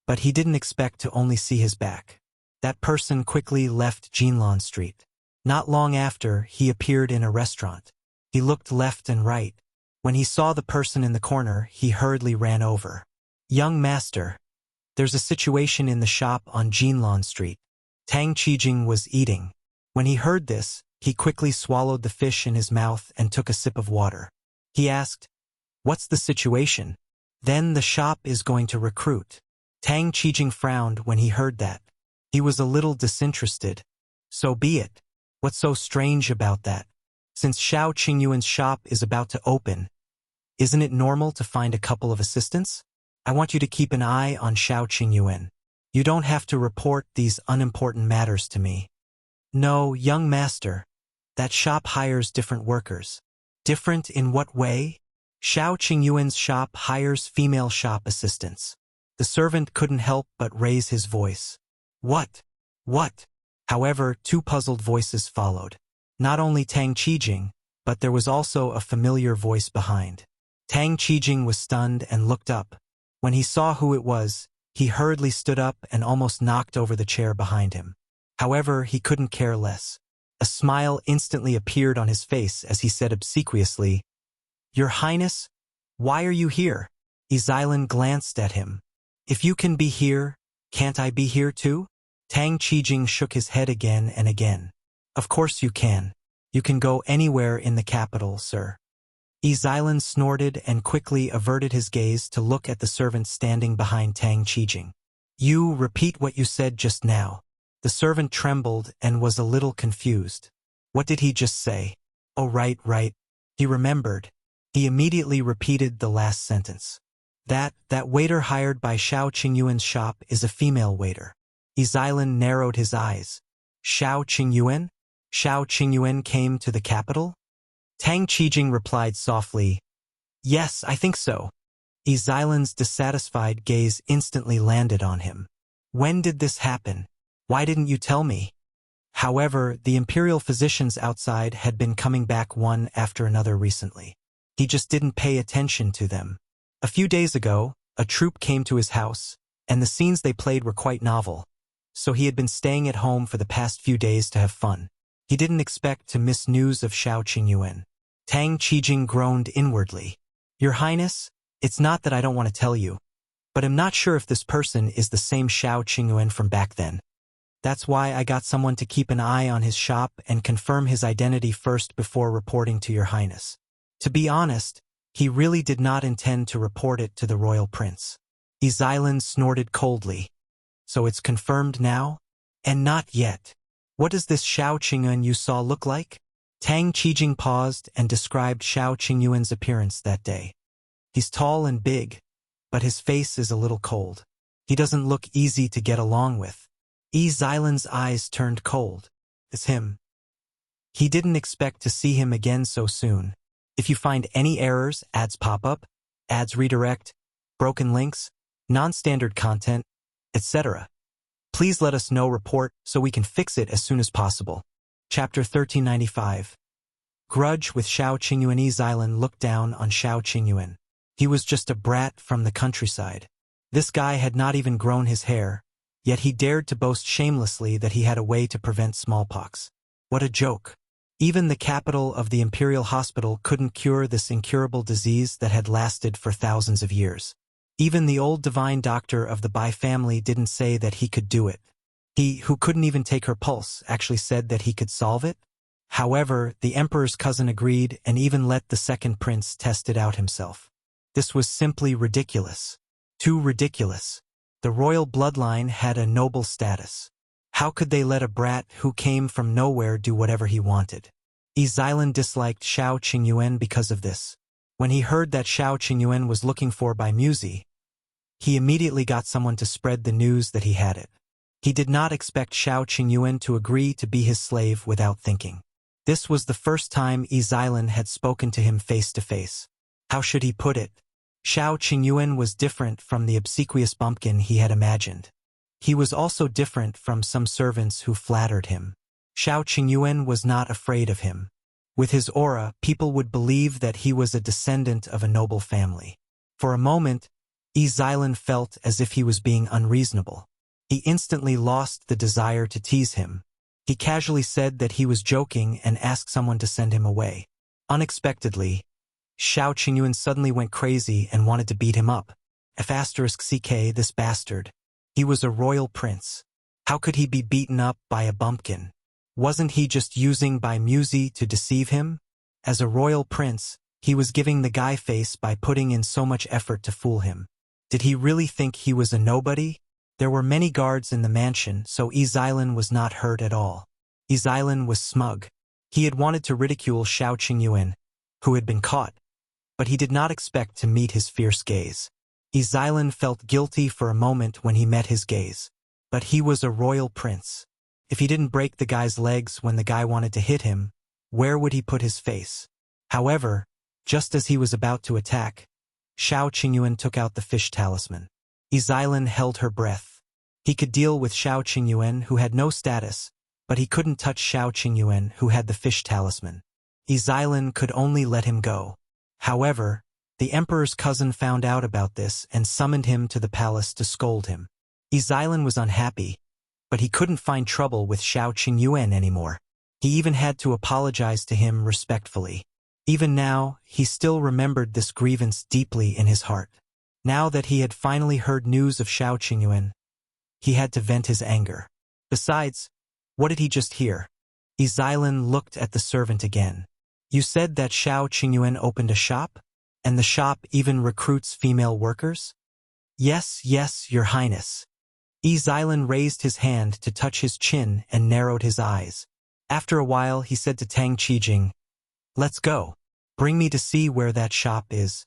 A: but he didn't expect to only see his back. That person quickly left Jinlan Street. Not long after, he appeared in a restaurant. He looked left and right. When he saw the person in the corner, he hurriedly ran over. Young master, there's a situation in the shop on Jinlan Street. Tang Qijing was eating. When he heard this, he quickly swallowed the fish in his mouth and took a sip of water. He asked, what's the situation? Then the shop is going to recruit. Tang Qijing frowned when he heard that. He was a little disinterested. So be it. What's so strange about that? Since Shao Qingyuan's shop is about to open, isn't it normal to find a couple of assistants? I want you to keep an eye on Shao Qingyuan. You don't have to report these unimportant matters to me. No, young master. That shop hires different workers. Different in what way? Shao Qingyuan's shop hires female shop assistants. The servant couldn't help but raise his voice. What? What? However, two puzzled voices followed. Not only Tang Qijing, but there was also a familiar voice behind. Tang Qijing was stunned and looked up. When he saw who it was, he hurriedly stood up and almost knocked over the chair behind him. However, he couldn't care less. A smile instantly appeared on his face as he said obsequiously, "Your Highness, why are you here?" Zhiyan glanced at him. "If you can be here, can't I be here too?" Tang Qijing shook his head again and again. "Of course you can. You can go anywhere in the capital, sir." Zhiyan snorted and quickly averted his gaze to look at the servant standing behind Tang Qijing. "You repeat what you said just now." The servant trembled and was a little confused. What did he just say? Oh, right. He remembered. He immediately repeated the last sentence. That waiter hired by Shao Qingyuan's shop is a female waiter. Zhiyan narrowed his eyes. Shao Qingyuan? Shao Qingyuan came to the capital? Tang Qijing replied softly, "Yes, I think so." Zhiyan's dissatisfied gaze instantly landed on him. "When did this happen? Why didn't you tell me?" However, the imperial physicians outside had been coming back one after another recently. He just didn't pay attention to them. A few days ago, a troupe came to his house, and the scenes they played were quite novel. So he had been staying at home for the past few days to have fun. He didn't expect to miss news of Shao Qingyuan. Tang Qijing groaned inwardly. "Your Highness, it's not that I don't want to tell you, but I'm not sure if this person is the same Shao Qingyuan from back then. That's why I got someone to keep an eye on his shop and confirm his identity first before reporting to your Highness." To be honest, he really did not intend to report it to the royal prince. Zhiyan snorted coldly. "So it's confirmed now? And not yet. What does this Shao Qingyuan you saw look like?" Tang Qijing paused and described Shao Qingyuan's appearance that day. "He's tall and big, but his face is a little cold. He doesn't look easy to get along with." Zhiyan's eyes turned cold. "It's him." He didn't expect to see him again so soon. If you find any errors, ads pop up, ads redirect, broken links, non-standard content, etc., please let us know report so we can fix it as soon as possible. Chapter 1395. Grudge with Shao Qingyuan. Zhiyan looked down on Shao Qingyuan. He was just a brat from the countryside. This guy had not even grown his hair, yet he dared to boast shamelessly that he had a way to prevent smallpox. What a joke. Even the capital of the imperial hospital couldn't cure this incurable disease that had lasted for thousands of years. Even the old divine doctor of the Bai family didn't say that he could do it. He, who couldn't even take her pulse, actually said that he could solve it. However, the emperor's cousin agreed and even let the second prince test it out himself. This was simply ridiculous. Too ridiculous. The royal bloodline had a noble status. How could they let a brat who came from nowhere do whatever he wanted? Zhiyan disliked Shao Qingyuan because of this. When he heard that Shao Qingyuan was looking for by Muzi, he immediately got someone to spread the news that he had it. He did not expect Shao Qingyuan to agree to be his slave without thinking. This was the first time Zhiyan had spoken to him face to face. How should he put it? Shao Qingyuan was different from the obsequious bumpkin he had imagined. He was also different from some servants who flattered him. Shao Qingyuan was not afraid of him. With his aura, people would believe that he was a descendant of a noble family. For a moment, Zhiyan felt as if he was being unreasonable. He instantly lost the desire to tease him. He casually said that he was joking and asked someone to send him away. Unexpectedly, Shao Qingyuan suddenly went crazy and wanted to beat him up. *CK, this bastard. He was a royal prince. How could he be beaten up by a bumpkin? Wasn't he just using by Muzi to deceive him? As a royal prince, he was giving the guy face by putting in so much effort to fool him. Did he really think he was a nobody? There were many guards in the mansion, so Zhiyan was not hurt at all. Zhiyan was smug. He had wanted to ridicule Shao Qingyuan, who had been caught, but he did not expect to meet his fierce gaze. Zhiyan felt guilty for a moment when he met his gaze. But he was a royal prince. If he didn't break the guy's legs when the guy wanted to hit him, where would he put his face? However, just as he was about to attack, Shao Qingyuan took out the fish talisman. Zhiyan held her breath. He could deal with Shao Qingyuan, who had no status, but he couldn't touch Shao Qingyuan, who had the fish talisman. Zhiyan could only let him go. However, the emperor's cousin found out about this and summoned him to the palace to scold him. Zhiyan was unhappy, but he couldn't find trouble with Shao Qingyuan anymore. He even had to apologize to him respectfully. Even now, he still remembered this grievance deeply in his heart. Now that he had finally heard news of Shao Qingyuan, he had to vent his anger. Besides, what did he just hear? Zhiyan looked at the servant again. You said that Shao Qingyuan opened a shop? And the shop even recruits female workers? Yes, yes, your highness. Zhiyan raised his hand to touch his chin and narrowed his eyes. After a while, he said to Tang Qijing, Let's go. Bring me to see where that shop is.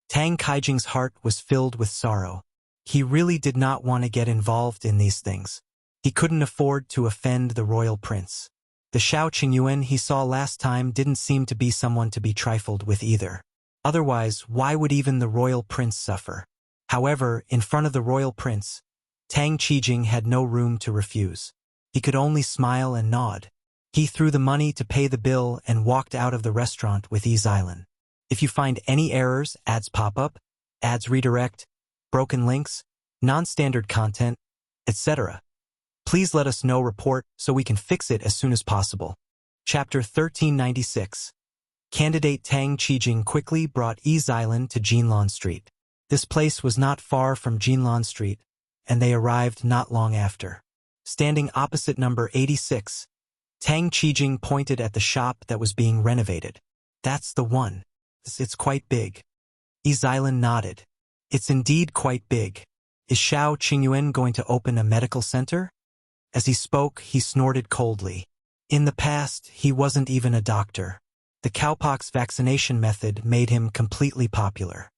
A: Tang Qijing's heart was filled with sorrow. He really did not want to get involved in these things. He couldn't afford to offend the royal prince. The Shao Qingyuan he saw last time didn't seem to be someone to be trifled with either. Otherwise, why would even the royal prince suffer? However, in front of the royal prince, Tang Qijing had no room to refuse. He could only smile and nod. He threw the money to pay the bill and walked out of the restaurant with Zhiyan. If you find any errors, ads pop up, ads redirect, broken links, non-standard content, etc., please let us know report so we can fix it as soon as possible. Chapter 1396. Candidate Tang Qijing quickly brought Zhiyan to Jinlan Street. This place was not far from Jinlan Street, and they arrived not long after. Standing opposite number 86, Tang Qijing pointed at the shop that was being renovated. That's the one. It's quite big. Zhiyan nodded. It's indeed quite big. Is Shao Qingyuan going to open a medical center? As he spoke, he snorted coldly. In the past, he wasn't even a doctor. The cowpox vaccination method made him completely popular.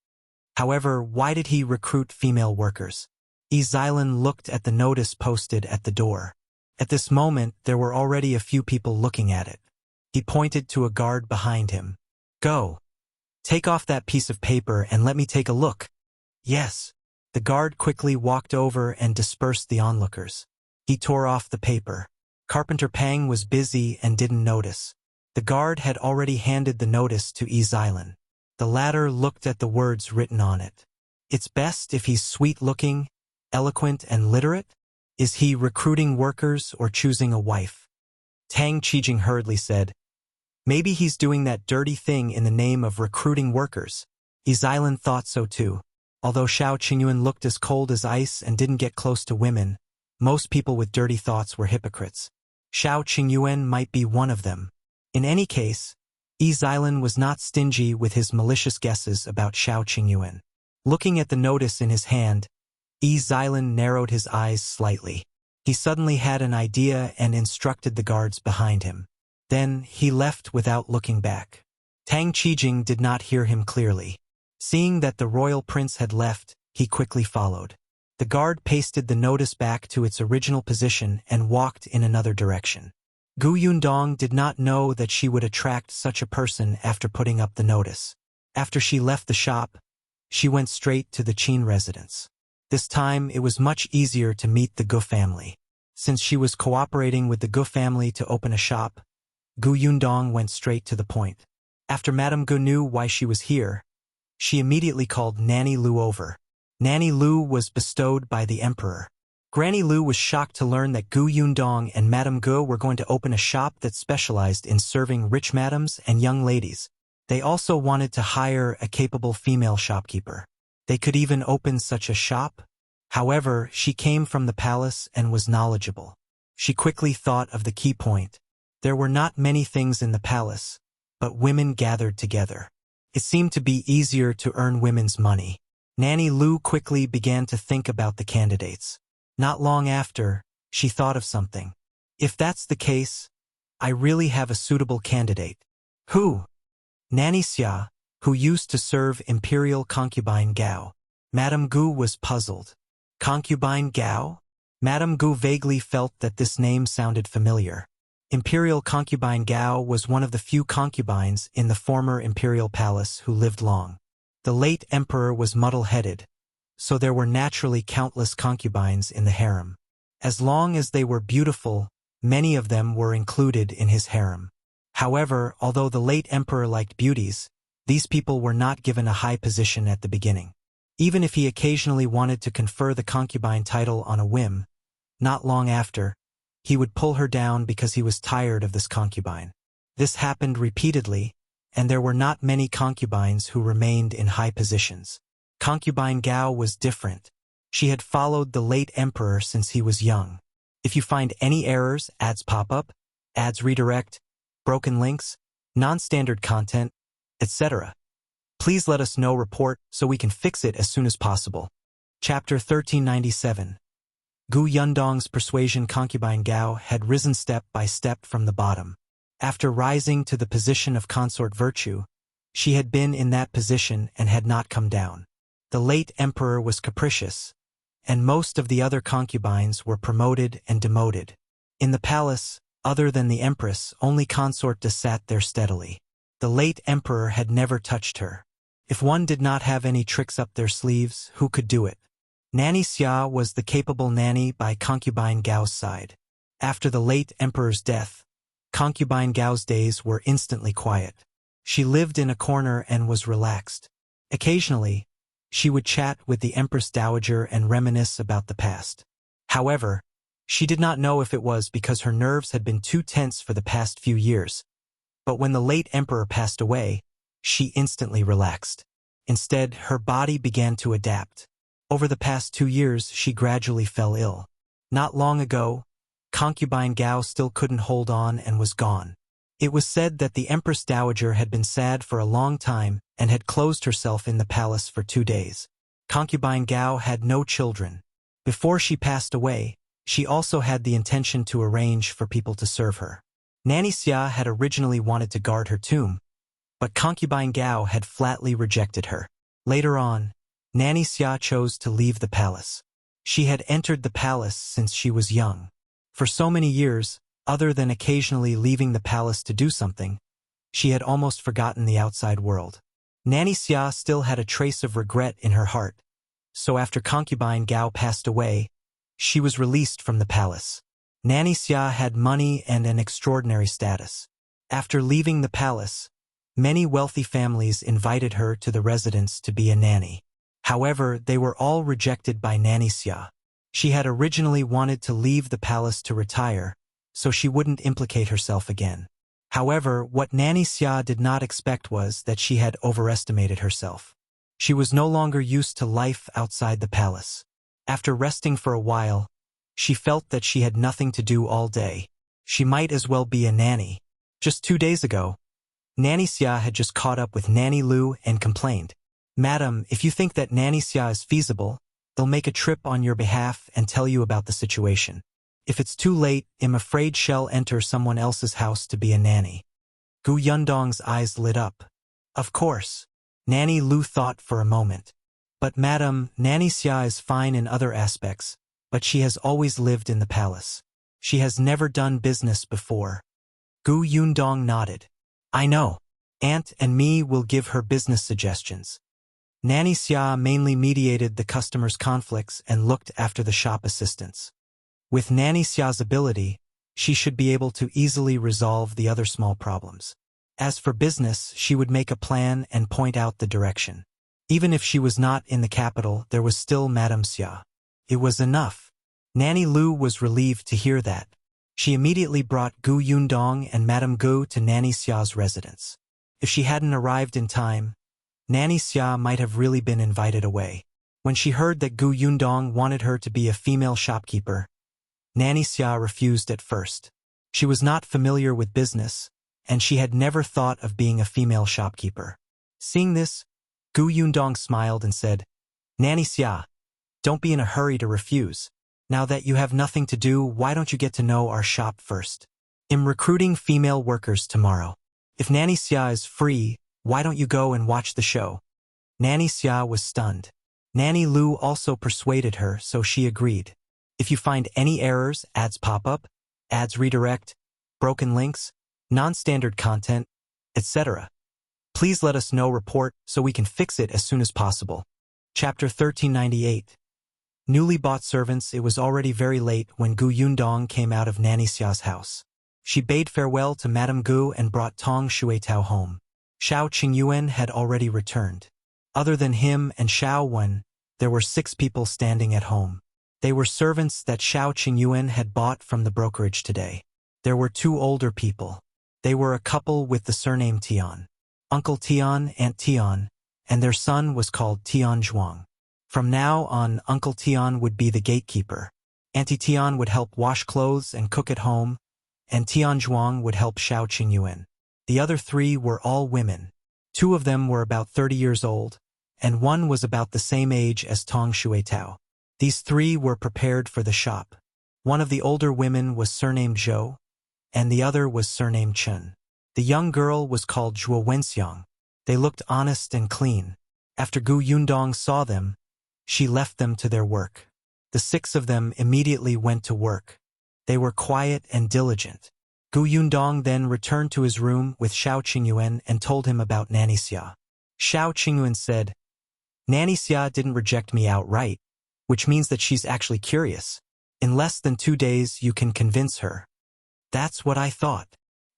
A: However, why did he recruit female workers? Zhiyan looked at the notice posted at the door. At this moment, there were already a few people looking at it. He pointed to a guard behind him. Go. Take off that piece of paper and let me take a look. Yes. The guard quickly walked over and dispersed the onlookers. He tore off the paper. Carpenter Pang was busy and didn't notice. The guard had already handed the notice to Zhiyan. The latter looked at the words written on it. It's best if he's sweet-looking, eloquent, and literate? Is he recruiting workers or choosing a wife? Tang Qijing hurriedly said, Maybe he's doing that dirty thing in the name of recruiting workers. Zhiyan thought so too. Although Shao Qingyuan looked as cold as ice and didn't get close to women, most people with dirty thoughts were hypocrites. Shao Qingyuan might be one of them. In any case, Zhiyan was not stingy with his malicious guesses about Shao Qingyuan. Looking at the notice in his hand, Zhiyan narrowed his eyes slightly. He suddenly had an idea and instructed the guards behind him. Then he left without looking back. Tang Qijing did not hear him clearly. Seeing that the royal prince had left, he quickly followed. The guard pasted the notice back to its original position and walked in another direction. Yundong did not know that she would attract such a person after putting up the notice. After she left the shop, she went straight to the Qin residence. This time, it was much easier to meet the Gu family. Since she was cooperating with the Gu family to open a shop, Yundong went straight to the point. After Madame Gu knew why she was here, she immediately called Nanny Lu over. Nanny Lu was bestowed by the emperor. Granny Lu was shocked to learn that Yundong and Madame Gu were going to open a shop that specialized in serving rich madams and young ladies. They also wanted to hire a capable female shopkeeper. They could even open such a shop. However, she came from the palace and was knowledgeable. She quickly thought of the key point. There were not many things in the palace, but women gathered together. It seemed to be easier to earn women's money. Nanny Lu quickly began to think about the candidates. Not long after, she thought of something. If that's the case, I really have a suitable candidate. Who? Nanny Xia, who used to serve Imperial Concubine Gao. Madame Gu was puzzled. Concubine Gao? Madame Gu vaguely felt that this name sounded familiar. Imperial Concubine Gao was one of the few concubines in the former imperial palace who lived long. The late emperor was muddle-headed, so there were naturally countless concubines in the harem. As long as they were beautiful, many of them were included in his harem. However, although the late emperor liked beauties, these people were not given a high position at the beginning. Even if he occasionally wanted to confer the concubine title on a whim, not long after, he would pull her down because he was tired of this concubine. This happened repeatedly, and there were not many concubines who remained in high positions. Concubine Gao was different. She had followed the late emperor since he was young. If you find any errors, ads pop up, ads redirect, broken links, non-standard content, etc., please let us know report so we can fix it as soon as possible. Chapter 1397. Gu Yundong's Persuasion. Concubine Gao had risen step by step from the bottom. After rising to the position of consort virtue, she had been in that position and had not come down. The late emperor was capricious, and most of the other concubines were promoted and demoted. In the palace, other than the empress, only consort sat there steadily. The late emperor had never touched her. If one did not have any tricks up their sleeves, who could do it? Nanny Xia was the capable nanny by Concubine Gao's side. After the late emperor's death, Concubine Gao's days were instantly quiet. She lived in a corner and was relaxed. Occasionally, she would chat with the Empress Dowager and reminisce about the past. However, she did not know if it was because her nerves had been too tense for the past few years. But when the late emperor passed away, she instantly relaxed. Instead, her body began to adapt. Over the past 2 years, she gradually fell ill. Not long ago, Concubine Gao still couldn't hold on and was gone. It was said that the Empress Dowager had been sad for a long time and had closed herself in the palace for 2 days. Concubine Gao had no children. Before she passed away, she also had the intention to arrange for people to serve her. Nanny Xia had originally wanted to guard her tomb, but Concubine Gao had flatly rejected her. Later on, Nanny Xia chose to leave the palace. She had entered the palace since she was young. For so many years, other than occasionally leaving the palace to do something, she had almost forgotten the outside world. Nanny Xia still had a trace of regret in her heart, so after Concubine Gao passed away, she was released from the palace. Nanny Xia had money and an extraordinary status. After leaving the palace, many wealthy families invited her to the residence to be a nanny. However, they were all rejected by Nanny Xia. She had originally wanted to leave the palace to retire, so she wouldn't implicate herself again. However, what Nanny Xia did not expect was that she had overestimated herself. She was no longer used to life outside the palace. After resting for a while, she felt that she had nothing to do all day. She might as well be a nanny. Just 2 days ago, Nanny Xia had just caught up with Nanny Lu and complained, "Madam, if you think that Nanny Xia is feasible, they'll make a trip on your behalf and tell you about the situation. If it's too late, I'm afraid she'll enter someone else's house to be a nanny." Gu Yundong's eyes lit up. Of course. Nanny Lu thought for a moment. But madam, Nanny Xia is fine in other aspects, but she has always lived in the palace. She has never done business before. Gu Yundong nodded. I know. Aunt and me will give her business suggestions. Nanny Xia mainly mediated the customers' conflicts and looked after the shop assistants. With Nanny Xia's ability, she should be able to easily resolve the other small problems. As for business, she would make a plan and point out the direction. Even if she was not in the capital, there was still Madame Xia. It was enough. Nanny Lu was relieved to hear that. She immediately brought Gu Yundong and Madame Gu to Nanny Xia's residence. If she hadn't arrived in time, Nanny Xia might have really been invited away. When she heard that Gu Yundong wanted her to be a female shopkeeper, Nanny Xia refused at first. She was not familiar with business, and she had never thought of being a female shopkeeper. Seeing this, Gu Yundong smiled and said, Nanny Xia, don't be in a hurry to refuse. Now that you have nothing to do, why don't you get to know our shop first? I'm recruiting female workers tomorrow. If Nanny Xia is free, why don't you go and watch the show? Nanny Xia was stunned. Nanny Lu also persuaded her, so she agreed. If you find any errors, ads pop up, ads redirect, broken links, non-standard content, etc., please let us know report so we can fix it as soon as possible. Chapter 1398. Newly bought servants. It was already very late when Gu Yundong came out of Nanny Xia's house. She bade farewell to Madame Gu and brought Tong Shuitao home. Shao Qingyuan had already returned. Other than him and Shao Wen, there were 6 people standing at home. They were servants that Shao Qingyuan had bought from the brokerage today. There were 2 older people. They were a couple with the surname Tian. Uncle Tian, Aunt Tian, and their son was called Tian Zhuang. From now on, Uncle Tian would be the gatekeeper. Auntie Tian would help wash clothes and cook at home, and Tian Zhuang would help Shao Qingyuan. The other 3 were all women. 2 of them were about 30 years old, and 1 was about the same age as Tong Shuitao. These 3 were prepared for the shop. One of the older women was surnamed Zhou, and the other was surnamed Chen. The young girl was called Zhuo Wenxiang. They looked honest and clean. After Gu Yundong saw them, she left them to their work. The 6 of them immediately went to work. They were quiet and diligent. Gu Yundong then returned to his room with Shao Qingyuan and told him about Nanny Xia. Shao Qingyuan said, Nanny Xia didn't reject me outright, which means that she's actually curious. In less than 2 days you can convince her. That's what I thought.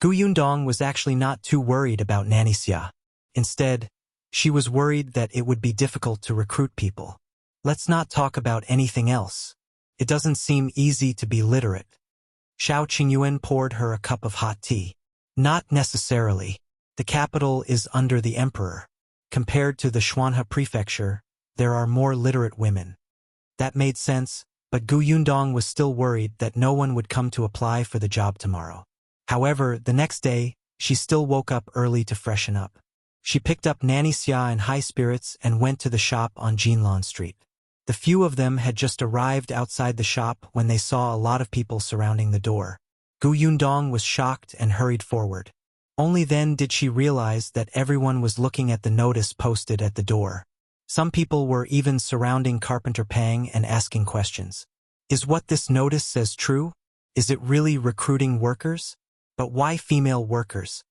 A: Gu Yundong was actually not too worried about Nanny Xia. Instead, she was worried that it would be difficult to recruit people. Let's not talk about anything else. It doesn't seem easy to be literate. Shao Qingyuan poured her a cup of hot tea. Not necessarily. The capital is under the emperor. Compared to the Xuanhe prefecture, there are more literate women. That made sense, but Gu Yundong was still worried that no one would come to apply for the job tomorrow. However, the next day, she still woke up early to freshen up. She picked up Nanny Xia in high spirits and went to the shop on Jinlan Street. The few of them had just arrived outside the shop when they saw a lot of people surrounding the door. Gu Yundong was shocked and hurried forward. Only then did she realize that everyone was looking at the notice posted at the door. Some people were even surrounding Carpenter Pang and asking questions. Is what this notice says true? Is it really recruiting workers? But why female workers?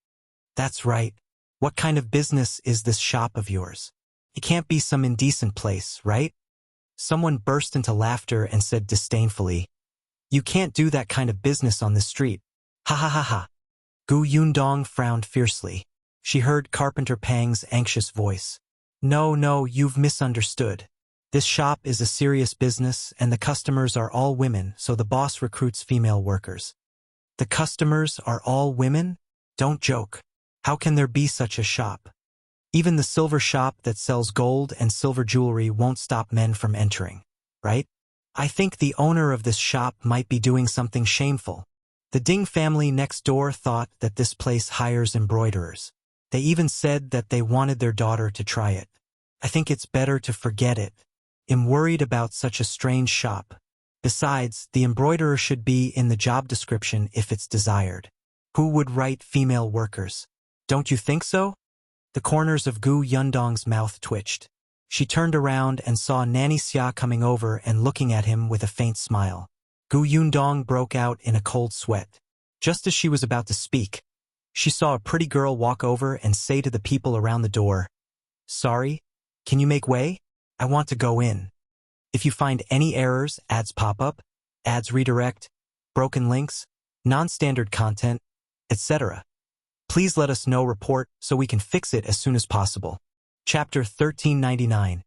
A: That's right. What kind of business is this shop of yours? It can't be some indecent place, right? Someone burst into laughter and said disdainfully, You can't do that kind of business on the street. Ha ha ha ha. Gu Yundong frowned fiercely. She heard Carpenter Pang's anxious voice. No, you've misunderstood. This shop is a serious business and the customers are all women, so the boss recruits female workers. The customers are all women? Don't joke. How can there be such a shop? Even the silver shop that sells gold and silver jewelry won't stop men from entering, right? I think the owner of this shop might be doing something shameful. The Ding family next door thought that this place hires embroiderers. They even said that they wanted their daughter to try it. I think it's better to forget it. I'm worried about such a strange shop. Besides, the embroiderer should be in the job description if it's desired. Who would write female workers? Don't you think so? The corners of Gu Yundong's mouth twitched. She turned around and saw Nanny Xia coming over and looking at him with a faint smile. Gu Yundong broke out in a cold sweat. Just as she was about to speak, she saw a pretty girl walk over and say to the people around the door, Sorry, can you make way? I want to go in. If you find any errors, ads pop up, ads redirect, broken links, non-standard content, etc., please let us know report so we can fix it as soon as possible. Chapter 1399.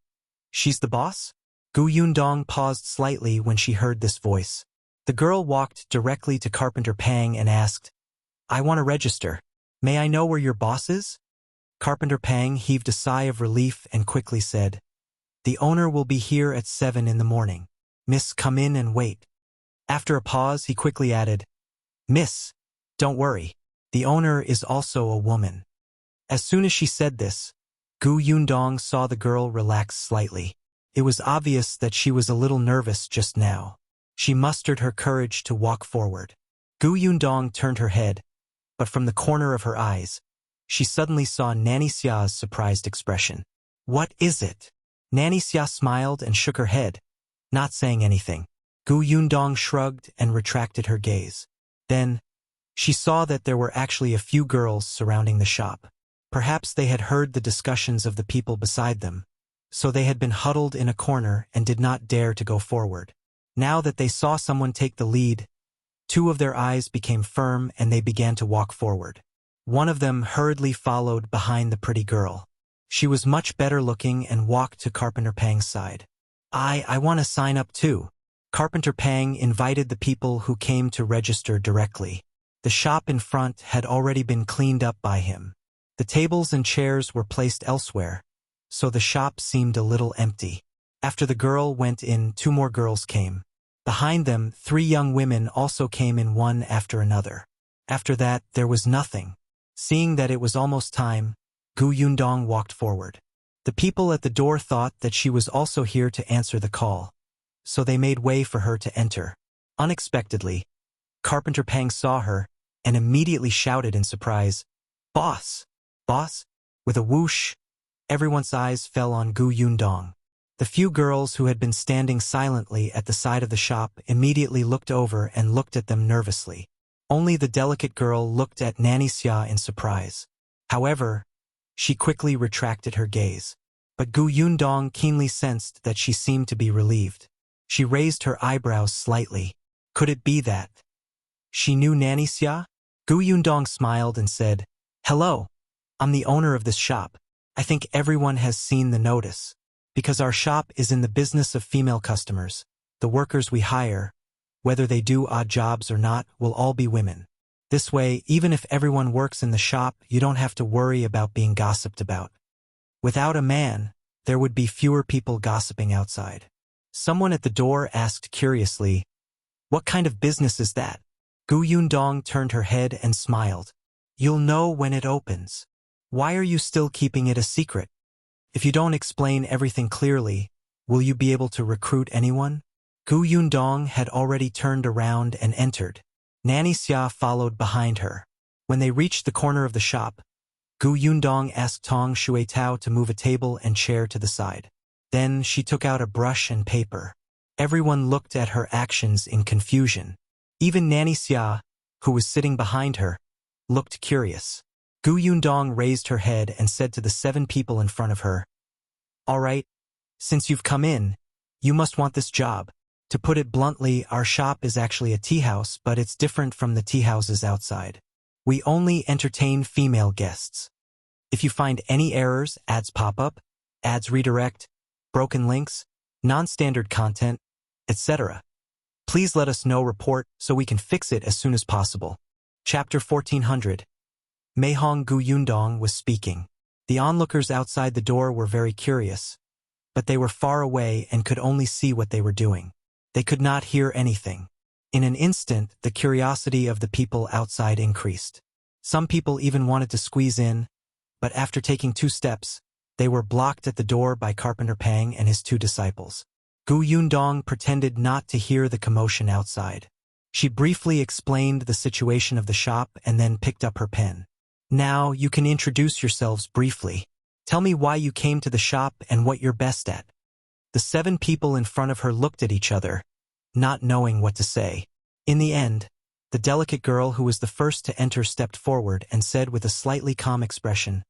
A: She's the boss? Gu Yundong paused slightly when she heard this voice. The girl walked directly to Carpenter Pang and asked, I want to register. May I know where your boss is? Carpenter Pang heaved a sigh of relief and quickly said, The owner will be here at 7 in the morning. Miss, come in and wait. After a pause, he quickly added, Miss, don't worry. The owner is also a woman. As soon as she said this, Gu Yundong saw the girl relax slightly. It was obvious that she was a little nervous just now. She mustered her courage to walk forward. Gu Yundong turned her head, but from the corner of her eyes, she suddenly saw Nanny Xia's surprised expression. What is it? Nanny Xia smiled and shook her head, not saying anything. Gu Yundong shrugged and retracted her gaze. Then, she saw that there were actually a few girls surrounding the shop. Perhaps they had heard the discussions of the people beside them, so they had been huddled in a corner and did not dare to go forward. Now that they saw someone take the lead, two of their eyes became firm and they began to walk forward. One of them hurriedly followed behind the pretty girl. She was much better looking and walked to Carpenter Pang's side. I want to sign up too. Carpenter Pang invited the people who came to register directly. The shop in front had already been cleaned up by him. The tables and chairs were placed elsewhere, so the shop seemed a little empty. After the girl went in, two more girls came. Behind them, three young women also came in one after another. After that, there was nothing. Seeing that it was almost time, Gu Yundong walked forward. The people at the door thought that she was also here to answer the call, so they made way for her to enter. Unexpectedly, Carpenter Pang saw her and immediately shouted in surprise, "Boss! Boss!" With a whoosh, everyone's eyes fell on Gu Yundong. The few girls who had been standing silently at the side of the shop immediately looked over and looked at them nervously. Only the delicate girl looked at Nanny Xia in surprise. However, she quickly retracted her gaze. But Gu Yundong keenly sensed that she seemed to be relieved. She raised her eyebrows slightly. Could it be that she knew Nanny Xia? Gu Yundong smiled and said, "Hello, I'm the owner of this shop. I think everyone has seen the notice. Because our shop is in the business of female customers, the workers we hire, whether they do odd jobs or not, will all be women. This way, even if everyone works in the shop, you don't have to worry about being gossiped about. Without a man, there would be fewer people gossiping outside." Someone at the door asked curiously, "What kind of business is that?" Gu Yundong turned her head and smiled. "You'll know when it opens. Why are you still keeping it a secret? If you don't explain everything clearly, will you be able to recruit anyone?" Gu Yundong had already turned around and entered. Nanny Xia followed behind her. When they reached the corner of the shop, Gu Yundong asked Tong Shuitao to move a table and chair to the side. Then she took out a brush and paper. Everyone looked at her actions in confusion. Even Nanny Xia, who was sitting behind her, looked curious. Gu Yundong raised her head and said to the 7 people in front of her, "All right, since you've come in, you must want this job. To put it bluntly, our shop is actually a tea house, but it's different from the tea houses outside. We only entertain female guests. If you find any errors, ads pop up, ads redirect, broken links, non-standard content, etc., please let us know, report so we can fix it as soon as possible." Chapter 1400. Mei Hong. Gu Yundong was speaking. The onlookers outside the door were very curious, but they were far away and could only see what they were doing. They could not hear anything. In an instant, the curiosity of the people outside increased. Some people even wanted to squeeze in, but after taking 2 steps, they were blocked at the door by Carpenter Pang and his 2 disciples. Gu Yundong pretended not to hear the commotion outside. She briefly explained the situation of the shop and then picked up her pen. "Now you can introduce yourselves briefly. Tell me why you came to the shop and what you're best at." The 7 people in front of her looked at each other, not knowing what to say. In the end, the delicate girl who was the first to enter stepped forward and said with a slightly calm expression,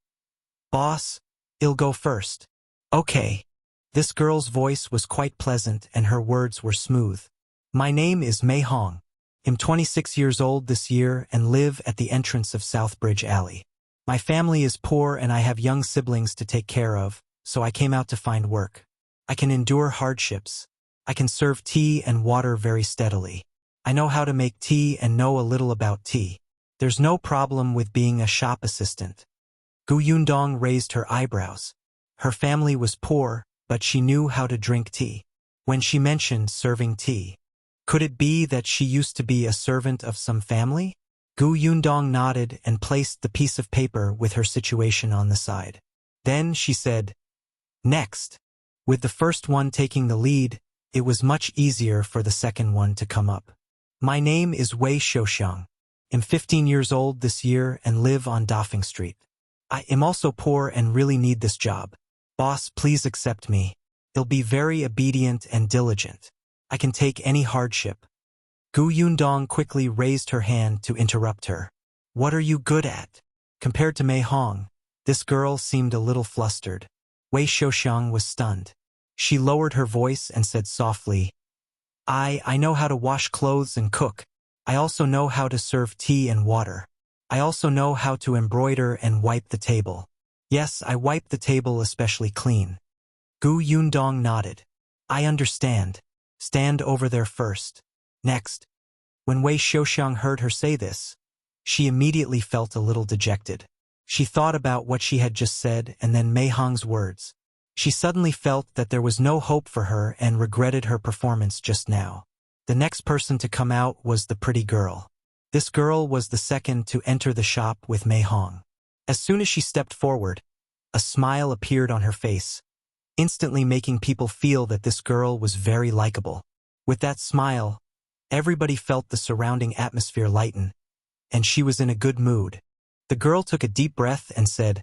A: "Boss, I'll go first." "Okay." This girl's voice was quite pleasant and her words were smooth. "My name is Mei Hong. I'm 26 years old this year and live at the entrance of South Bridge Alley. My family is poor and I have young siblings to take care of, so I came out to find work. I can endure hardships. I can serve tea and water very steadily. I know how to make tea and know a little about tea. There's no problem with being a shop assistant." Gu Yundong raised her eyebrows. Her family was poor, but she knew how to drink tea. When she mentioned serving tea, could it be that she used to be a servant of some family? Gu Yundong nodded and placed the piece of paper with her situation on the side. Then she said, "Next." With the first one taking the lead, it was much easier for the second one to come up. My name is Wei Shouxiang. I'm 15 years old this year and live on Dafeng Street. I am also poor and really need this job. Boss, please accept me. I'll be very obedient and diligent. I can take any hardship. Yundong quickly raised her hand to interrupt her. What are you good at? Compared to Mei Hong, this girl seemed a little flustered. Wei Shouxiang was stunned. She lowered her voice and said softly, I know how to wash clothes and cook. I also know how to serve tea and water. I also know how to embroider and wipe the table. Yes, I wipe the table especially clean. Yundong nodded. I understand. Stand over there first. Next. When Wei Shouxiang heard her say this, she immediately felt a little dejected. She thought about what she had just said and then Mei Hong's words. She suddenly felt that there was no hope for her and regretted her performance just now. The next person to come out was the pretty girl. This girl was the second to enter the shop with Mei Hong. As soon as she stepped forward, a smile appeared on her face, instantly making people feel that this girl was very likable. With that smile, everybody felt the surrounding atmosphere lighten, and she was in a good mood. The girl took a deep breath and said,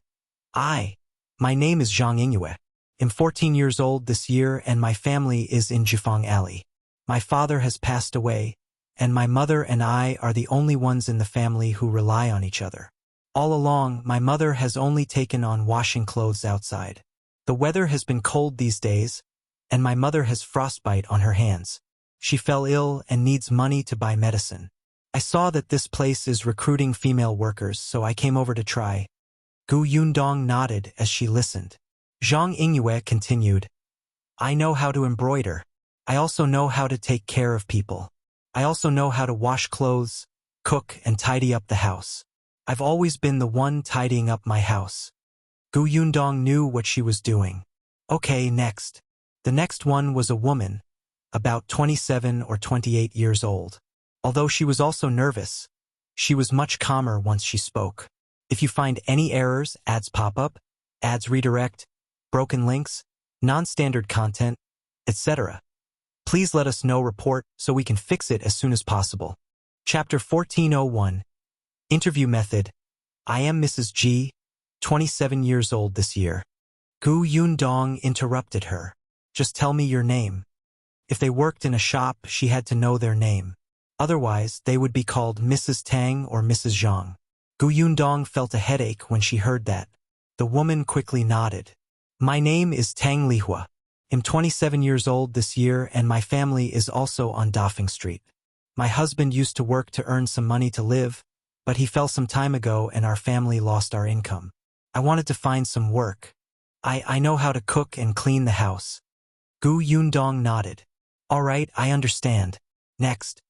A: My name is Zhang Yingyue. I'm 14 years old this year and my family is in Jifang Alley. My father has passed away, and my mother and I are the only ones in the family who rely on each other. All along, my mother has only taken on washing clothes outside. The weather has been cold these days, and my mother has frostbite on her hands. She fell ill and needs money to buy medicine. I saw that this place is recruiting female workers, so I came over to try. Yundong nodded as she listened. Zhang Yingyue continued, I know how to embroider. I also know how to take care of people. I also know how to wash clothes, cook, and tidy up the house. I've always been the one tidying up my house. Yundong knew what she was doing. Okay, next. The next one was a woman, about 27 or 28 years old. Although she was also nervous, she was much calmer once she spoke. If you find any errors, ads pop up, ads redirect, broken links, non-standard content, etc., please let us know report so we can fix it as soon as possible. Chapter 1401. Interview Method. I am Mrs. G, 27 years old this year. Yundong interrupted her. Just tell me your name. If they worked in a shop, she had to know their name. Otherwise, they would be called Mrs. Tang or Mrs. Zhang. Yundong felt a headache when she heard that. The woman quickly nodded. My name is Tang Lihua. I'm 27 years old this year and my family is also on Dafeng Street. My husband used to work to earn some money to live, but he fell some time ago and our family lost our income. I wanted to find some work. I know how to cook and clean the house. Yundong nodded. All right, I understand. Next.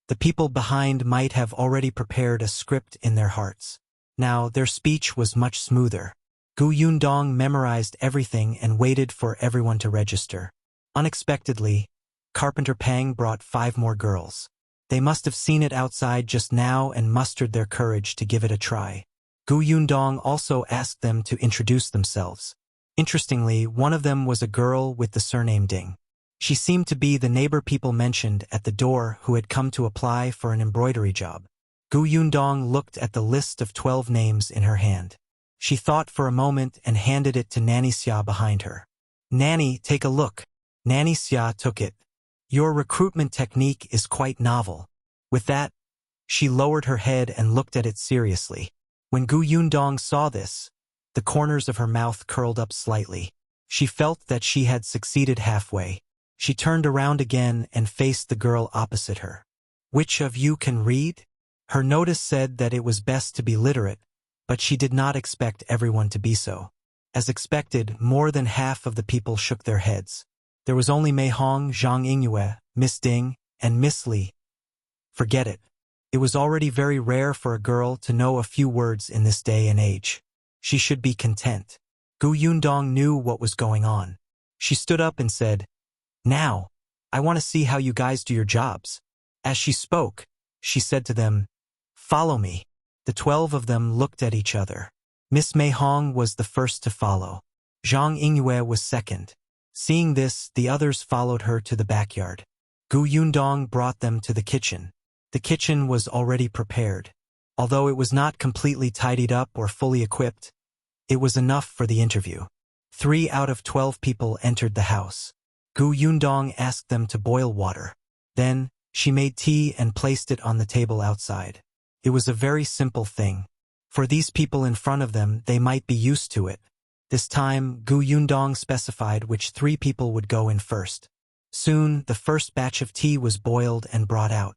A: The people behind might have already prepared a script in their hearts. Now, their speech was much smoother. Yundong memorized everything and waited for everyone to register. Unexpectedly, Carpenter Pang brought 5 more girls. They must have seen it outside just now and mustered their courage to give it a try. Yundong also asked them to introduce themselves. Interestingly, one of them was a girl with the surname Ding. She seemed to be the neighbor people mentioned at the door who had come to apply for an embroidery job. Yundong looked at the list of 12 names in her hand. She thought for a moment and handed it to Nanny Xia behind her. Nanny, take a look. Nanny Xia took it. Your recruitment technique is quite novel. With that, she lowered her head and looked at it seriously. When Yundong saw this, the corners of her mouth curled up slightly. She felt that she had succeeded halfway. She turned around again and faced the girl opposite her. Which of you can read? Her notice said that it was best to be literate, but she did not expect everyone to be so. As expected, more than half of the people shook their heads. There was only Mei Hong, Zhang Yingyue, Miss Ding, and Miss Li. Forget it. It was already very rare for a girl to know a few words in this day and age. She should be content. Yundong knew what was going on. She stood up and said, Now, I want to see how you guys do your jobs. As she spoke, she said to them, Follow me. The 12 of them looked at each other. Miss Mei Hong was the first to follow. Zhang Yingyue was second. Seeing this, the others followed her to the backyard. Yundong brought them to the kitchen. The kitchen was already prepared. Although it was not completely tidied up or fully equipped, it was enough for the interview. 3 out of 12 people entered the house. Yundong asked them to boil water. Then, she made tea and placed it on the table outside. It was a very simple thing. For these people in front of them, they might be used to it. This time, Yundong specified which 3 people would go in first. Soon, the first batch of tea was boiled and brought out.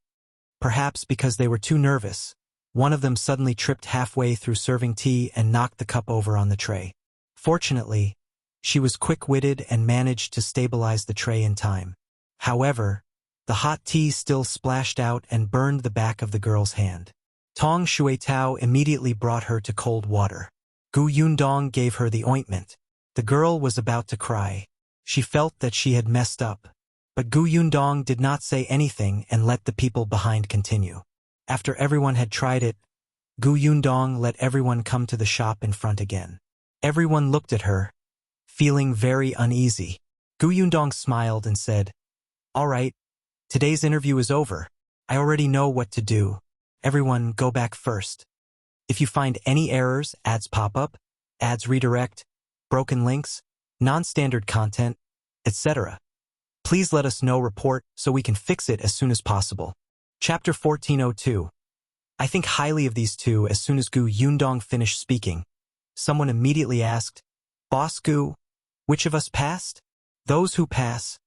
A: Perhaps because they were too nervous, one of them suddenly tripped halfway through serving tea and knocked the cup over on the tray. Fortunately, she was quick-witted and managed to stabilize the tray in time. However, the hot tea still splashed out and burned the back of the girl's hand. Tong Shuitao immediately brought her to cold water. Yundong gave her the ointment. The girl was about to cry. She felt that she had messed up. But Yundong did not say anything and let the people behind continue. After everyone had tried it, Yundong let everyone come to the shop in front again. Everyone looked at her, feeling very uneasy. Yundong smiled and said, "All right, today's interview is over. I already know what to do. Everyone go back first. If you find any errors, ads pop up, ads redirect, broken links, non-standard content, etc. Please let us know report so we can fix it as soon as possible." Chapter 1402. I think highly of these two. As soon as Yundong finished speaking, someone immediately asked, "Boss Gu, which of us passed?" "Those who pass,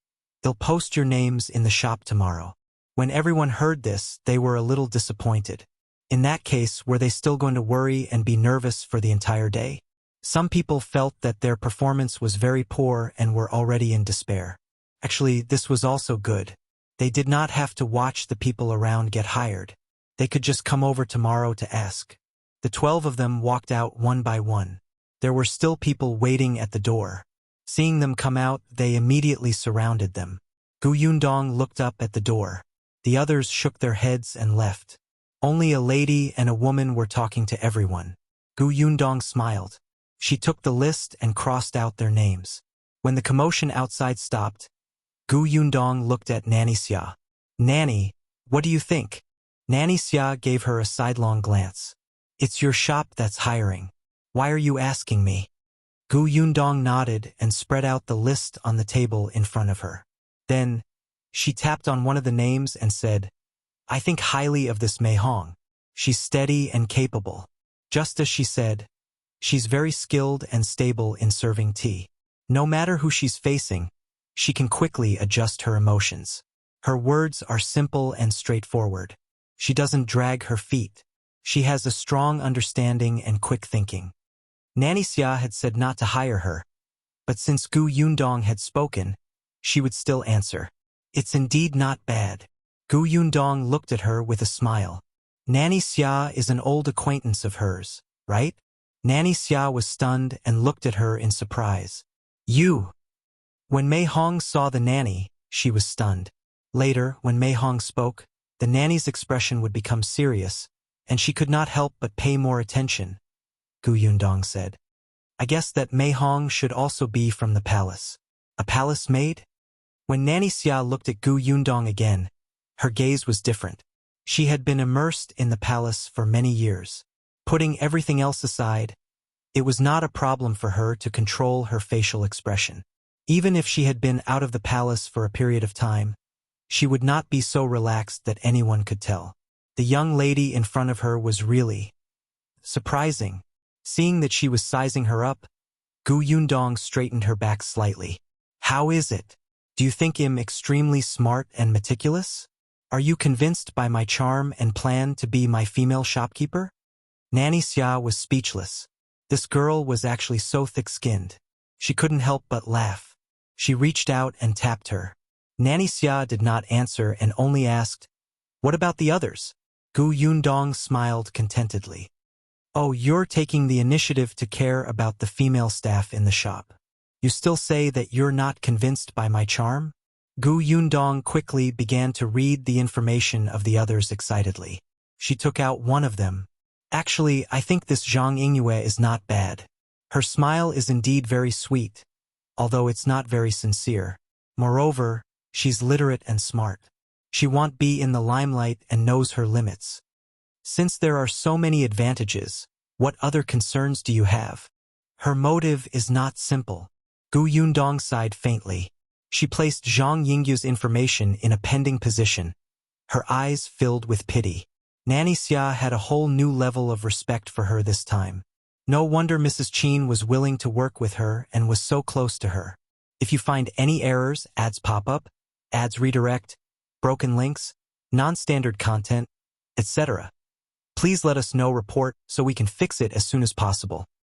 A: they'll post your names in the shop tomorrow." When everyone heard this, they were a little disappointed. In that case, were they still going to worry and be nervous for the entire day? Some people felt that their performance was very poor and were already in despair. Actually, this was also good. They did not have to watch the people around get hired. They could just come over tomorrow to ask. The 12 of them walked out one by one. There were still people waiting at the door. Seeing them come out, they immediately surrounded them. Yundong looked up at the door. The others shook their heads and left. Only a lady and a woman were talking to everyone. Yundong smiled. She took the list and crossed out their names. When the commotion outside stopped, Yundong looked at Nanny Xia. "Nanny, what do you think?" Nanny Xia gave her a sidelong glance. "It's your shop that's hiring. Why are you asking me?" Yundong nodded and spread out the list on the table in front of her. Then, she tapped on one of the names and said, "I think highly of this Mei Hong. She's steady and capable. Just as she said, she's very skilled and stable in serving tea. No matter who she's facing, she can quickly adjust her emotions. Her words are simple and straightforward. She doesn't drag her feet. She has a strong understanding and quick thinking." Nanny Xia had said not to hire her, but since Yundong had spoken, she would still answer. "It's indeed not bad." Yundong looked at her with a smile. "Nanny Xia is an old acquaintance of hers, right?" Nanny Xia was stunned and looked at her in surprise. "You?" When Mei Hong saw the nanny, she was stunned. Later, when Mei Hong spoke, the nanny's expression would become serious, and she could not help but pay more attention. Yundong said, "I guess that Mei Hong should also be from the palace." "A palace maid?" When Nanny Xia looked at Yundong again, her gaze was different. She had been immersed in the palace for many years. Putting everything else aside, it was not a problem for her to control her facial expression. Even if she had been out of the palace for a period of time, she would not be so relaxed that anyone could tell. The young lady in front of her was really surprising. Seeing that she was sizing her up, Yundong straightened her back slightly. "How is it? Do you think him extremely smart and meticulous? Are you convinced by my charm and plan to be my female shopkeeper?" Nanny Xia was speechless. This girl was actually so thick-skinned. She couldn't help but laugh. She reached out and tapped her. Nanny Xia did not answer and only asked, "What about the others?" Yundong smiled contentedly. "Oh, you're taking the initiative to care about the female staff in the shop. You still say that you're not convinced by my charm?" Yundong quickly began to read the information of the others excitedly. She took out one of them. "Actually, I think this Zhang Yingyue is not bad. Her smile is indeed very sweet, although it's not very sincere. Moreover, she's literate and smart." She won't be in the limelight and knows her limits. Since there are so many advantages, what other concerns do you have? Her motive is not simple. Gu Yundong sighed faintly. She placed Zhang Yingyu's information in a pending position. Her eyes filled with pity. Nanny Xia had a whole new level of respect for her this time. No wonder Mrs. Qin was willing to work with her and was so close to her. If you find any errors, ads pop up, ads redirect, broken links, non-standard content, etc., please let us know. Report so we can fix it as soon as possible.